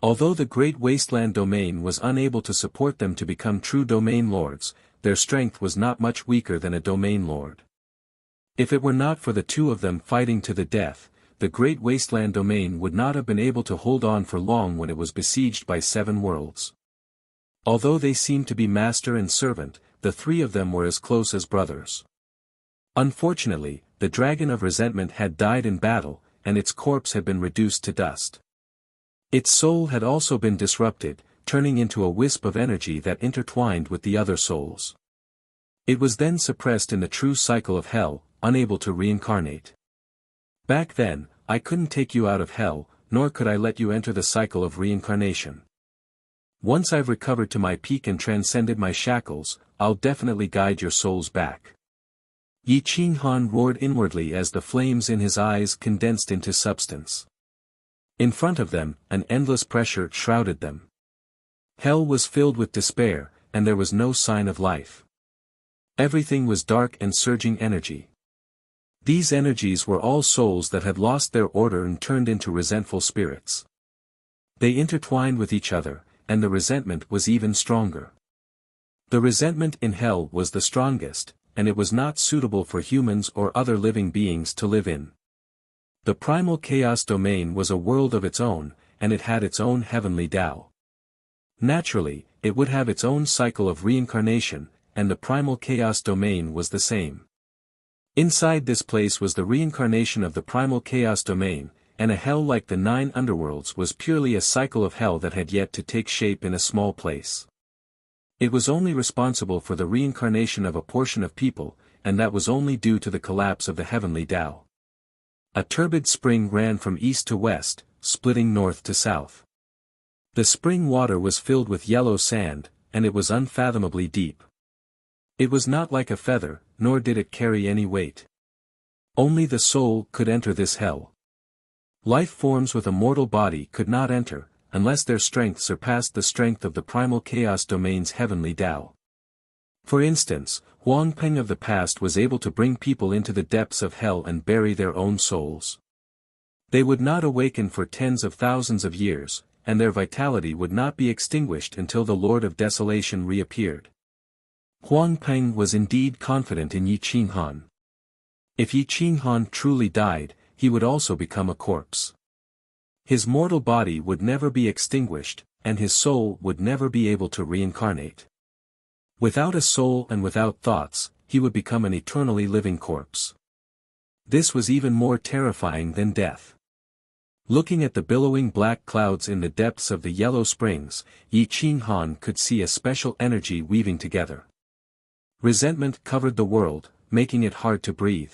Although the great wasteland domain was unable to support them to become true domain lords, their strength was not much weaker than a domain lord. If it were not for the two of them fighting to the death, the great wasteland domain would not have been able to hold on for long when it was besieged by 7 worlds. Although they seemed to be master and servant, the three of them were as close as brothers. Unfortunately, the Dragon of Resentment had died in battle, and its corpse had been reduced to dust. Its soul had also been disrupted, turning into a wisp of energy that intertwined with the other souls. It was then suppressed in the true cycle of hell, unable to reincarnate. Back then, I couldn't take you out of hell, nor could I let you enter the cycle of reincarnation. Once I've recovered to my peak and transcended my shackles, I'll definitely guide your souls back. Yi Qinghan roared inwardly as the flames in his eyes condensed into substance. In front of them, an endless pressure shrouded them. Hell was filled with despair, and there was no sign of life. Everything was dark and surging energy. These energies were all souls that had lost their order and turned into resentful spirits. They intertwined with each other, and the resentment was even stronger. The resentment in hell was the strongest, and it was not suitable for humans or other living beings to live in. The primal chaos domain was a world of its own, and it had its own heavenly Tao. Naturally, it would have its own cycle of reincarnation, and the primal chaos domain was the same. Inside this place was the reincarnation of the primal chaos domain, and a hell like the 9 underworlds was purely a cycle of hell that had yet to take shape in a small place. It was only responsible for the reincarnation of a portion of people, and that was only due to the collapse of the heavenly Tao. A turbid spring ran from east to west, splitting north to south. The spring water was filled with yellow sand, and it was unfathomably deep. It was not like a feather, nor did it carry any weight. Only the soul could enter this hell. Life forms with a mortal body could not enter, unless their strength surpassed the strength of the primal chaos domain's heavenly Tao. For instance, Huang Peng of the past was able to bring people into the depths of hell and bury their own souls. They would not awaken for tens of thousands of years, and their vitality would not be extinguished until the Lord of Desolation reappeared. Huang Peng was indeed confident in Yi Qinghan. If Yi Qinghan truly died, he would also become a corpse. His mortal body would never be extinguished, and his soul would never be able to reincarnate. Without a soul and without thoughts, he would become an eternally living corpse. This was even more terrifying than death. Looking at the billowing black clouds in the depths of the yellow springs, Yi Qinghan could see a special energy weaving together. Resentment covered the world, making it hard to breathe.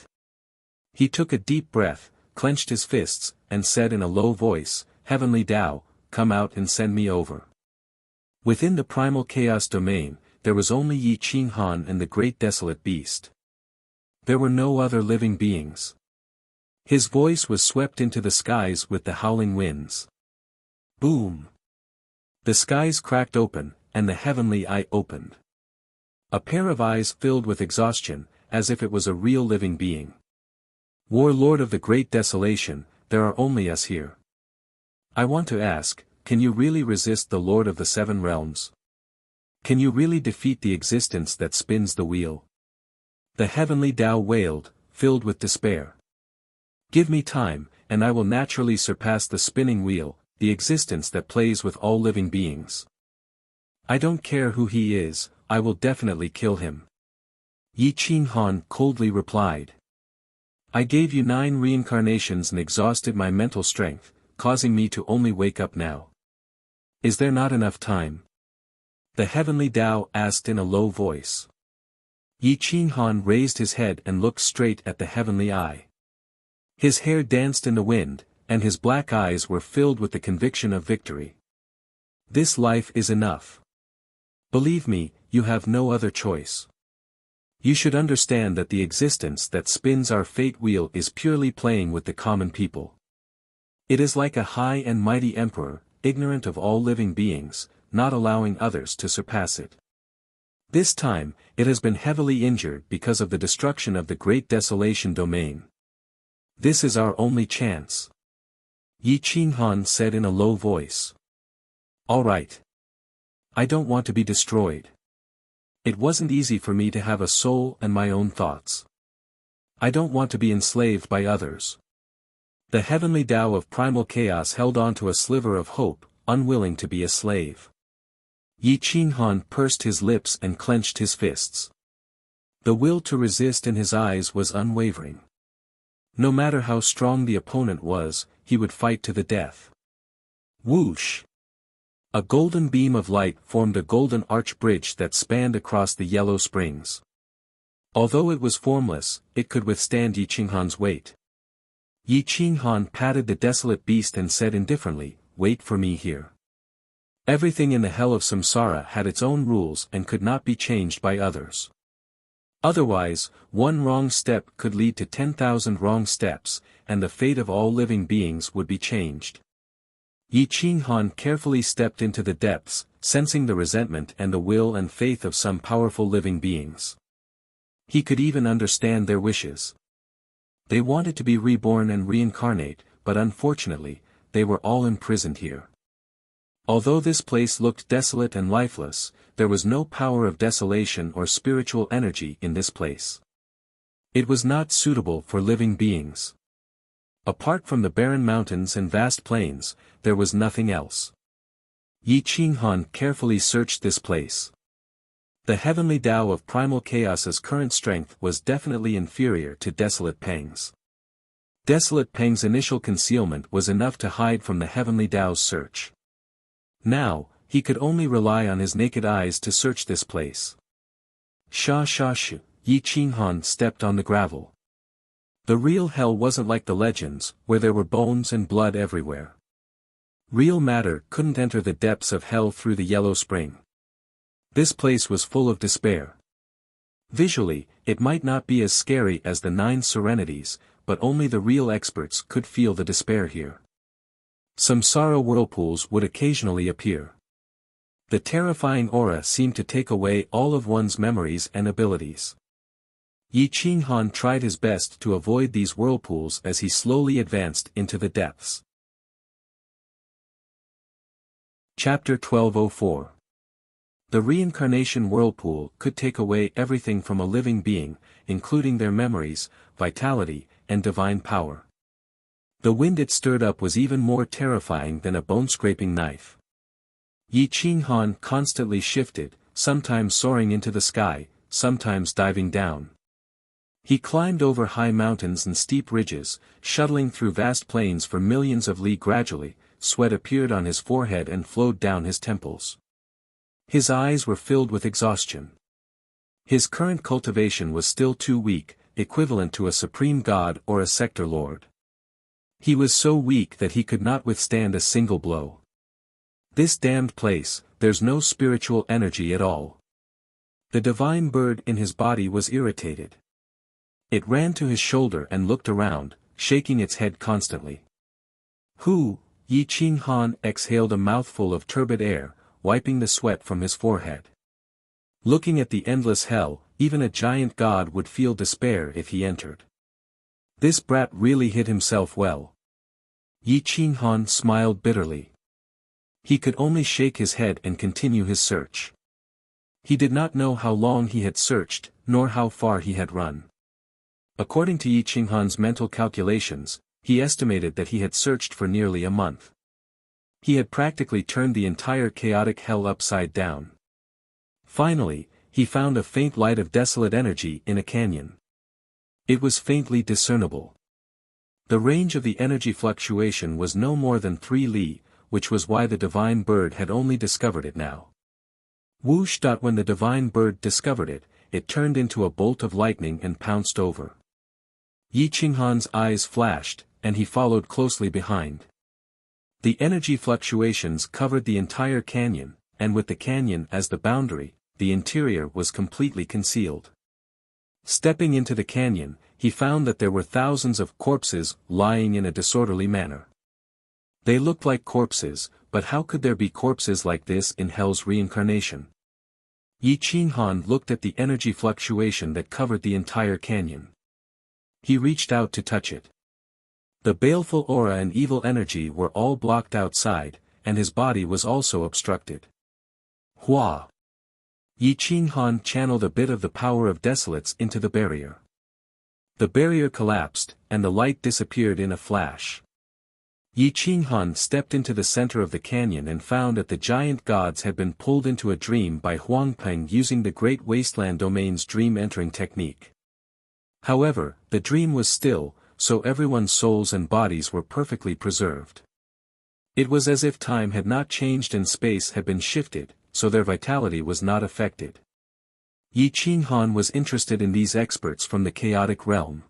He took a deep breath, clenched his fists, and said in a low voice, "Heavenly Tao, come out and send me over." Within the primal chaos domain, there was only Yi Qinghan and the great desolate beast. There were no other living beings. His voice was swept into the skies with the howling winds. Boom! The skies cracked open, and the heavenly eye opened. A pair of eyes filled with exhaustion, as if it was a real living being. "Warlord of the Great Desolation, there are only us here. I want to ask, can you really resist the Lord of the 7 realms? Can you really defeat the existence that spins the wheel?" The heavenly Tao wailed, filled with despair. "Give me time, and I will naturally surpass the spinning wheel, the existence that plays with all living beings. I don't care who he is, I will definitely kill him." Yi Qinghan coldly replied. I gave you 9 reincarnations and exhausted my mental strength, causing me to only wake up now. Is there not enough time? The heavenly Tao asked in a low voice. Yi Qinghan raised his head and looked straight at the heavenly eye. His hair danced in the wind, and his black eyes were filled with the conviction of victory. This life is enough. Believe me, you have no other choice. You should understand that the existence that spins our fate wheel is purely playing with the common people. It is like a high and mighty emperor, ignorant of all living beings, not allowing others to surpass it. This time, it has been heavily injured because of the destruction of the Great Desolation Domain. This is our only chance. Yi Qinghan said in a low voice. All right. I don't want to be destroyed. It wasn't easy for me to have a soul and my own thoughts. I don't want to be enslaved by others. The heavenly Tao of primal chaos held on to a sliver of hope, unwilling to be a slave. Yi Qinghan pursed his lips and clenched his fists. The will to resist in his eyes was unwavering. No matter how strong the opponent was, he would fight to the death. Whoosh! A golden beam of light formed a golden arch bridge that spanned across the yellow springs. Although it was formless, it could withstand Yi Qinghan's weight. Yi Qinghan patted the desolate beast and said indifferently, "Wait for me here." Everything in the hell of samsara had its own rules and could not be changed by others. Otherwise, one wrong step could lead to 10,000 wrong steps, and the fate of all living beings would be changed. Yi Qinghan carefully stepped into the depths, sensing the resentment and the will and faith of some powerful living beings. He could even understand their wishes. They wanted to be reborn and reincarnate, but unfortunately, they were all imprisoned here. Although this place looked desolate and lifeless, there was no power of desolation or spiritual energy in this place. It was not suitable for living beings. Apart from the barren mountains and vast plains, there was nothing else. Yi Qinghan carefully searched this place. The heavenly Tao of primal chaos's current strength was definitely inferior to Desolate Peng's. Desolate Peng's initial concealment was enough to hide from the heavenly Tao's search. Now, he could only rely on his naked eyes to search this place. Sha sha shu, Yi Qinghan stepped on the gravel. The real hell wasn't like the legends, where there were bones and blood everywhere. Real matter couldn't enter the depths of hell through the yellow spring. This place was full of despair. Visually, it might not be as scary as the 9 serenities, but only the real experts could feel the despair here. Samsara whirlpools would occasionally appear. The terrifying aura seemed to take away all of one's memories and abilities. Yi Qinghan tried his best to avoid these whirlpools as he slowly advanced into the depths. Chapter 1204. The reincarnation whirlpool could take away everything from a living being, including their memories, vitality, and divine power. The wind it stirred up was even more terrifying than a bone-scraping knife. Yi Qinghan constantly shifted, sometimes soaring into the sky, sometimes diving down. He climbed over high mountains and steep ridges, shuttling through vast plains for millions of li. Gradually, sweat appeared on his forehead and flowed down his temples. His eyes were filled with exhaustion. His current cultivation was still too weak, equivalent to a supreme god or a sector lord. He was so weak that he could not withstand a single blow. This damned place, there's no spiritual energy at all. The divine bird in his body was irritated. It ran to his shoulder and looked around, shaking its head constantly. Hu, Yi Qinghan exhaled a mouthful of turbid air, wiping the sweat from his forehead. Looking at the endless hell, even a giant god would feel despair if he entered. This brat really hid himself well. Yi Qinghan smiled bitterly. He could only shake his head and continue his search. He did not know how long he had searched, nor how far he had run. According to Yi Qinghan's mental calculations, he estimated that he had searched for nearly a month. He had practically turned the entire chaotic hell upside down. Finally, he found a faint light of desolate energy in a canyon. It was faintly discernible. The range of the energy fluctuation was no more than 3 li, which was why the divine bird had only discovered it now. Whoosh! When the divine bird discovered it, it turned into a bolt of lightning and pounced over. Yi Qinghan's eyes flashed, and he followed closely behind. The energy fluctuations covered the entire canyon, and with the canyon as the boundary, the interior was completely concealed. Stepping into the canyon, he found that there were thousands of corpses lying in a disorderly manner. They looked like corpses, but how could there be corpses like this in hell's reincarnation? Yi Qinghan looked at the energy fluctuation that covered the entire canyon. He reached out to touch it. The baleful aura and evil energy were all blocked outside, and his body was also obstructed. Hua! Yi Qinghan channeled a bit of the power of desolates into the barrier. The barrier collapsed, and the light disappeared in a flash. Yi Qinghan stepped into the center of the canyon and found that the giant gods had been pulled into a dream by Huangpeng using the Great Wasteland Domain's dream entering technique. However, the dream was still, so everyone's souls and bodies were perfectly preserved. It was as if time had not changed and space had been shifted, so their vitality was not affected. Yi Qinghan was interested in these experts from the chaotic realm.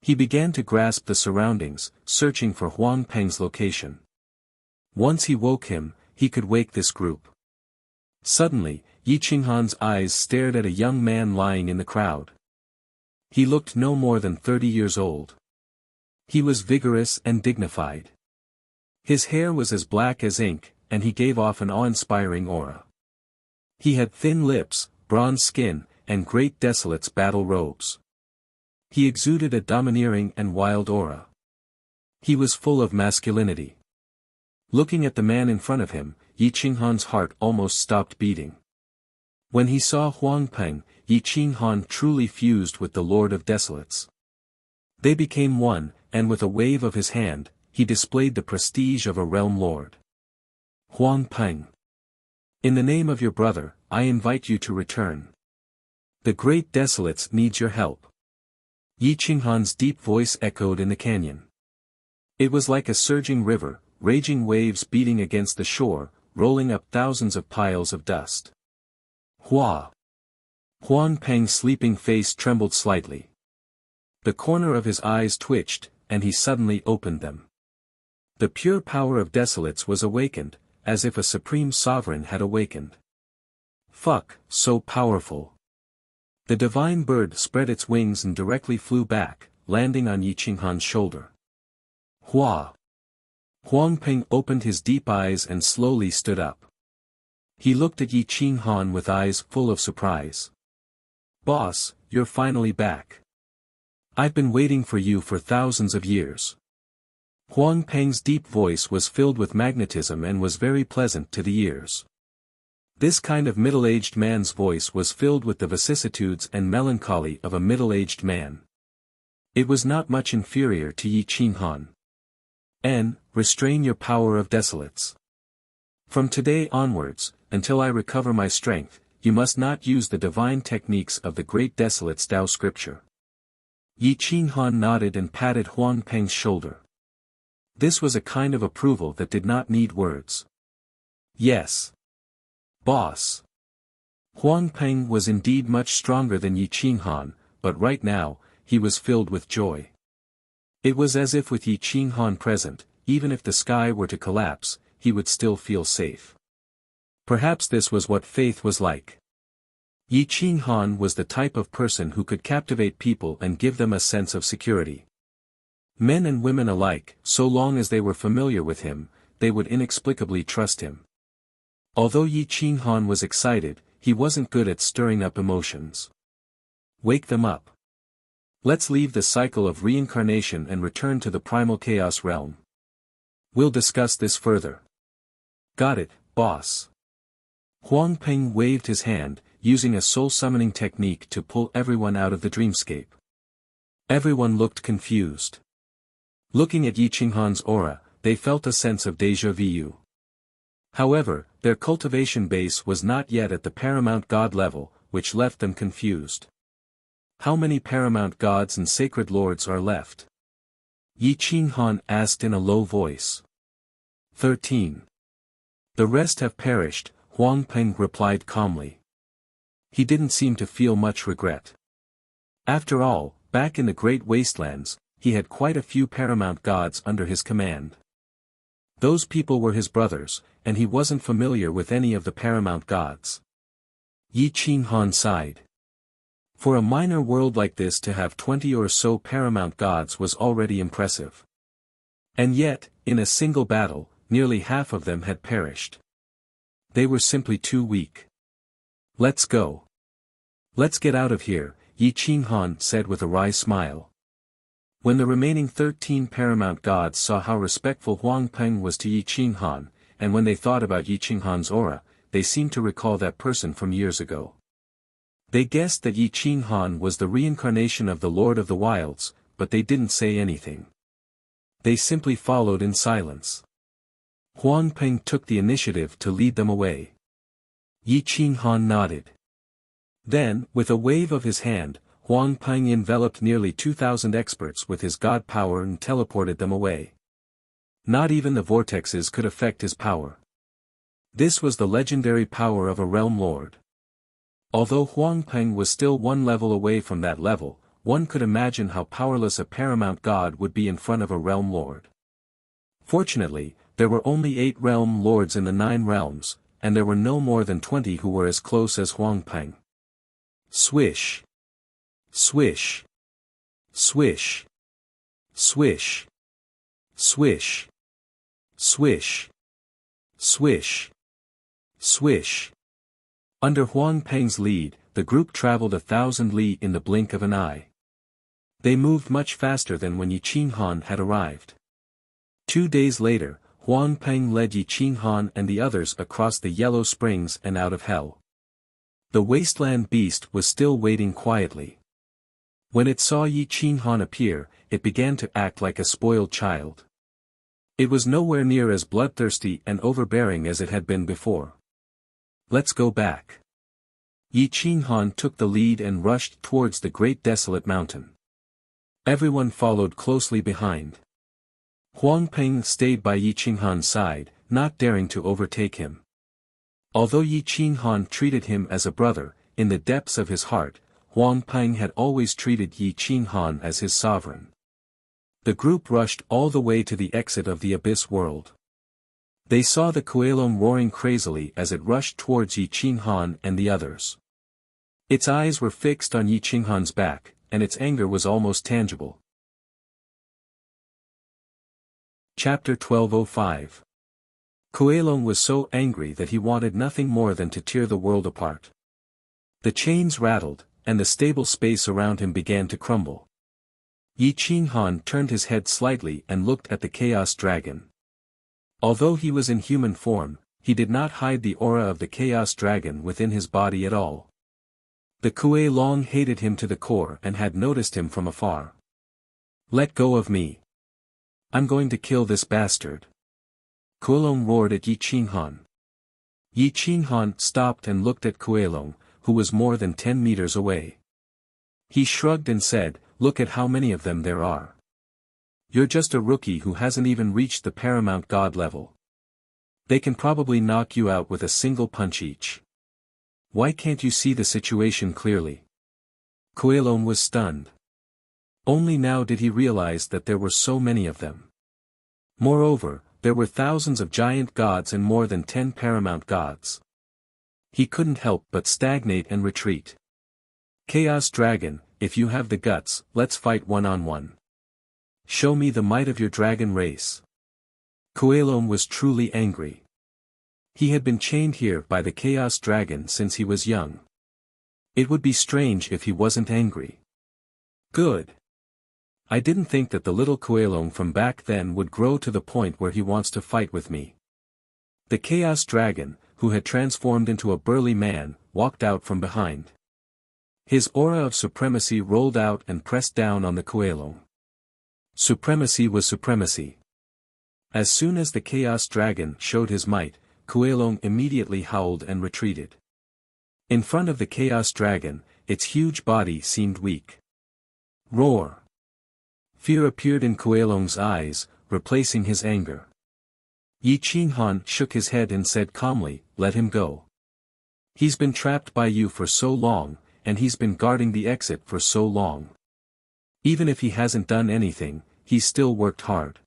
He began to grasp the surroundings, searching for Huangpeng's location. Once he woke him, he could wake this group. Suddenly, Yi Qinghan's eyes stared at a young man lying in the crowd. He looked no more than 30 years old. He was vigorous and dignified. His hair was as black as ink, and he gave off an awe-inspiring aura. He had thin lips, bronze skin, and great desolate's battle robes. He exuded a domineering and wild aura. He was full of masculinity. Looking at the man in front of him, Yi Qinghan's heart almost stopped beating. When he saw Huangpeng, Yi Qinghan truly fused with the Lord of Desolates. They became one, and with a wave of his hand, he displayed the prestige of a realm lord. Huangpeng. In the name of your brother, I invite you to return. The great desolates need your help. Yi Qinghan's deep voice echoed in the canyon. It was like a surging river, raging waves beating against the shore, rolling up thousands of piles of dust. Hua! Huangpeng's sleeping face trembled slightly. The corner of his eyes twitched, and he suddenly opened them. The pure power of desolates was awakened, as if a supreme sovereign had awakened. Fuck, so powerful. The divine bird spread its wings and directly flew back, landing on Yi Qinghan's shoulder. Hua! Huangpeng opened his deep eyes and slowly stood up. He looked at Yi Qinghan with eyes full of surprise. Boss, you're finally back. I've been waiting for you for thousands of years. Huangpeng's deep voice was filled with magnetism and was very pleasant to the ears. This kind of middle-aged man's voice was filled with the vicissitudes and melancholy of a middle-aged man. It was not much inferior to Yi Qinghan. Restrain your power of desolates. From today onwards, until I recover my strength, you must not use the divine techniques of the great desolates Tao scripture. Yi Qinghan nodded and patted Huangpeng's shoulder. This was a kind of approval that did not need words. Yes. Boss. Huangpeng was indeed much stronger than Yi Qinghan, but right now, he was filled with joy. It was as if with Yi Qinghan present, even if the sky were to collapse, he would still feel safe. Perhaps this was what faith was like. Yi Qinghan was the type of person who could captivate people and give them a sense of security. Men and women alike, so long as they were familiar with him, they would inexplicably trust him. Although Yi Qinghan was excited, he wasn't good at stirring up emotions. Wake them up. Let's leave the cycle of reincarnation and return to the primal chaos realm. We'll discuss this further. Got it, boss. Huangpeng waved his hand, using a soul-summoning technique to pull everyone out of the dreamscape. Everyone looked confused. Looking at Yi Qinghan's aura, they felt a sense of déjà vu. However, their cultivation base was not yet at the paramount god level, which left them confused. How many paramount gods and sacred lords are left? Yi Qinghan asked in a low voice. 13. The rest have perished, Huang Peng replied calmly. He didn't seem to feel much regret. After all, back in the great wastelands, he had quite a few paramount gods under his command. Those people were his brothers, and he wasn't familiar with any of the paramount gods. Yi Qinghan sighed. For a minor world like this to have 20 or so paramount gods was already impressive. And yet, in a single battle, nearly half of them had perished. They were simply too weak. Let's go. Let's get out of here, Yi Qinghan said with a wry smile. When the remaining 13 paramount gods saw how respectful Huang Peng was to Yi Qinghan, and when they thought about Yi Qinghan's aura, they seemed to recall that person from years ago. They guessed that Yi Qinghan was the reincarnation of the Lord of the Wilds, but they didn't say anything. They simply followed in silence. Huang Peng took the initiative to lead them away. Yi Qinghan nodded. Then, with a wave of his hand, Huang Peng enveloped nearly 2,000 experts with his god power and teleported them away. Not even the vortexes could affect his power. This was the legendary power of a realm lord. Although Huang Peng was still one level away from that level, one could imagine how powerless a paramount god would be in front of a realm lord. Fortunately, there were only 8 realm lords in the 9 realms, and there were no more than 20 who were as close as Huang Peng. Swish. Swish. Swish. Swish. Swish. Swish. Swish. Swish. Under Huang Peng's lead, the group traveled 1,000 li in the blink of an eye. They moved much faster than when Yi Qinghan had arrived. 2 days later, Huang Peng led Yi Qinghan and the others across the Yellow Springs and out of Hell. The wasteland beast was still waiting quietly. When it saw Yi Qinghan appear, it began to act like a spoiled child. It was nowhere near as bloodthirsty and overbearing as it had been before. Let's go back. Yi Qinghan took the lead and rushed towards the great desolate mountain. Everyone followed closely behind. Huang Peng stayed by Yi Qinghan's side, not daring to overtake him. Although Yi Qinghan treated him as a brother, in the depths of his heart, Huang Peng had always treated Yi Qinghan as his sovereign. The group rushed all the way to the exit of the Abyss World. They saw the Kuelong roaring crazily as it rushed towards Yi Qinghan and the others. Its eyes were fixed on Yi Qinghan's back, and its anger was almost tangible. Chapter 1205. Kuelong was so angry that he wanted nothing more than to tear the world apart. The chains rattled, and the stable space around him began to crumble. Yi Qinghan turned his head slightly and looked at the Chaos Dragon. Although he was in human form, he did not hide the aura of the Chaos Dragon within his body at all. The Kuelong hated him to the core and had noticed him from afar. Let go of me. I'm going to kill this bastard. Kuelong roared at Yi Qinghan. Yi Qinghan stopped and looked at Kuelong, who was more than 10 meters away. He shrugged and said, "Look at how many of them there are. You're just a rookie who hasn't even reached the paramount god level. They can probably knock you out with a single punch each. Why can't you see the situation clearly?" Kuelong was stunned. Only now did he realize that there were so many of them. Moreover, there were thousands of giant gods and more than 10 paramount gods. He couldn't help but stagnate and retreat. Chaos Dragon, if you have the guts, let's fight one-on-one. Show me the might of your dragon race. Kuelong was truly angry. He had been chained here by the Chaos Dragon since he was young. It would be strange if he wasn't angry. Good. I didn't think that the little Kuelong from back then would grow to the point where he wants to fight with me. The Chaos Dragon, who had transformed into a burly man, walked out from behind. His aura of supremacy rolled out and pressed down on the Kuelong. Supremacy was supremacy. As soon as the Chaos Dragon showed his might, Kuelong immediately howled and retreated. In front of the Chaos Dragon, its huge body seemed weak. Roar! Fear appeared in Kuelong's eyes, replacing his anger. Yi Qinghan shook his head and said calmly, "Let him go. He's been trapped by you for so long, and he's been guarding the exit for so long. Even if he hasn't done anything, he's still worked hard."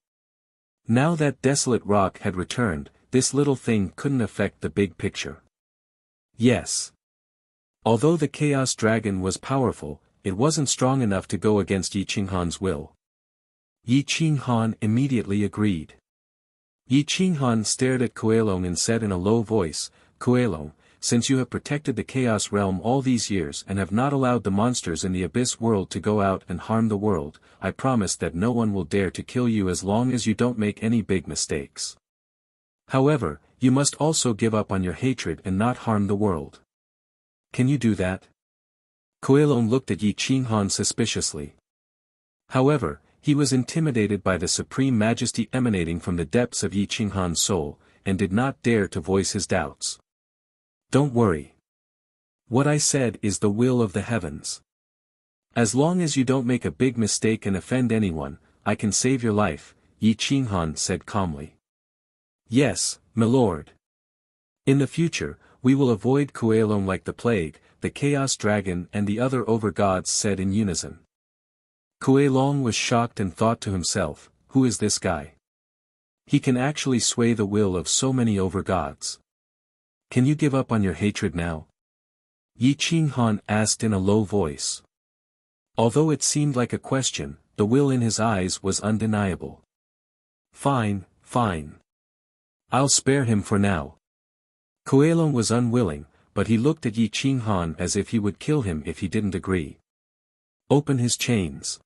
Now that desolate rock had returned, this little thing couldn't affect the big picture. Yes. Although the Chaos Dragon was powerful, it wasn't strong enough to go against Yi Qinghan's will. Yi Qinghan immediately agreed. Yi Qinghan stared at Kuelong and said in a low voice, "Kuelong, since you have protected the Chaos Realm all these years and have not allowed the monsters in the Abyss world to go out and harm the world, I promise that no one will dare to kill you as long as you don't make any big mistakes. However, you must also give up on your hatred and not harm the world. Can you do that?" Kuelong looked at Yi Qinghan suspiciously. However, he was intimidated by the supreme majesty emanating from the depths of Yi Qinghan's soul, and did not dare to voice his doubts. "Don't worry. What I said is the will of the heavens. As long as you don't make a big mistake and offend anyone, I can save your life," Yi Qinghan said calmly. "Yes, my lord. In the future, we will avoid Kuelong like the plague," the Chaos Dragon and the other over-gods said in unison. Kuelong was shocked and thought to himself, "Who is this guy? He can actually sway the will of so many over-gods. Can you give up on your hatred now?" Yi Qinghan asked in a low voice. Although it seemed like a question, the will in his eyes was undeniable. "Fine, fine. I'll spare him for now." Kuelong was unwilling, but he looked at Yi Qinghan as if he would kill him if he didn't agree. "Open his chains.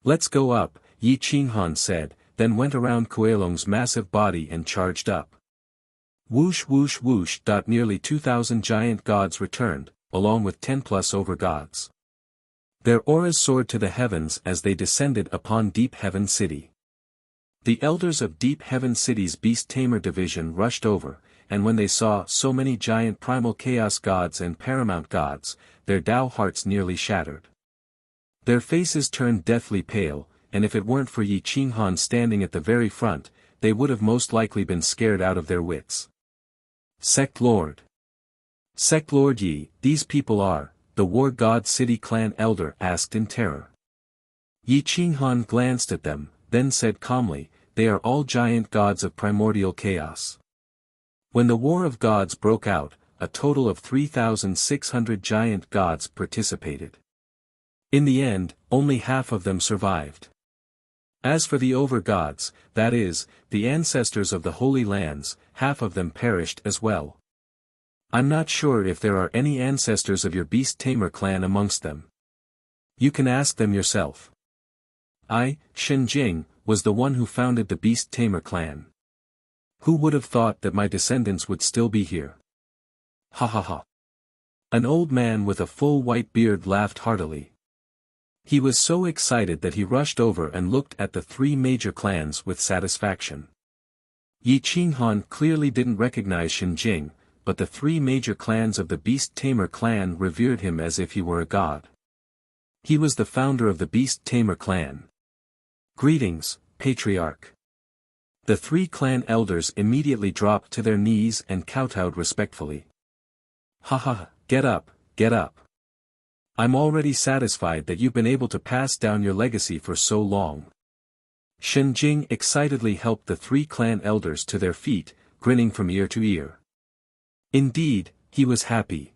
Let's go up," Yi Qinghan said, then went around Kuelong's massive body and charged up. Whoosh whoosh whoosh. Nearly 2,000 giant gods returned, along with 10+ over-gods. Their auras soared to the heavens as they descended upon Deep Heaven City. The elders of Deep Heaven City's Beast Tamer division rushed over, and when they saw so many giant primal chaos gods and paramount gods, their Tao hearts nearly shattered. Their faces turned deathly pale, and if it weren't for Yi Qinghan standing at the very front, they would have most likely been scared out of their wits. "Sect Lord. Sect Lord Yi, these people are," the War God City clan elder asked in terror. Yi Qinghan glanced at them, then said calmly, "They are all giant gods of primordial chaos. When the War of Gods broke out, a total of 3,600 giant gods participated. In the end, only half of them survived. As for the over-gods, that is, the ancestors of the Holy Lands, half of them perished as well. I'm not sure if there are any ancestors of your Beast Tamer clan amongst them. You can ask them yourself. I, Shen Jing, was the one who founded the Beast Tamer clan. Who would have thought that my descendants would still be here? Ha ha ha." An old man with a full white beard laughed heartily. He was so excited that he rushed over and looked at the three major clans with satisfaction. Yi Qinghan clearly didn't recognize Shen Jing, but the three major clans of the Beast Tamer clan revered him as if he were a god. He was the founder of the Beast Tamer clan. "Greetings, Patriarch." The three clan elders immediately dropped to their knees and kowtowed respectfully. "Ha ha, get up, get up. I'm already satisfied that you've been able to pass down your legacy for so long." Shen Jing excitedly helped the three clan elders to their feet, grinning from ear to ear. Indeed, he was happy.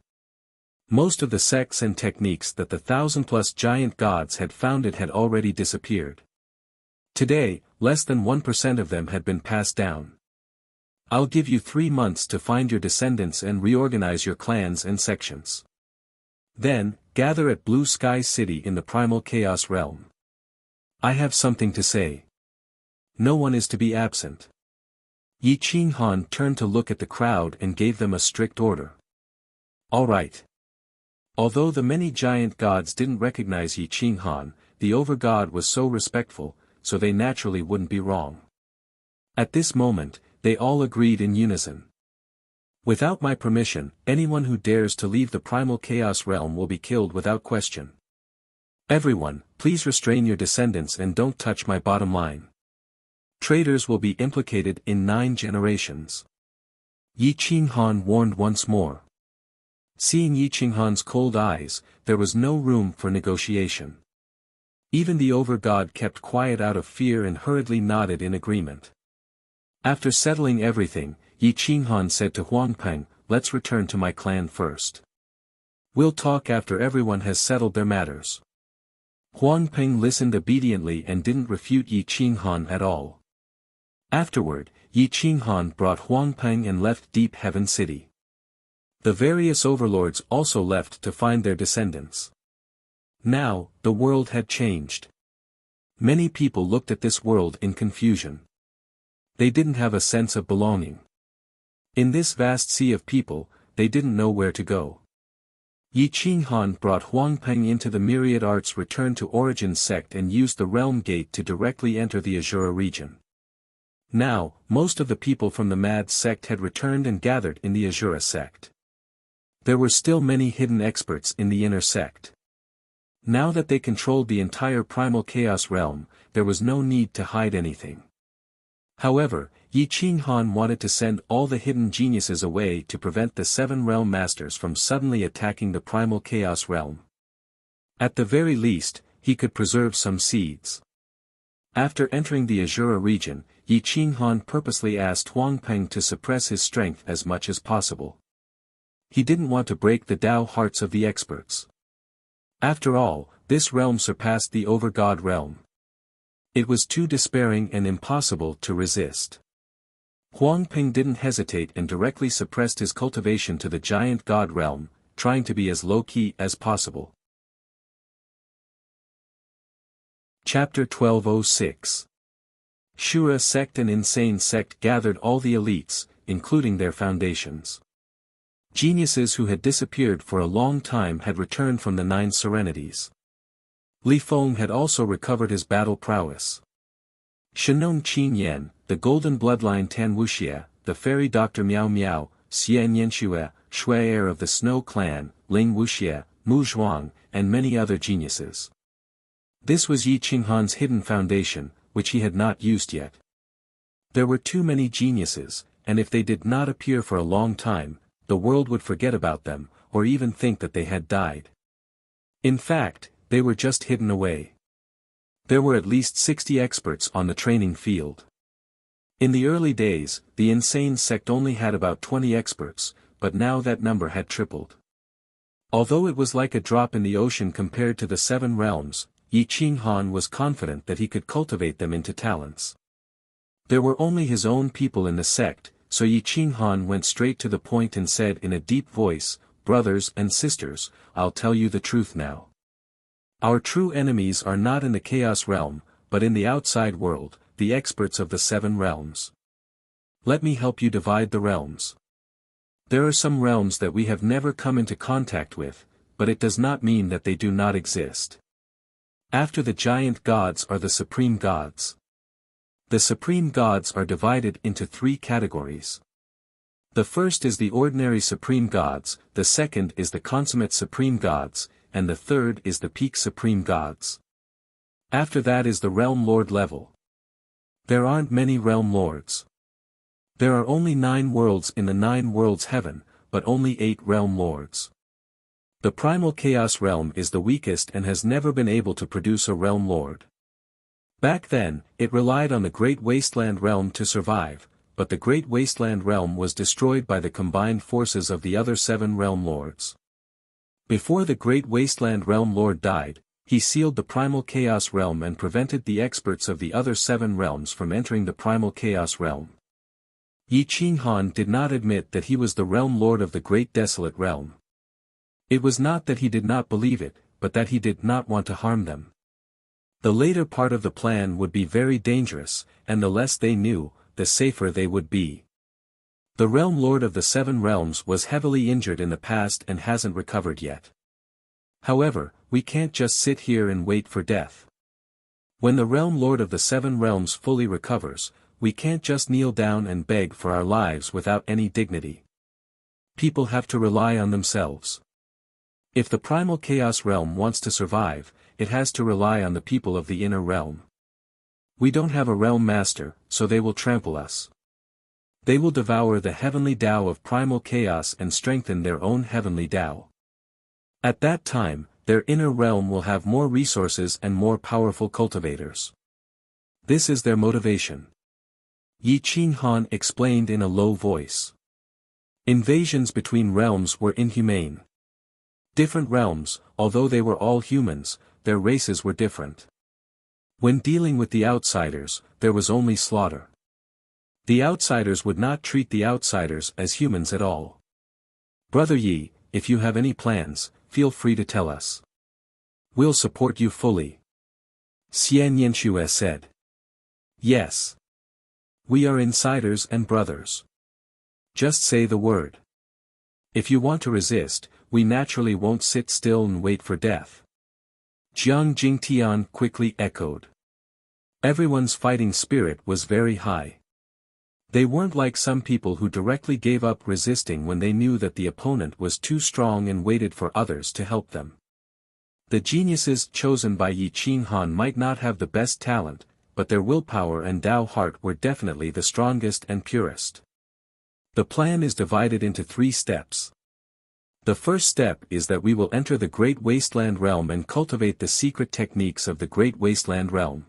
Most of the sects and techniques that the 1,000+ giant gods had founded had already disappeared. Today, less than 1% of them had been passed down. "I'll give you 3 months to find your descendants and reorganize your clans and sections. Then, gather at Blue Sky City in the Primal Chaos Realm. I have something to say. No one is to be absent." Yi Qinghan turned to look at the crowd and gave them a strict order. "All right." Although the many giant gods didn't recognize Yi Qinghan, the over-god was so respectful, so they naturally wouldn't be wrong. At this moment, they all agreed in unison. "Without my permission, anyone who dares to leave the Primal Chaos Realm will be killed without question." Everyone, please restrain your descendants and don't touch my bottom line. Traitors will be implicated in 9 generations. Yi Qinghan warned once more. Seeing Yi Qinghan's cold eyes, there was no room for negotiation. Even the over-god kept quiet out of fear and hurriedly nodded in agreement. After settling everything, Yi Qinghan said to Huangpeng, "Let's return to my clan first. We'll talk after everyone has settled their matters." Huangpeng listened obediently and didn't refute Yi Qinghan at all. Afterward, Yi Qinghan brought Huangpeng and left Deep Heaven City. The various overlords also left to find their descendants. Now, the world had changed. Many people looked at this world in confusion. They didn't have a sense of belonging. In this vast sea of people, they didn't know where to go. Yi Qinghan brought Huangpeng into the Myriad Arts Return to Origin sect and used the Realm Gate to directly enter the Azura region. Now, most of the people from the Mad sect had returned and gathered in the Azura sect. There were still many hidden experts in the inner sect. Now that they controlled the entire Primal Chaos realm, there was no need to hide anything. However, Yi Qinghan wanted to send all the hidden geniuses away to prevent the 7 realm masters from suddenly attacking the Primal Chaos realm. At the very least, he could preserve some seeds. After entering the Azura region, Yi Qinghan purposely asked Huangpeng to suppress his strength as much as possible. He didn't want to break the Dao hearts of the experts. After all, this realm surpassed the Over-God realm. It was too despairing and impossible to resist. Huangpeng didn't hesitate and directly suppressed his cultivation to the giant god realm, trying to be as low-key as possible. Chapter 1206. Shura sect and Insane sect gathered all the elites, including their foundations. Geniuses who had disappeared for a long time had returned from the 9 serenities. Li Feng had also recovered his battle prowess. Shenong Qin Yan, the golden bloodline Tan Wuxia, the fairy Dr. Miao Miao, Xian Yanxue, Shui heir of the Snow clan, Ling Wuxia, Mu Zhuang, and many other geniuses. This was Yi Qinghan's hidden foundation, which he had not used yet. There were too many geniuses, and if they did not appear for a long time, the world would forget about them, or even think that they had died. In fact, they were just hidden away. There were at least 60 experts on the training field. In the early days, the Insane sect only had about 20 experts, but now that number had tripled. Although it was like a drop in the ocean compared to the 7 realms, Yi Qinghan was confident that he could cultivate them into talents. There were only his own people in the sect, so Yi Qinghan went straight to the point and said in a deep voice, "Brothers and sisters, I'll tell you the truth now. Our true enemies are not in the Chaos realm, but in the outside world, the experts of the 7 realms. Let me help you divide the realms. There are some realms that we have never come into contact with, but it does not mean that they do not exist. After the giant gods are the supreme gods. The supreme gods are divided into 3 categories. The first is the ordinary supreme gods, the second is the consummate supreme gods, and the third is the peak supreme gods. After that is the realm lord level. There aren't many realm lords. There are only 9 worlds in the 9 worlds heaven, but only 8 realm lords. The primal chaos realm is the weakest and has never been able to produce a realm lord. Back then, it relied on the Great Wasteland realm to survive, but the Great Wasteland realm was destroyed by the combined forces of the other 7 realm lords. Before the Great Wasteland realm lord died, he sealed the primal chaos realm and prevented the experts of the other 7 realms from entering the primal chaos realm. Yi Qinghan did not admit that he was the realm lord of the Great Desolate realm. It was not that he did not believe it, but that he did not want to harm them. The later part of the plan would be very dangerous, and the less they knew, the safer they would be. The realm lord of the 7 realms was heavily injured in the past and hasn't recovered yet. However, we can't just sit here and wait for death. When the realm lord of the 7 realms fully recovers, we can't just kneel down and beg for our lives without any dignity. People have to rely on themselves. If the primal chaos realm wants to survive, it has to rely on the people of the inner realm. We don't have a realm master, so they will trample us. They will devour the heavenly Tao of primal chaos and strengthen their own heavenly Tao. At that time, their inner realm will have more resources and more powerful cultivators. This is their motivation. Yi Qinghan explained in a low voice. Invasions between realms were inhumane. Different realms, although they were all humans, their races were different. When dealing with the outsiders, there was only slaughter. The outsiders would not treat the outsiders as humans at all. Brother Yi, if you have any plans, feel free to tell us. We'll support you fully. Xian Yanxue said. Yes. We are insiders and brothers. Just say the word. If you want to resist, we naturally won't sit still and wait for death. Jiang Jingtian quickly echoed. Everyone's fighting spirit was very high. They weren't like some people who directly gave up resisting when they knew that the opponent was too strong and waited for others to help them. The geniuses chosen by Yi Qinghan might not have the best talent, but their willpower and Tao heart were definitely the strongest and purest. The plan is divided into 3 steps. The first step is that we will enter the Great Wasteland Realm and cultivate the secret techniques of the Great Wasteland Realm.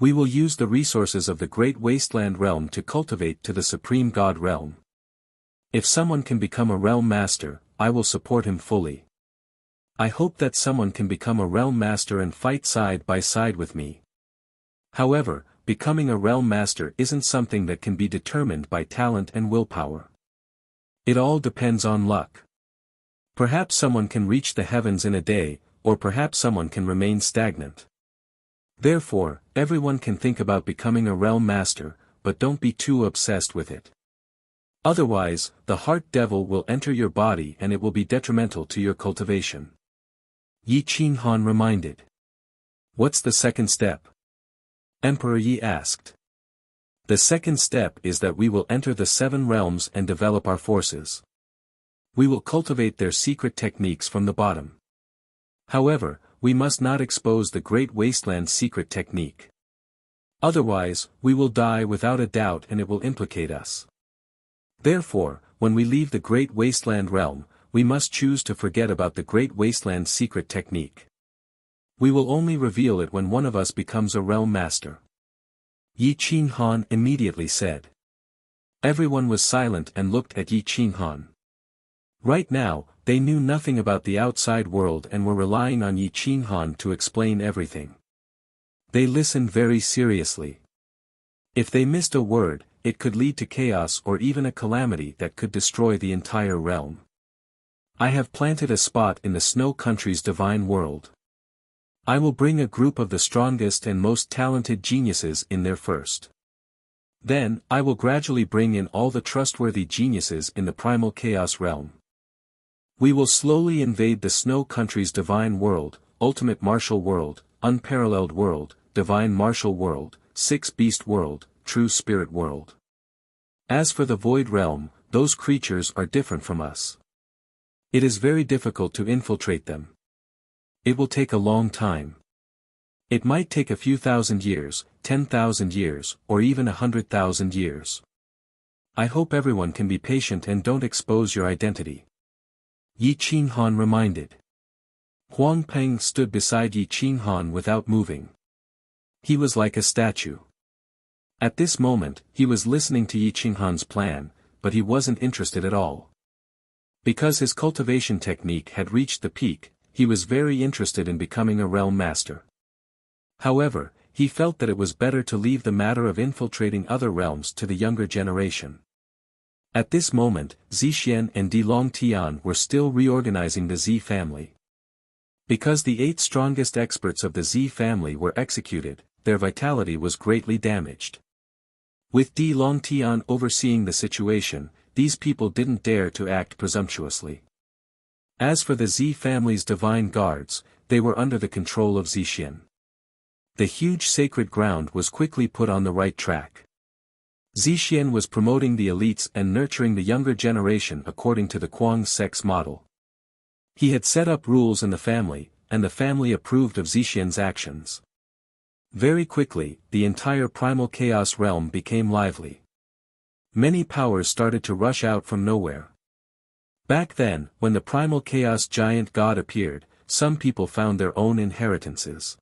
We will use the resources of the Great Wasteland Realm to cultivate to the Supreme God Realm. If someone can become a Realm Master, I will support him fully. I hope that someone can become a Realm Master and fight side by side with me. However, becoming a Realm Master isn't something that can be determined by talent and willpower. It all depends on luck. Perhaps someone can reach the heavens in a day, or perhaps someone can remain stagnant. Therefore, everyone can think about becoming a Realm Master, but don't be too obsessed with it. Otherwise, the heart devil will enter your body and it will be detrimental to your cultivation. Yi Qinghan reminded. What's the second step? Emperor Yi asked. The second step is that we will enter the 7 realms and develop our forces. We will cultivate their secret techniques from the bottom. However, we must not expose the Great Wasteland's secret technique. Otherwise, we will die without a doubt and it will implicate us. Therefore, when we leave the Great Wasteland realm, we must choose to forget about the Great Wasteland's secret technique. We will only reveal it when one of us becomes a Realm Master. Yi Qinghan immediately said. Everyone was silent and looked at Yi Qinghan. Right now, they knew nothing about the outside world and were relying on Yi Qinghan to explain everything. They listened very seriously. If they missed a word, it could lead to chaos or even a calamity that could destroy the entire realm. I have planted a spot in the Snow Country's divine world. I will bring a group of the strongest and most talented geniuses in there first. Then, I will gradually bring in all the trustworthy geniuses in the primal chaos realm. We will slowly invade the Snow Country's divine world, ultimate martial world, unparalleled world, divine martial world, 6-beast world, true spirit world. As for the void realm, those creatures are different from us. It is very difficult to infiltrate them. It will take a long time. It might take a few thousand years, 10,000 years, or even 100,000 years. I hope everyone can be patient and don't expose your identity. Yi Qinghan reminded. Huang Peng stood beside Yi Qinghan without moving. He was like a statue. At this moment, he was listening to Yi Qinghan's plan, but he wasn't interested at all. Because his cultivation technique had reached the peak, he was very interested in becoming a realm master. However, he felt that it was better to leave the matter of infiltrating other realms to the younger generation. At this moment, Zixian and Di Longtian were still reorganizing the Z family. Because the 8 strongest experts of the Z family were executed, their vitality was greatly damaged. With Di Longtian overseeing the situation, these people didn't dare to act presumptuously. As for the Z family's divine guards, they were under the control of Zixian. The huge sacred ground was quickly put on the right track. Zixian was promoting the elites and nurturing the younger generation according to the Kuang sex model. He had set up rules in the family, and the family approved of Zixian's actions. Very quickly, the entire primal chaos realm became lively. Many powers started to rush out from nowhere. Back then, when the primal chaos giant god appeared, some people found their own inheritances.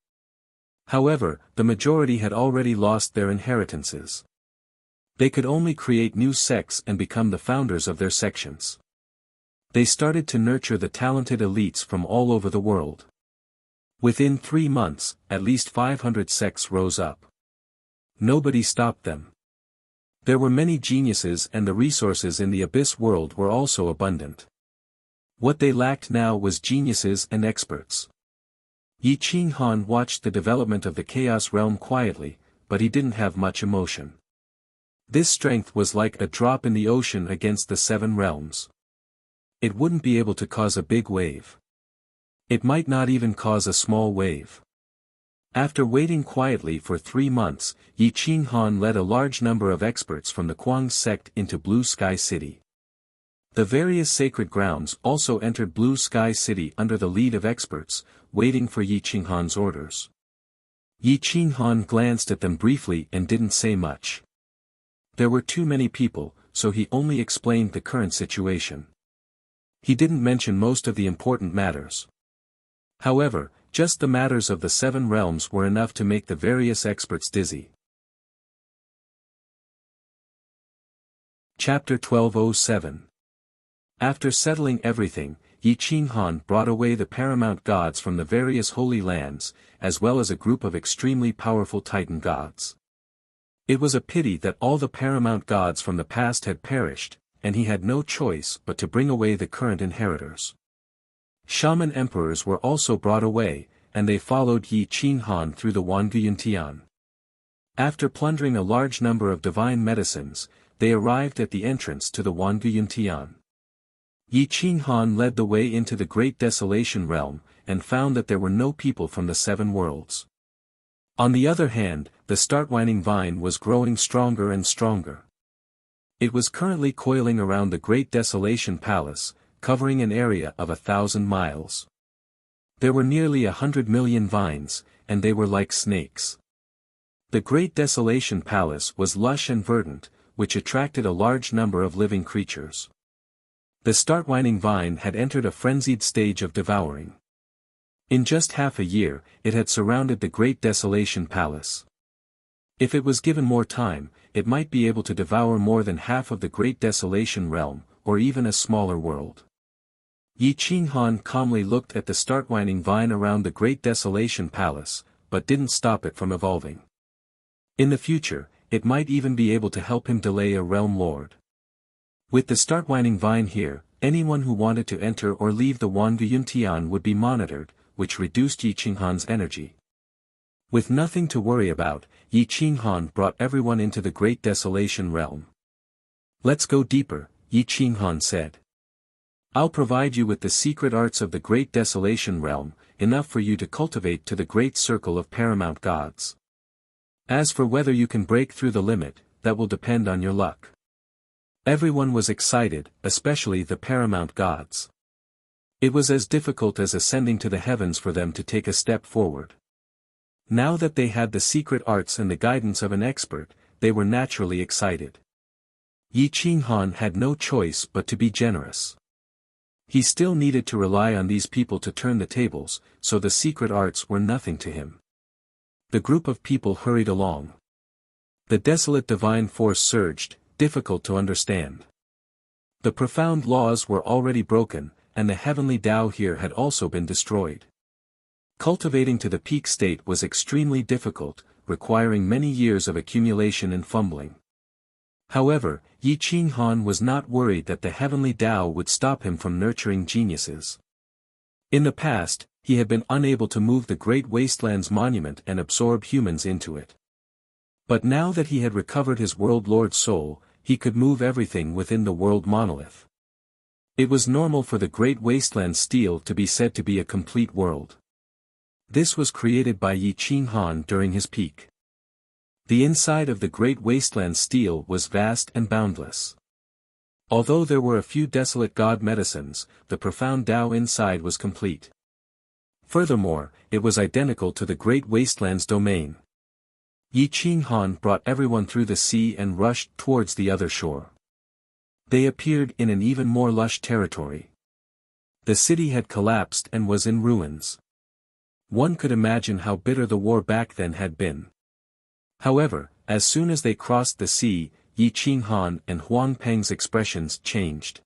However, the majority had already lost their inheritances. They could only create new sects and become the founders of their sections. They started to nurture the talented elites from all over the world. Within 3 months, at least 500 sects rose up. Nobody stopped them. There were many geniuses and the resources in the abyss world were also abundant. What they lacked now was geniuses and experts. Yi Qinghan watched the development of the chaos realm quietly, but he didn't have much emotion. This strength was like a drop in the ocean against the 7 realms. It wouldn't be able to cause a big wave. It might not even cause a small wave. After waiting quietly for 3 months, Yi Qinghan led a large number of experts from the Kuang sect into Blue Sky City. The various sacred grounds also entered Blue Sky City under the lead of experts, waiting for Yi Qinghan's orders. Yi Qinghan glanced at them briefly and didn't say much. There were too many people, so he only explained the current situation. He didn't mention most of the important matters. However, just the matters of the 7 realms were enough to make the various experts dizzy. Chapter 1207. After settling everything, Yi Qinghan brought away the paramount gods from the various holy lands, as well as a group of extremely powerful Titan gods. It was a pity that all the paramount gods from the past had perished, and he had no choice but to bring away the current inheritors. Shaman emperors were also brought away, and they followed Yi Qinghan through the Wanguyuntian. After plundering a large number of divine medicines, they arrived at the entrance to the Wanguyuntian. Yi Qinghan led the way into the Great Desolation Realm, and found that there were no people from the 7 worlds. On the other hand, the Startwining Vine was growing stronger and stronger. It was currently coiling around the Great Desolation Palace, covering an area of 1,000 miles. There were nearly 100 million vines, and they were like snakes. The Great Desolation Palace was lush and verdant, which attracted a large number of living creatures. The Startwining Vine had entered a frenzied stage of devouring. In just half a year, it had surrounded the Great Desolation Palace. If it was given more time, it might be able to devour more than half of the Great Desolation Realm, or even a smaller world. Yi Qinghan calmly looked at the Startwining Vine around the Great Desolation Palace, but didn't stop it from evolving. In the future, it might even be able to help him delay a realm lord. With the Startwining Vine here, anyone who wanted to enter or leave the Wanguyuntian would be monitored, which reduced Yi Qinghan's energy. With nothing to worry about, Yi Qinghan brought everyone into the Great Desolation Realm. "Let's go deeper," Yi Qinghan said. "I'll provide you with the secret arts of the Great Desolation Realm, enough for you to cultivate to the great circle of paramount gods. As for whether you can break through the limit, that will depend on your luck." Everyone was excited, especially the paramount gods. It was as difficult as ascending to the heavens for them to take a step forward. Now that they had the secret arts and the guidance of an expert, they were naturally excited. Yi Qinghan had no choice but to be generous. He still needed to rely on these people to turn the tables, so the secret arts were nothing to him. The group of people hurried along. The desolate divine force surged, difficult to understand. The profound laws were already broken, and the heavenly Tao here had also been destroyed. Cultivating to the peak state was extremely difficult, requiring many years of accumulation and fumbling. However, Yi Qinghan was not worried that the heavenly Tao would stop him from nurturing geniuses. In the past, he had been unable to move the Great Wastelands Monument and absorb humans into it. But now that he had recovered his World Lord soul, he could move everything within the world monolith. It was normal for the Great Wasteland Steel to be said to be a complete world. This was created by Yi Qinghan during his peak. The inside of the Great Wasteland Steel was vast and boundless. Although there were a few desolate god medicines, the profound Tao inside was complete. Furthermore, it was identical to the Great Wasteland's domain. Yi Qinghan brought everyone through the sea and rushed towards the other shore. They appeared in an even more lush territory. The city had collapsed and was in ruins. One could imagine how bitter the war back then had been. However, as soon as they crossed the sea, Yi Qinghan and Huang Peng's expressions changed.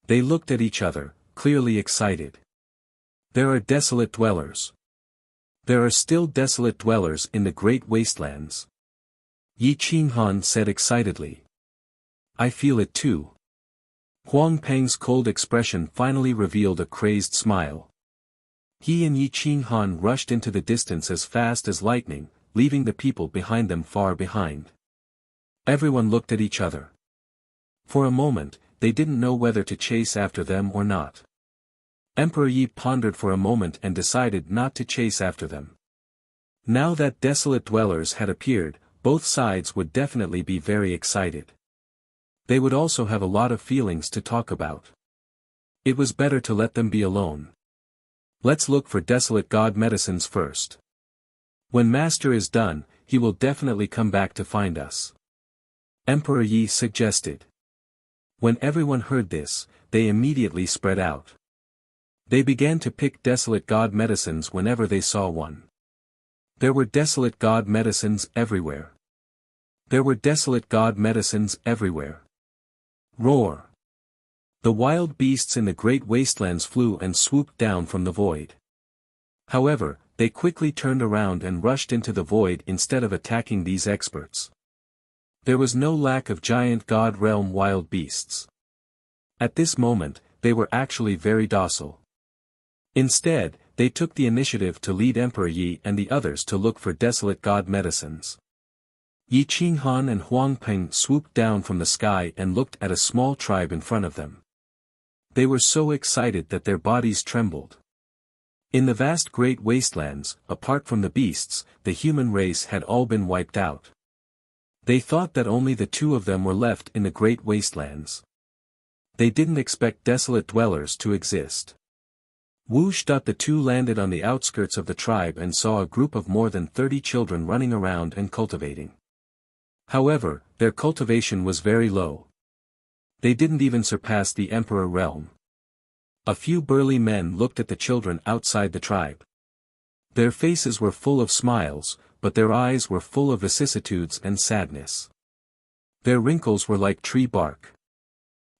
They looked at each other, clearly excited. There are desolate dwellers. There are still desolate dwellers in the Great Wastelands. Yi Qinghan said excitedly. I feel it too. Huang Peng's cold expression finally revealed a crazed smile. He and Yi Qinghan rushed into the distance as fast as lightning, leaving the people behind them far behind. Everyone looked at each other. For a moment, they didn't know whether to chase after them or not. Emperor Yi pondered for a moment and decided not to chase after them. Now that desolate dwellers had appeared, both sides would definitely be very excited. They would also have a lot of feelings to talk about. It was better to let them be alone. Let's look for desolate god medicines first. When Master is done, he will definitely come back to find us. Emperor Yi suggested. When everyone heard this, they immediately spread out. They began to pick desolate god medicines whenever they saw one. There were desolate god medicines everywhere. There were desolate god medicines everywhere. Roar! The wild beasts in the Great Wastelands flew and swooped down from the void. However, they quickly turned around and rushed into the void instead of attacking these experts. There was no lack of giant god realm wild beasts. At this moment, they were actually very docile. Instead, they took the initiative to lead Emperor Yi and the others to look for desolate god medicines. Yi Qinghan and Huang Peng swooped down from the sky and looked at a small tribe in front of them. They were so excited that their bodies trembled. In the vast Great Wastelands, apart from the beasts, the human race had all been wiped out. They thought that only the two of them were left in the Great Wastelands. They didn't expect desolate dwellers to exist. Whoosh! The two landed on the outskirts of the tribe and saw a group of more than 30 children running around and cultivating. However, their cultivation was very low. They didn't even surpass the emperor realm. A few burly men looked at the children outside the tribe. Their faces were full of smiles, but their eyes were full of vicissitudes and sadness. Their wrinkles were like tree bark.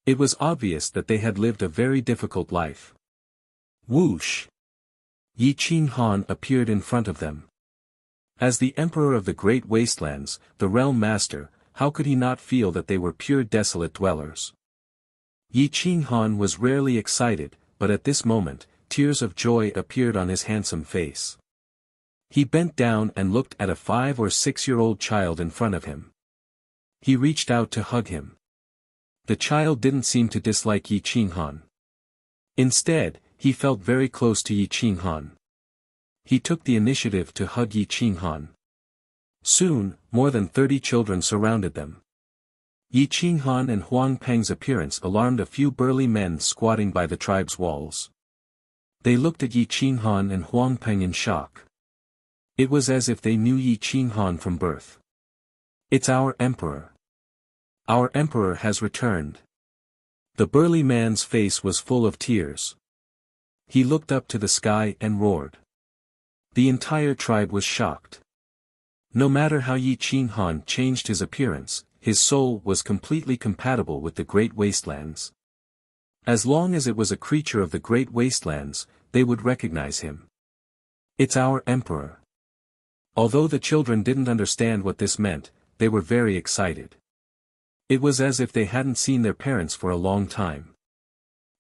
It was obvious that they had lived a very difficult life. Whoosh! Yi Qinghan appeared in front of them. As the emperor of the Great Wastelands, the realm master, how could he not feel that they were pure desolate dwellers? Yi Qinghan was rarely excited, but at this moment, tears of joy appeared on his handsome face. He bent down and looked at a 5 or 6-year-old child in front of him. He reached out to hug him. The child didn't seem to dislike Yi Qinghan. Instead, he felt very close to Yi Qinghan. He took the initiative to hug Yi Qinghan. Soon, more than 30 children surrounded them. Yi Qinghan and Huang Peng's appearance alarmed a few burly men squatting by the tribe's walls. They looked at Yi Qinghan and Huang Peng in shock. It was as if they knew Yi Qinghan from birth. It's our emperor. Our emperor has returned. The burly man's face was full of tears. He looked up to the sky and roared. The entire tribe was shocked. No matter how Yi Qinghan changed his appearance, his soul was completely compatible with the Great Wastelands. As long as it was a creature of the Great Wastelands, they would recognize him. It's our emperor. Although the children didn't understand what this meant, they were very excited. It was as if they hadn't seen their parents for a long time.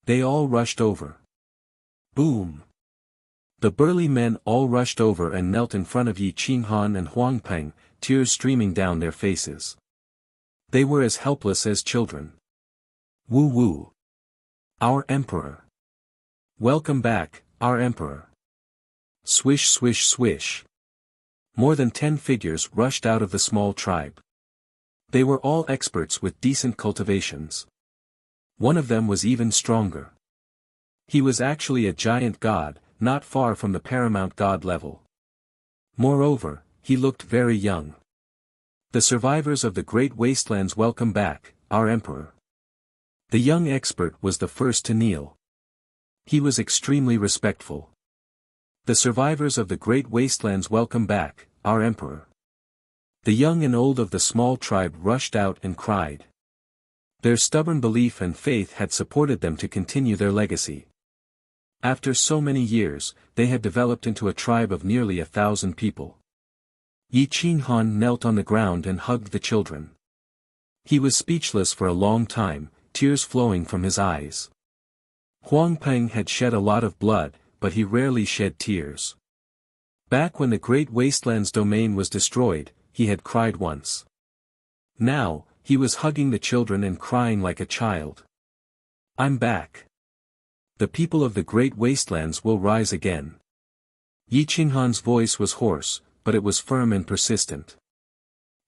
They all rushed over. Boom! The burly men all rushed over and knelt in front of Yi Qinghan and Huang Peng, tears streaming down their faces. They were as helpless as children. Woo woo! Our emperor! Welcome back, our emperor! Swish swish swish! More than 10 figures rushed out of the small tribe. They were all experts with decent cultivations. One of them was even stronger. He was actually a giant god, not far from the paramount god level. Moreover, he looked very young. The survivors of the Great Wastelands welcome back, our Emperor. The young expert was the first to kneel. He was extremely respectful. The survivors of the Great Wastelands welcome back, our Emperor. The young and old of the small tribe rushed out and cried. Their stubborn belief and faith had supported them to continue their legacy. After so many years, they had developed into a tribe of nearly 1,000 people. Yi Qinghan knelt on the ground and hugged the children. He was speechless for a long time, tears flowing from his eyes. Huang Peng had shed a lot of blood, but he rarely shed tears. Back when the Great Wastelands domain was destroyed, he had cried once. Now, he was hugging the children and crying like a child. I'm back. The people of the Great Wastelands will rise again. Yi Qinghan's voice was hoarse, but it was firm and persistent.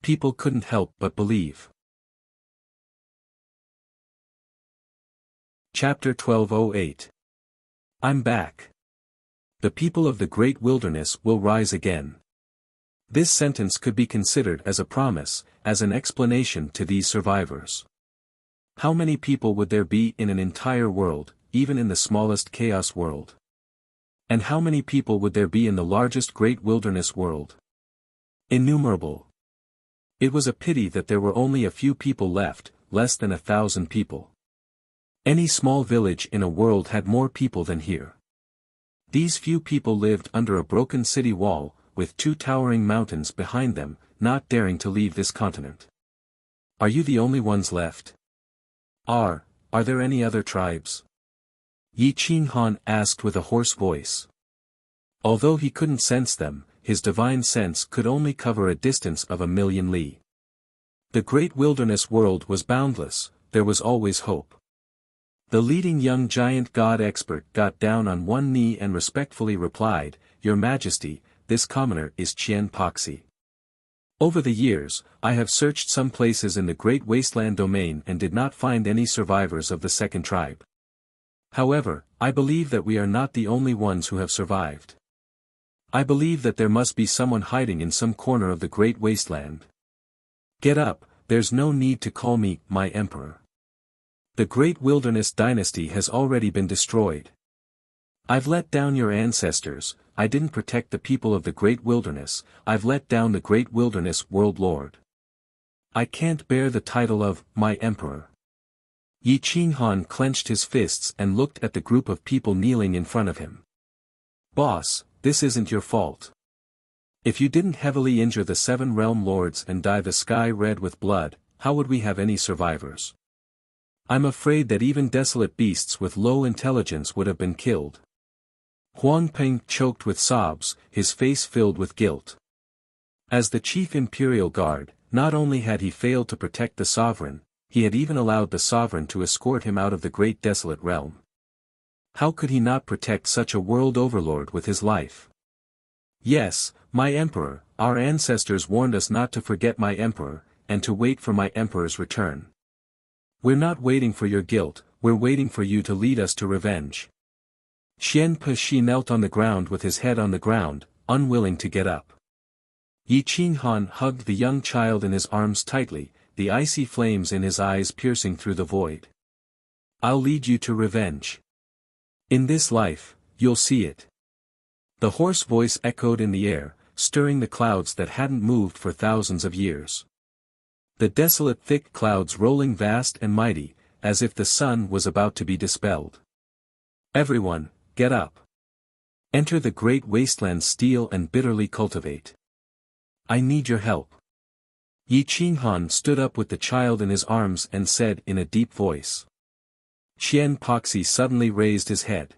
People couldn't help but believe. Chapter 1208. I'm back. The people of the Great Wilderness will rise again. This sentence could be considered as a promise, as an explanation to these survivors. How many people would there be in an entire world, even in the smallest chaos world? And how many people would there be in the largest Great Wilderness world? Innumerable. It was a pity that there were only a few people left, less than 1,000 people. Any small village in a world had more people than here. These few people lived under a broken city wall, with 2 towering mountains behind them, not daring to leave this continent. Are you the only ones left? Are there any other tribes? Yi Qinghan asked with a hoarse voice. Although he couldn't sense them, his divine sense could only cover a distance of 1,000,000 li. The Great Wilderness world was boundless, there was always hope. The leading young giant god expert got down on one knee and respectfully replied, Your Majesty, this commoner is Qian Poxi. Over the years, I have searched some places in the Great Wasteland domain and did not find any survivors of the second tribe. However, I believe that we are not the only ones who have survived. I believe that there must be someone hiding in some corner of the Great Wasteland. Get up, there's no need to call me, my Emperor. The Great Wilderness dynasty has already been destroyed. I've let down your ancestors, I didn't protect the people of the Great Wilderness, I've let down the Great Wilderness World Lord. I can't bear the title of, my Emperor. Yi Qinghan clenched his fists and looked at the group of people kneeling in front of him. Boss, this isn't your fault. If you didn't heavily injure the 7 realm lords and dye the sky red with blood, how would we have any survivors? I'm afraid that even desolate beasts with low intelligence would have been killed. Huang Peng choked with sobs, his face filled with guilt. As the chief imperial guard, not only had he failed to protect the sovereign, he had even allowed the sovereign to escort him out of the great desolate realm. How could he not protect such a world overlord with his life? Yes, my Emperor, our ancestors warned us not to forget my Emperor, and to wait for my Emperor's return. We're not waiting for your guilt, we're waiting for you to lead us to revenge. Qian Peshi knelt on the ground with his head on the ground, unwilling to get up. Yi Qinghan hugged the young child in his arms tightly, the icy flames in his eyes piercing through the void. I'll lead you to revenge. In this life, you'll see it. The hoarse voice echoed in the air, stirring the clouds that hadn't moved for thousands of years. The desolate thick clouds rolling vast and mighty, as if the sun was about to be dispelled. Everyone, get up. Enter the Great Wasteland, steal and bitterly cultivate. I need your help. Yi Qinghan stood up with the child in his arms and said in a deep voice. Qian Poxi suddenly raised his head.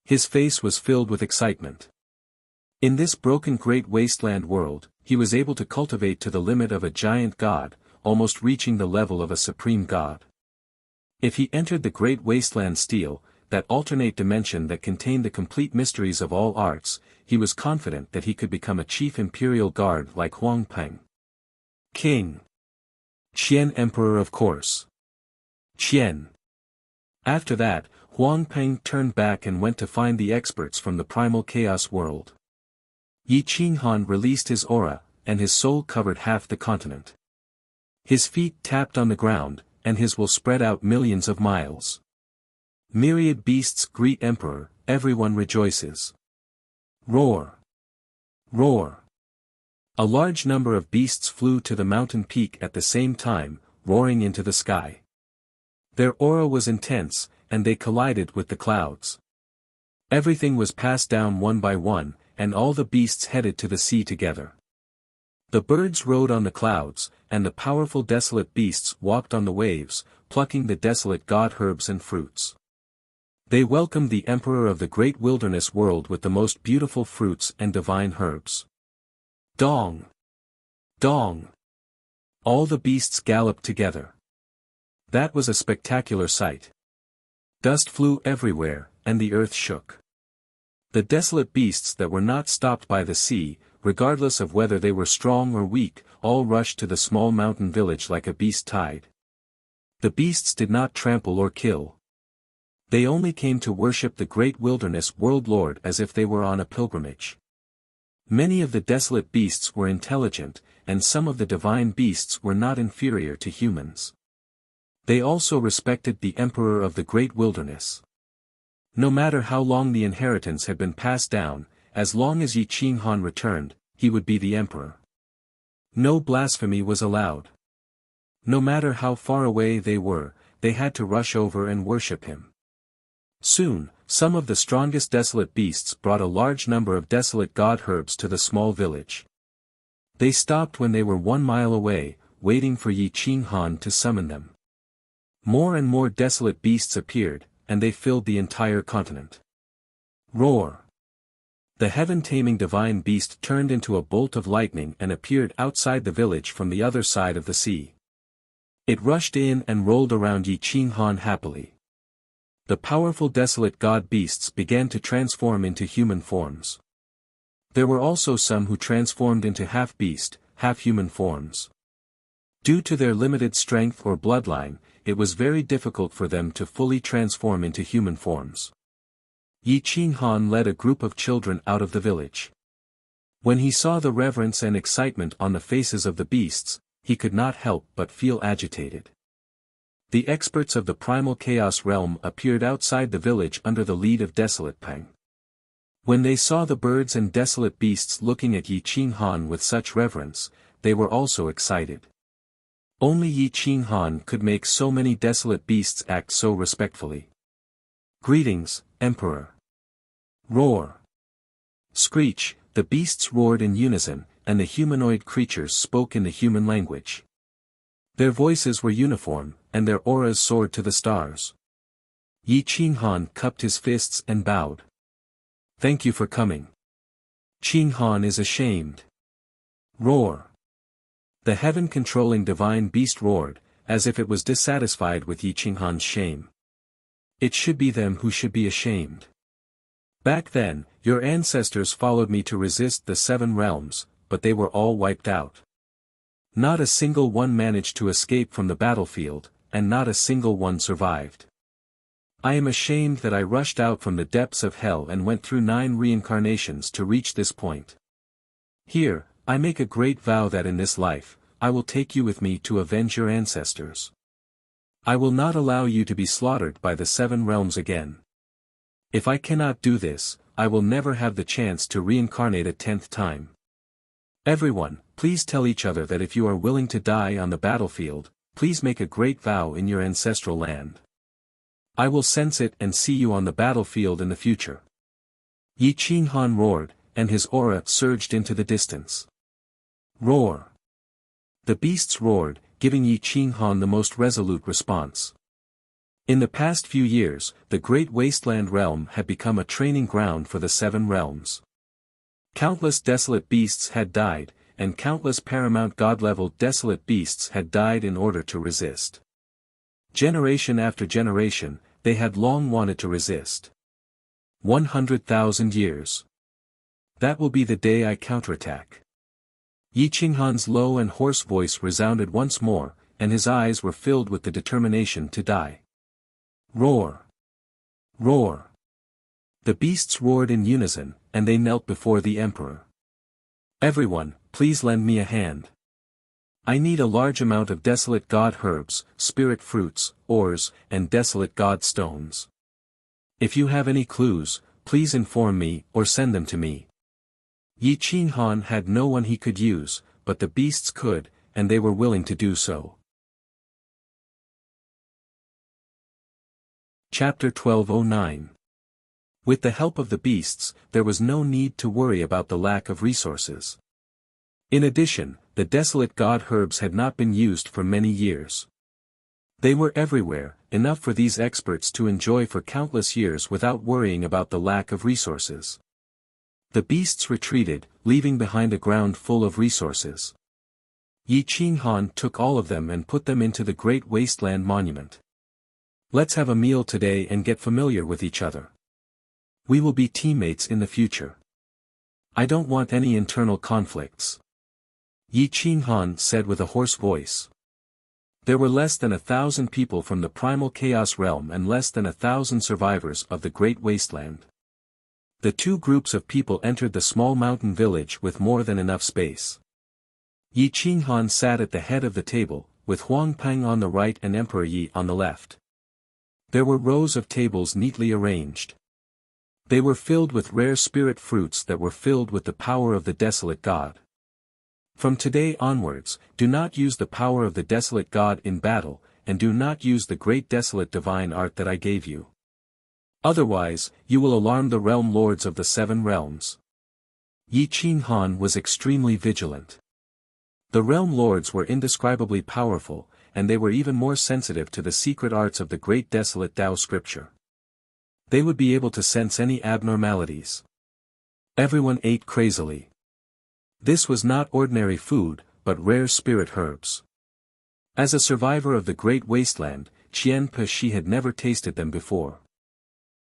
His face was filled with excitement. In this broken Great Wasteland world, he was able to cultivate to the limit of a giant god, almost reaching the level of a supreme god. If he entered the Great Wasteland Steel, that alternate dimension that contained the complete mysteries of all arts, he was confident that he could become a chief imperial guard like Huang Peng. King. Qian Emperor, of course. Qian. After that, Huangpeng turned back and went to find the experts from the primal chaos world. Yi Qinghan released his aura, and his soul covered half the continent. His feet tapped on the ground, and his will spread out millions of miles. Myriad beasts greet Emperor, everyone rejoices. Roar! Roar! A large number of beasts flew to the mountain peak at the same time, roaring into the sky. Their aura was intense, and they collided with the clouds. Everything was passed down one by one, and all the beasts headed to the sea together. The birds rode on the clouds, and the powerful desolate beasts walked on the waves, plucking the desolate god herbs and fruits. They welcomed the emperor of the great wilderness world with the most beautiful fruits and divine herbs. Dong! Dong! All the beasts galloped together. That was a spectacular sight. Dust flew everywhere, and the earth shook. The desolate beasts that were not stopped by the sea, regardless of whether they were strong or weak, all rushed to the small mountain village like a beast tide. The beasts did not trample or kill. They only came to worship the great wilderness world lord as if they were on a pilgrimage. Many of the desolate beasts were intelligent, and some of the divine beasts were not inferior to humans. They also respected the emperor of the great wilderness. No matter how long the inheritance had been passed down, as long as Yi Qinghan returned, he would be the emperor. No blasphemy was allowed. No matter how far away they were, they had to rush over and worship him. Soon, some of the strongest desolate beasts brought a large number of desolate god herbs to the small village. They stopped when they were 1 mile away, waiting for Yi Qinghan to summon them. More and more desolate beasts appeared, and they filled the entire continent. Roar! The heaven-taming divine beast turned into a bolt of lightning and appeared outside the village from the other side of the sea. It rushed in and rolled around Yi Qinghan happily. The powerful desolate god beasts began to transform into human forms. There were also some who transformed into half-beast, half-human forms. Due to their limited strength or bloodline, it was very difficult for them to fully transform into human forms. Yi Qinghan led a group of children out of the village. When he saw the reverence and excitement on the faces of the beasts, he could not help but feel agitated. The experts of the primal chaos realm appeared outside the village under the lead of Desolate Peng. When they saw the birds and desolate beasts looking at Yi Qinghan with such reverence, they were also excited. Only Yi Qinghan could make so many desolate beasts act so respectfully. Greetings, Emperor. Roar. Screech, the beasts roared in unison, and the humanoid creatures spoke in the human language. Their voices were uniform, and their auras soared to the stars. Yi Qinghan cupped his fists and bowed. Thank you for coming. Qinghan is ashamed. Roar. The heaven-controlling divine beast roared, as if it was dissatisfied with Yi Qinghan's shame. It should be them who should be ashamed. Back then, your ancestors followed me to resist the 7 realms, but they were all wiped out. Not a single one managed to escape from the battlefield, and not a single one survived. I am ashamed that I rushed out from the depths of hell and went through 9 reincarnations to reach this point. Here, I make a great vow that in this life, I will take you with me to avenge your ancestors. I will not allow you to be slaughtered by the 7 realms again. If I cannot do this, I will never have the chance to reincarnate a 10th time. Everyone, please tell each other that if you are willing to die on the battlefield, please make a great vow in your ancestral land. I will sense it and see you on the battlefield in the future. Yi Qinghan roared, and his aura surged into the distance. Roar. The beasts roared, giving Yi Qinghan the most resolute response. In the past few years, the Great Wasteland Realm had become a training ground for the 7 realms. Countless desolate beasts had died, and countless paramount god-level desolate beasts had died in order to resist. Generation after generation, they had long wanted to resist. 100,000 years. That will be the day I counterattack. Yi Qinghan's low and hoarse voice resounded once more, and his eyes were filled with the determination to die. Roar. Roar! The beasts roared in unison, and they knelt before the emperor. Everyone, please lend me a hand. I need a large amount of desolate god herbs, spirit fruits, ores, and desolate god stones. If you have any clues, please inform me or send them to me. Yi Qinghan had no one he could use, but the beasts could, and they were willing to do so. Chapter 1209. With the help of the beasts, there was no need to worry about the lack of resources. In addition, the desolate god herbs had not been used for many years. They were everywhere, enough for these experts to enjoy for countless years without worrying about the lack of resources. The beasts retreated, leaving behind a ground full of resources. Yi Qinghan took all of them and put them into the Great Wasteland Monument. Let's have a meal today and get familiar with each other. We will be teammates in the future. I don't want any internal conflicts. Yi Qinghan said with a hoarse voice. There were less than 1,000 people from the primal chaos realm and less than 1,000 survivors of the Great Wasteland. The two groups of people entered the small mountain village with more than enough space. Yi Qinghan sat at the head of the table, with Huang Peng on the right and Emperor Yi on the left. There were rows of tables neatly arranged. They were filled with rare spirit fruits that were filled with the power of the desolate god. From today onwards, do not use the power of the desolate god in battle, and do not use the great desolate divine art that I gave you. Otherwise, you will alarm the realm lords of the 7 realms. Yi Qinghan was extremely vigilant. The realm lords were indescribably powerful, and they were even more sensitive to the secret arts of the great desolate Tao scripture. They would be able to sense any abnormalities. Everyone ate crazily. This was not ordinary food, but rare spirit herbs. As a survivor of the Great Wasteland, Qian Shi had never tasted them before.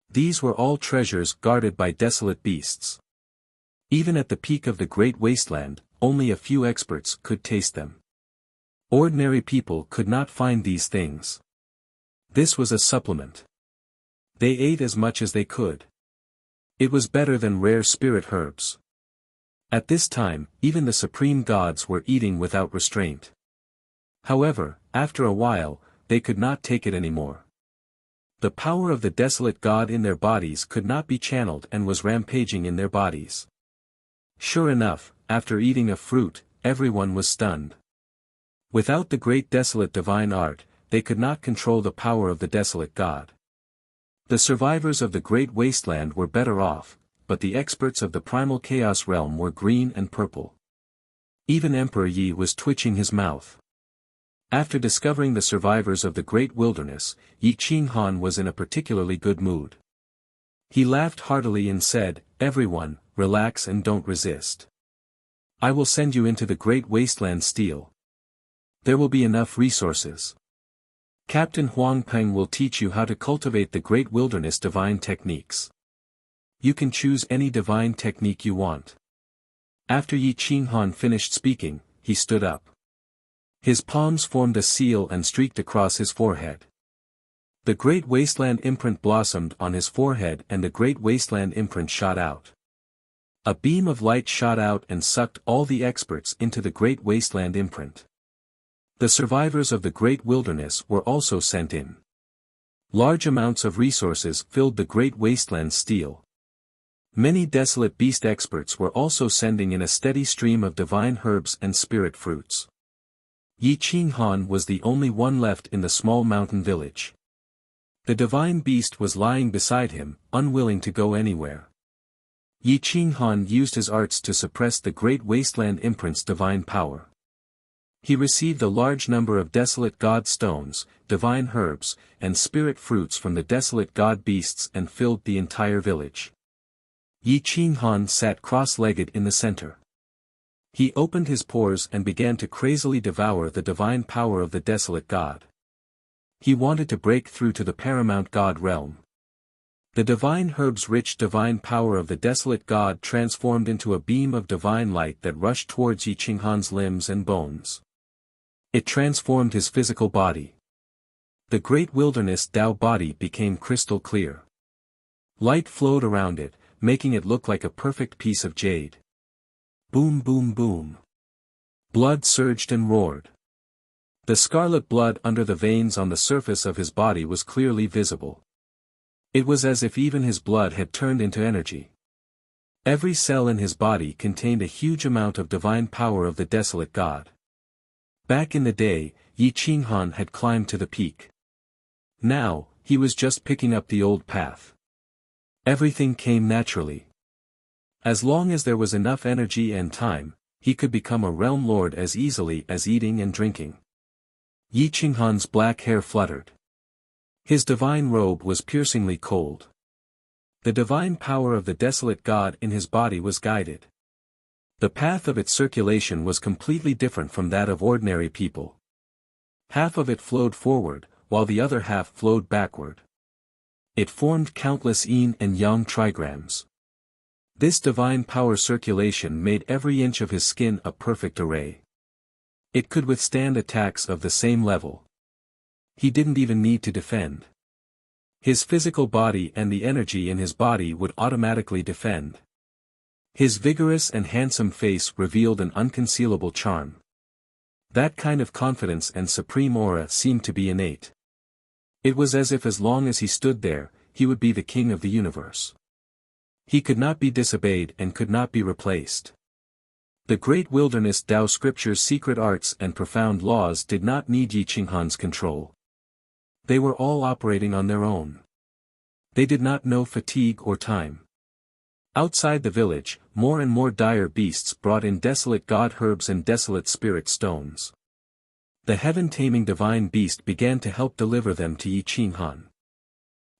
These were all treasures guarded by desolate beasts. Even at the peak of the Great Wasteland, only a few experts could taste them. Ordinary people could not find these things. This was a supplement. They ate as much as they could. It was better than rare spirit herbs. At this time, even the supreme gods were eating without restraint. However, after a while, they could not take it anymore. The power of the desolate god in their bodies could not be channeled and was rampaging in their bodies. Sure enough, after eating a fruit, everyone was stunned. Without the great desolate divine art, they could not control the power of the desolate god. The survivors of the Great Wasteland were better off, but the experts of the primal chaos realm were green and purple. Even Emperor Yi was twitching his mouth. After discovering the survivors of the Great Wilderness, Yi Qinghan was in a particularly good mood. He laughed heartily and said, "Everyone, relax and don't resist. I will send you into the Great Wasteland Steel. There will be enough resources. Captain Huang Peng will teach you how to cultivate the Great Wilderness divine techniques. You can choose any divine technique you want." After Yi Qinghan finished speaking, he stood up. His palms formed a seal and streaked across his forehead. The Great Wasteland imprint blossomed on his forehead and the Great Wasteland imprint shot out. A beam of light shot out and sucked all the experts into the Great Wasteland imprint. The survivors of the Great Wilderness were also sent in. Large amounts of resources filled the Great Wasteland Steel. Many desolate beast experts were also sending in a steady stream of divine herbs and spirit fruits. Yi Qinghan was the only one left in the small mountain village. The divine beast was lying beside him, unwilling to go anywhere. Yi Qinghan used his arts to suppress the Great Wasteland imprint's divine power. He received a large number of desolate god stones, divine herbs, and spirit fruits from the desolate god beasts and filled the entire village. Yi Qinghan sat cross-legged in the center. He opened his pores and began to crazily devour the divine power of the desolate god. He wanted to break through to the paramount god realm. The divine herbs' rich divine power of the desolate god transformed into a beam of divine light that rushed towards Yi Qinghan's limbs and bones. It transformed his physical body. The Great Wilderness Tao body became crystal clear. Light flowed around it, making it look like a perfect piece of jade. Boom boom boom. Blood surged and roared. The scarlet blood under the veins on the surface of his body was clearly visible. It was as if even his blood had turned into energy. Every cell in his body contained a huge amount of divine power of the desolate god. Back in the day, Yi Qinghan had climbed to the peak. Now, he was just picking up the old path. Everything came naturally. As long as there was enough energy and time, he could become a realm lord as easily as eating and drinking. Yi Qinghan's black hair fluttered. His divine robe was piercingly cold. The divine power of the desolate god in his body was guided. The path of its circulation was completely different from that of ordinary people. Half of it flowed forward, while the other half flowed backward. It formed countless yin and yang trigrams. This divine power circulation made every inch of his skin a perfect array. It could withstand attacks of the same level. He didn't even need to defend. His physical body and the energy in his body would automatically defend. His vigorous and handsome face revealed an unconcealable charm. That kind of confidence and supreme aura seemed to be innate. It was as if as long as he stood there, he would be the king of the universe. He could not be disobeyed and could not be replaced. The great wilderness Tao scripture's secret arts and profound laws did not need Yi Qinghan's control. They were all operating on their own. They did not know fatigue or time. Outside the village, more and more dire beasts brought in desolate god herbs and desolate spirit stones. The heaven-taming divine beast began to help deliver them to Yi Qinghan.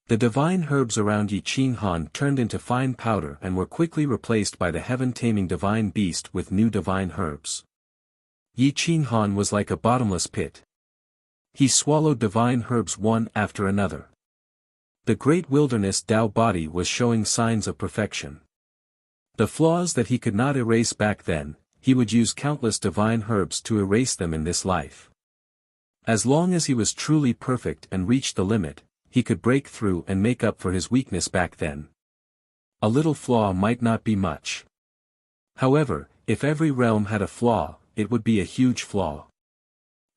The divine herbs around Yi Qinghan turned into fine powder and were quickly replaced by the heaven-taming divine beast with new divine herbs. Yi Qinghan was like a bottomless pit. He swallowed divine herbs one after another. The great wilderness Tao body was showing signs of perfection. The flaws that he could not erase back then, he would use countless divine herbs to erase them in this life. As long as he was truly perfect and reached the limit, he could break through and make up for his weakness back then. A little flaw might not be much. However, if every realm had a flaw, it would be a huge flaw.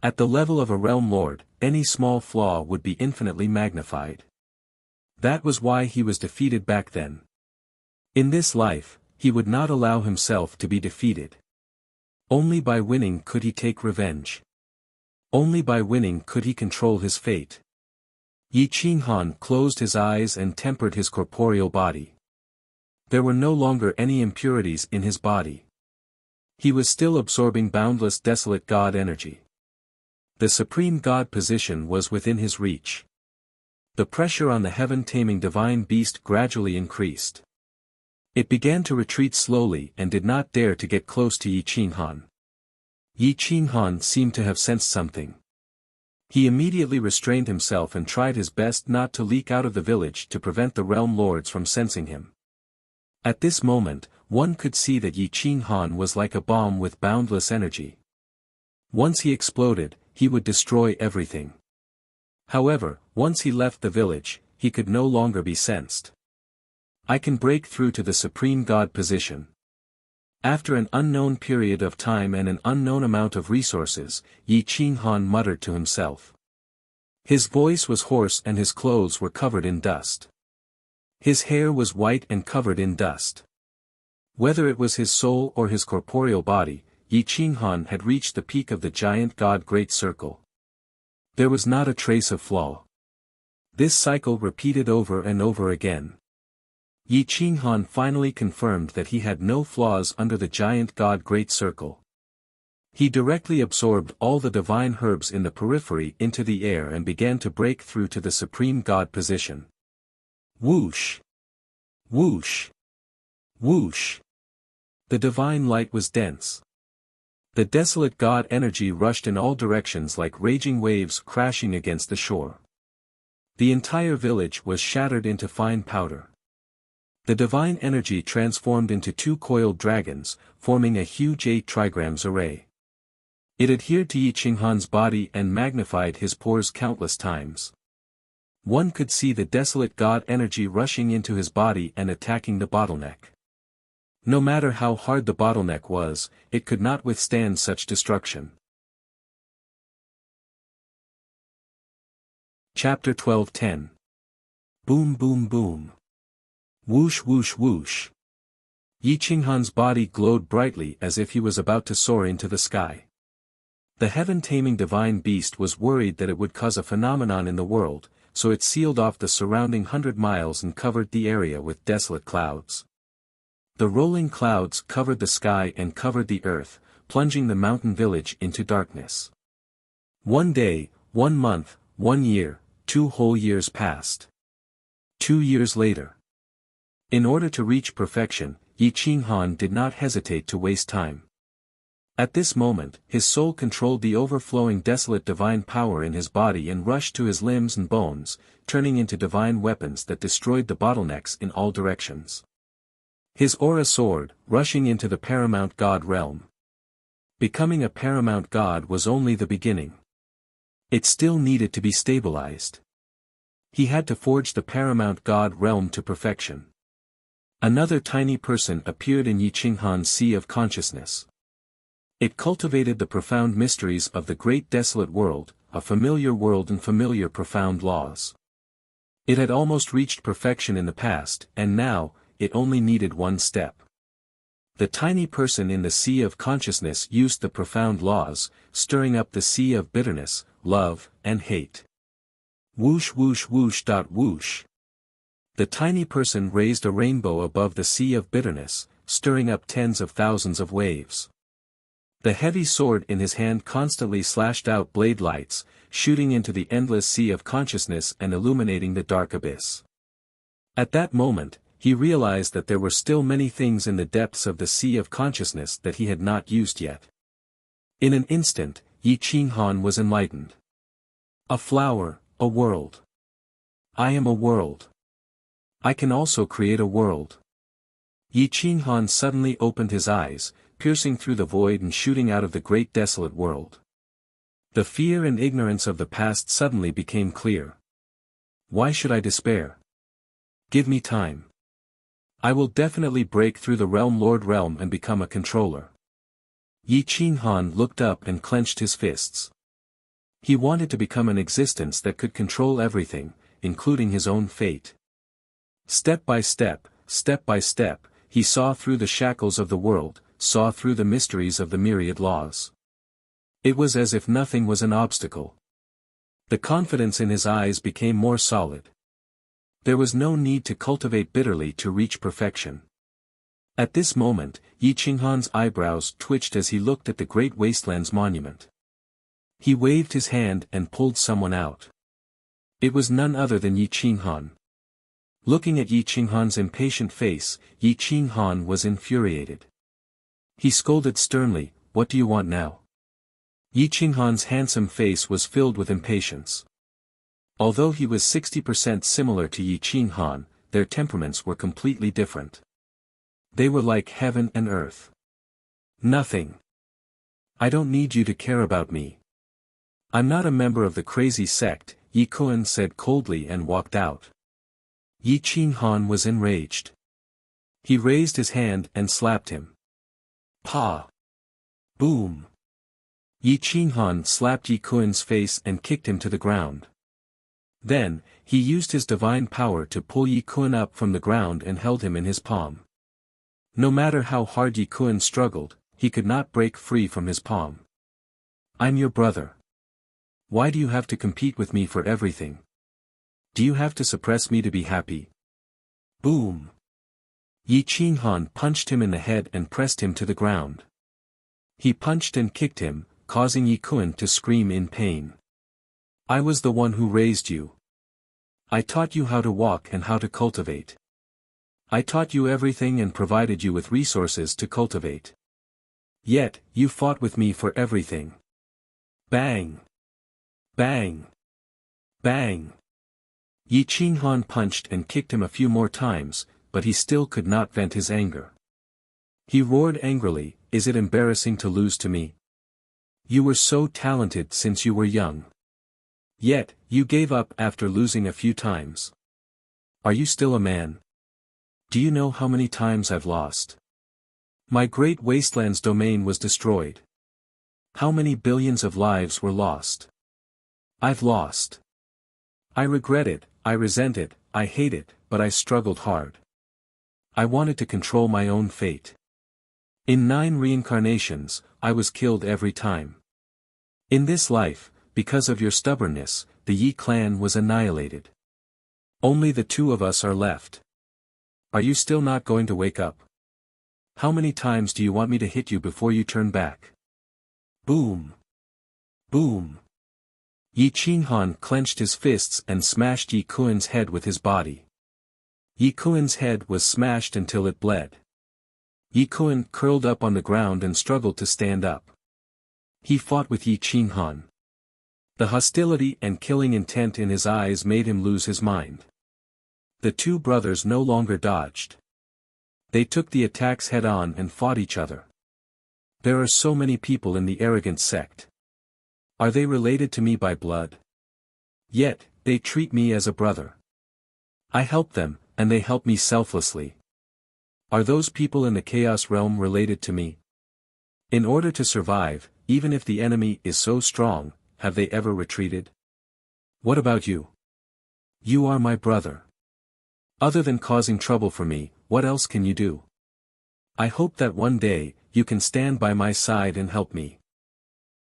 At the level of a realm lord, any small flaw would be infinitely magnified. That was why he was defeated back then. In this life, he would not allow himself to be defeated. Only by winning could he take revenge. Only by winning could he control his fate. Yi Qinghan closed his eyes and tempered his corporeal body. There were no longer any impurities in his body. He was still absorbing boundless desolate god energy. The supreme god position was within his reach. The pressure on the heaven-taming divine beast gradually increased. It began to retreat slowly and did not dare to get close to Yi Qinghan. Yi Qinghan seemed to have sensed something. He immediately restrained himself and tried his best not to leak out of the village to prevent the realm lords from sensing him. At this moment, one could see that Yi Qinghan was like a bomb with boundless energy. Once he exploded, he would destroy everything. However, once he left the village, he could no longer be sensed. I can break through to the supreme god position. After an unknown period of time and an unknown amount of resources, Yi Qinghan muttered to himself. His voice was hoarse and his clothes were covered in dust. His hair was white and covered in dust. Whether it was his soul or his corporeal body, Yi Qinghan had reached the peak of the giant god Great Circle. There was not a trace of flaw. This cycle repeated over and over again. Yi Qinghan finally confirmed that he had no flaws under the giant god Great Circle. He directly absorbed all the divine herbs in the periphery into the air and began to break through to the supreme god position. Whoosh! Whoosh! Whoosh! The divine light was dense. The desolate god energy rushed in all directions like raging waves crashing against the shore. The entire village was shattered into fine powder. The divine energy transformed into two coiled dragons, forming a huge 8 trigrams array. It adhered to Yi Qinghan's body and magnified his pores countless times. One could see the desolate god energy rushing into his body and attacking the bottleneck. No matter how hard the bottleneck was, it could not withstand such destruction. Chapter 12:10. Boom boom boom. Whoosh whoosh whoosh. Yi Qinghan's body glowed brightly as if he was about to soar into the sky. The heaven-taming divine beast was worried that it would cause a phenomenon in the world, so it sealed off the surrounding 100 miles and covered the area with desolate clouds. The rolling clouds covered the sky and covered the earth, plunging the mountain village into darkness. 1 day, 1 month, 1 year, 2 whole years passed. 2 years later. In order to reach perfection, Yi Qinghan did not hesitate to waste time. At this moment, his soul controlled the overflowing desolate divine power in his body and rushed to his limbs and bones, turning into divine weapons that destroyed the bottlenecks in all directions. His aura soared, rushing into the paramount god realm. Becoming a paramount god was only the beginning. It still needed to be stabilized. He had to forge the paramount god realm to perfection. Another tiny person appeared in Yi Qinghan's sea of consciousness. It cultivated the profound mysteries of the great desolate world, a familiar world and familiar profound laws. It had almost reached perfection in the past, and now, it only needed one step. The tiny person in the sea of consciousness used the profound laws, stirring up the sea of bitterness, love, and hate. Whoosh whoosh whoosh dot whoosh. The tiny person raised a rainbow above the sea of bitterness, stirring up tens of thousands of waves. The heavy sword in his hand constantly slashed out blade lights, shooting into the endless sea of consciousness and illuminating the dark abyss. At that moment, he realized that there were still many things in the depths of the sea of consciousness that he had not used yet. In an instant, Yi Qinghan was enlightened. A flower, a world. I am a world. I can also create a world. Yi Qinghan suddenly opened his eyes, piercing through the void and shooting out of the great desolate world. The fear and ignorance of the past suddenly became clear. Why should I despair? Give me time. I will definitely break through the Lord realm and become a controller. Yi Qinghan looked up and clenched his fists. He wanted to become an existence that could control everything, including his own fate. Step by step, he saw through the shackles of the world, saw through the mysteries of the myriad laws. It was as if nothing was an obstacle. The confidence in his eyes became more solid. There was no need to cultivate bitterly to reach perfection. At this moment, Yi Qinghan's eyebrows twitched as he looked at the great wasteland's monument. He waved his hand and pulled someone out. It was none other than Yi Qinghan. Looking at Yi Qinghan's impatient face, Yi Qinghan was infuriated. He scolded sternly, "What do you want now?" Yi Qinghan's handsome face was filled with impatience. Although he was 60% similar to Yi Qinghan, their temperaments were completely different. They were like heaven and earth. Nothing. I don't need you to care about me. I'm not a member of the crazy sect, Yi Kun said coldly and walked out. Yi Qinghan was enraged. He raised his hand and slapped him. Pa! Boom! Yi Qinghan slapped Yi Kun's face and kicked him to the ground. Then, he used his divine power to pull Yi Kun up from the ground and held him in his palm. No matter how hard Yi Kun struggled, he could not break free from his palm. I'm your brother. Why do you have to compete with me for everything? Do you have to suppress me to be happy? Boom! Yi Qinghan punched him in the head and pressed him to the ground. He punched and kicked him, causing Yi Kun to scream in pain. I was the one who raised you. I taught you how to walk and how to cultivate. I taught you everything and provided you with resources to cultivate. Yet, you fought with me for everything. Bang! Bang! Bang! Yi Qinghan punched and kicked him a few more times, but he still could not vent his anger. He roared angrily, "Is it embarrassing to lose to me? You were so talented since you were young. Yet, you gave up after losing a few times. Are you still a man? Do you know how many times I've lost? My great wastelands domain was destroyed. How many billions of lives were lost? I've lost. I regret it, I resent it, I hate it, but I struggled hard. I wanted to control my own fate. In 9 reincarnations, I was killed every time. In this life, because of your stubbornness, the Yi clan was annihilated. Only the 2 of us are left. Are you still not going to wake up? How many times do you want me to hit you before you turn back? Boom! Boom! Yi Qinghan clenched his fists and smashed Yi Kuen's head with his body. Yi Kuen's head was smashed until it bled. Yi Kuen curled up on the ground and struggled to stand up. He fought with Yi Qinghan. The hostility and killing intent in his eyes made him lose his mind. The 2 brothers no longer dodged. They took the attacks head-on and fought each other. There are so many people in the arrogant sect. Are they related to me by blood? Yet, they treat me as a brother. I help them, and they help me selflessly. Are those people in the Chaos Realm related to me? In order to survive, even if the enemy is so strong, have they ever retreated? What about you? You are my brother. Other than causing trouble for me, what else can you do? I hope that one day, you can stand by my side and help me.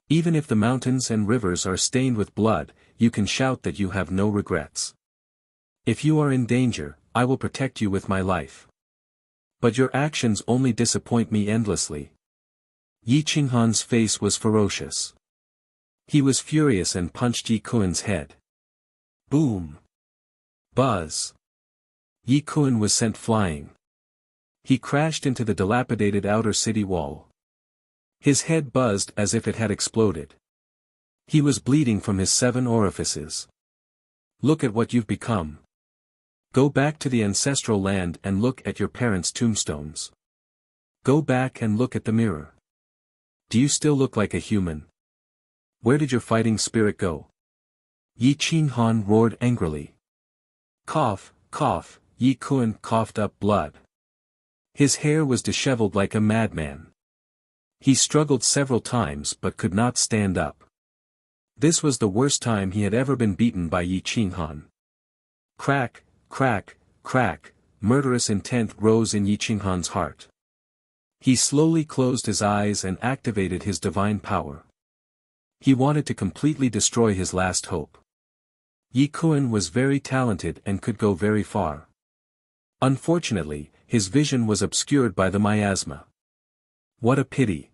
Even if the mountains and rivers are stained with blood, you can shout that you have no regrets. If you are in danger, I will protect you with my life. But your actions only disappoint me endlessly. Yi Qinghan's face was ferocious. He was furious and punched Yi Kuen's head. Boom! Buzz! Yi Kuen was sent flying. He crashed into the dilapidated outer city wall. His head buzzed as if it had exploded. He was bleeding from his 7 orifices. Look at what you've become. Go back to the ancestral land and look at your parents' tombstones. Go back and look at the mirror. Do you still look like a human? Where did your fighting spirit go? Yi Qinghan roared angrily. Cough, cough, Yi Kuen coughed up blood. His hair was disheveled like a madman. He struggled several times but could not stand up. This was the worst time he had ever been beaten by Yi Qinghan. Crack, crack, crack, murderous intent rose in Yi Qinghan's heart. He slowly closed his eyes and activated his divine power. He wanted to completely destroy his last hope. Yi Kuen was very talented and could go very far. Unfortunately, his vision was obscured by the miasma. What a pity!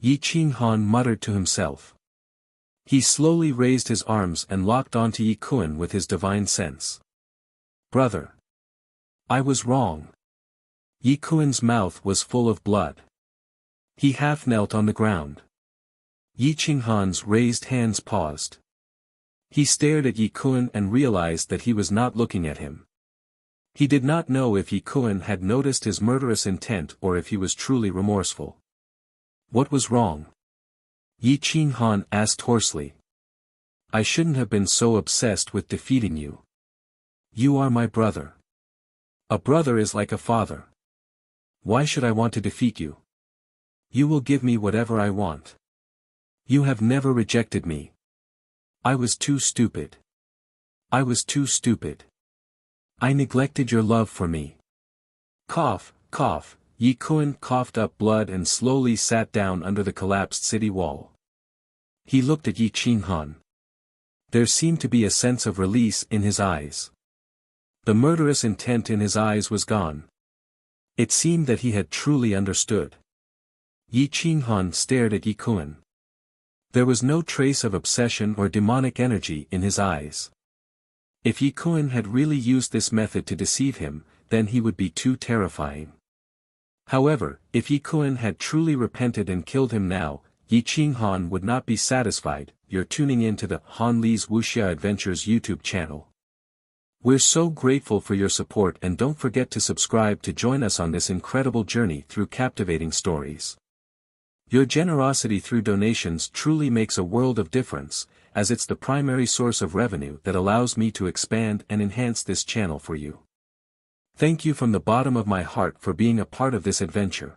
Yi Qinghan muttered to himself. He slowly raised his arms and locked onto Yi Kuen with his divine sense. Brother! I was wrong. Yi Kuen's mouth was full of blood. He half knelt on the ground. Yi Qinghan's raised hands paused. He stared at Yi Kuen and realized that he was not looking at him. He did not know if Yi Kuen had noticed his murderous intent or if he was truly remorseful. What was wrong? Yi Qinghan asked hoarsely. I shouldn't have been so obsessed with defeating you. You are my brother. A brother is like a father. Why should I want to defeat you? You will give me whatever I want. You have never rejected me. I was too stupid. I was too stupid. I neglected your love for me. Cough, cough, Yi Kuen coughed up blood and slowly sat down under the collapsed city wall. He looked at Yi Qinghan. There seemed to be a sense of release in his eyes. The murderous intent in his eyes was gone. It seemed that he had truly understood. Yi Qinghan stared at Yi Kuen. There was no trace of obsession or demonic energy in his eyes. If Yi Kuen had really used this method to deceive him, then he would be too terrifying. However, if Yi Kuen had truly repented and killed him now, Yi Qinghan would not be satisfied. You're tuning in to the Han Li's Wuxia Adventures YouTube channel. We're so grateful for your support, and don't forget to subscribe to join us on this incredible journey through captivating stories. Your generosity through donations truly makes a world of difference, as it's the primary source of revenue that allows me to expand and enhance this channel for you. Thank you from the bottom of my heart for being a part of this adventure.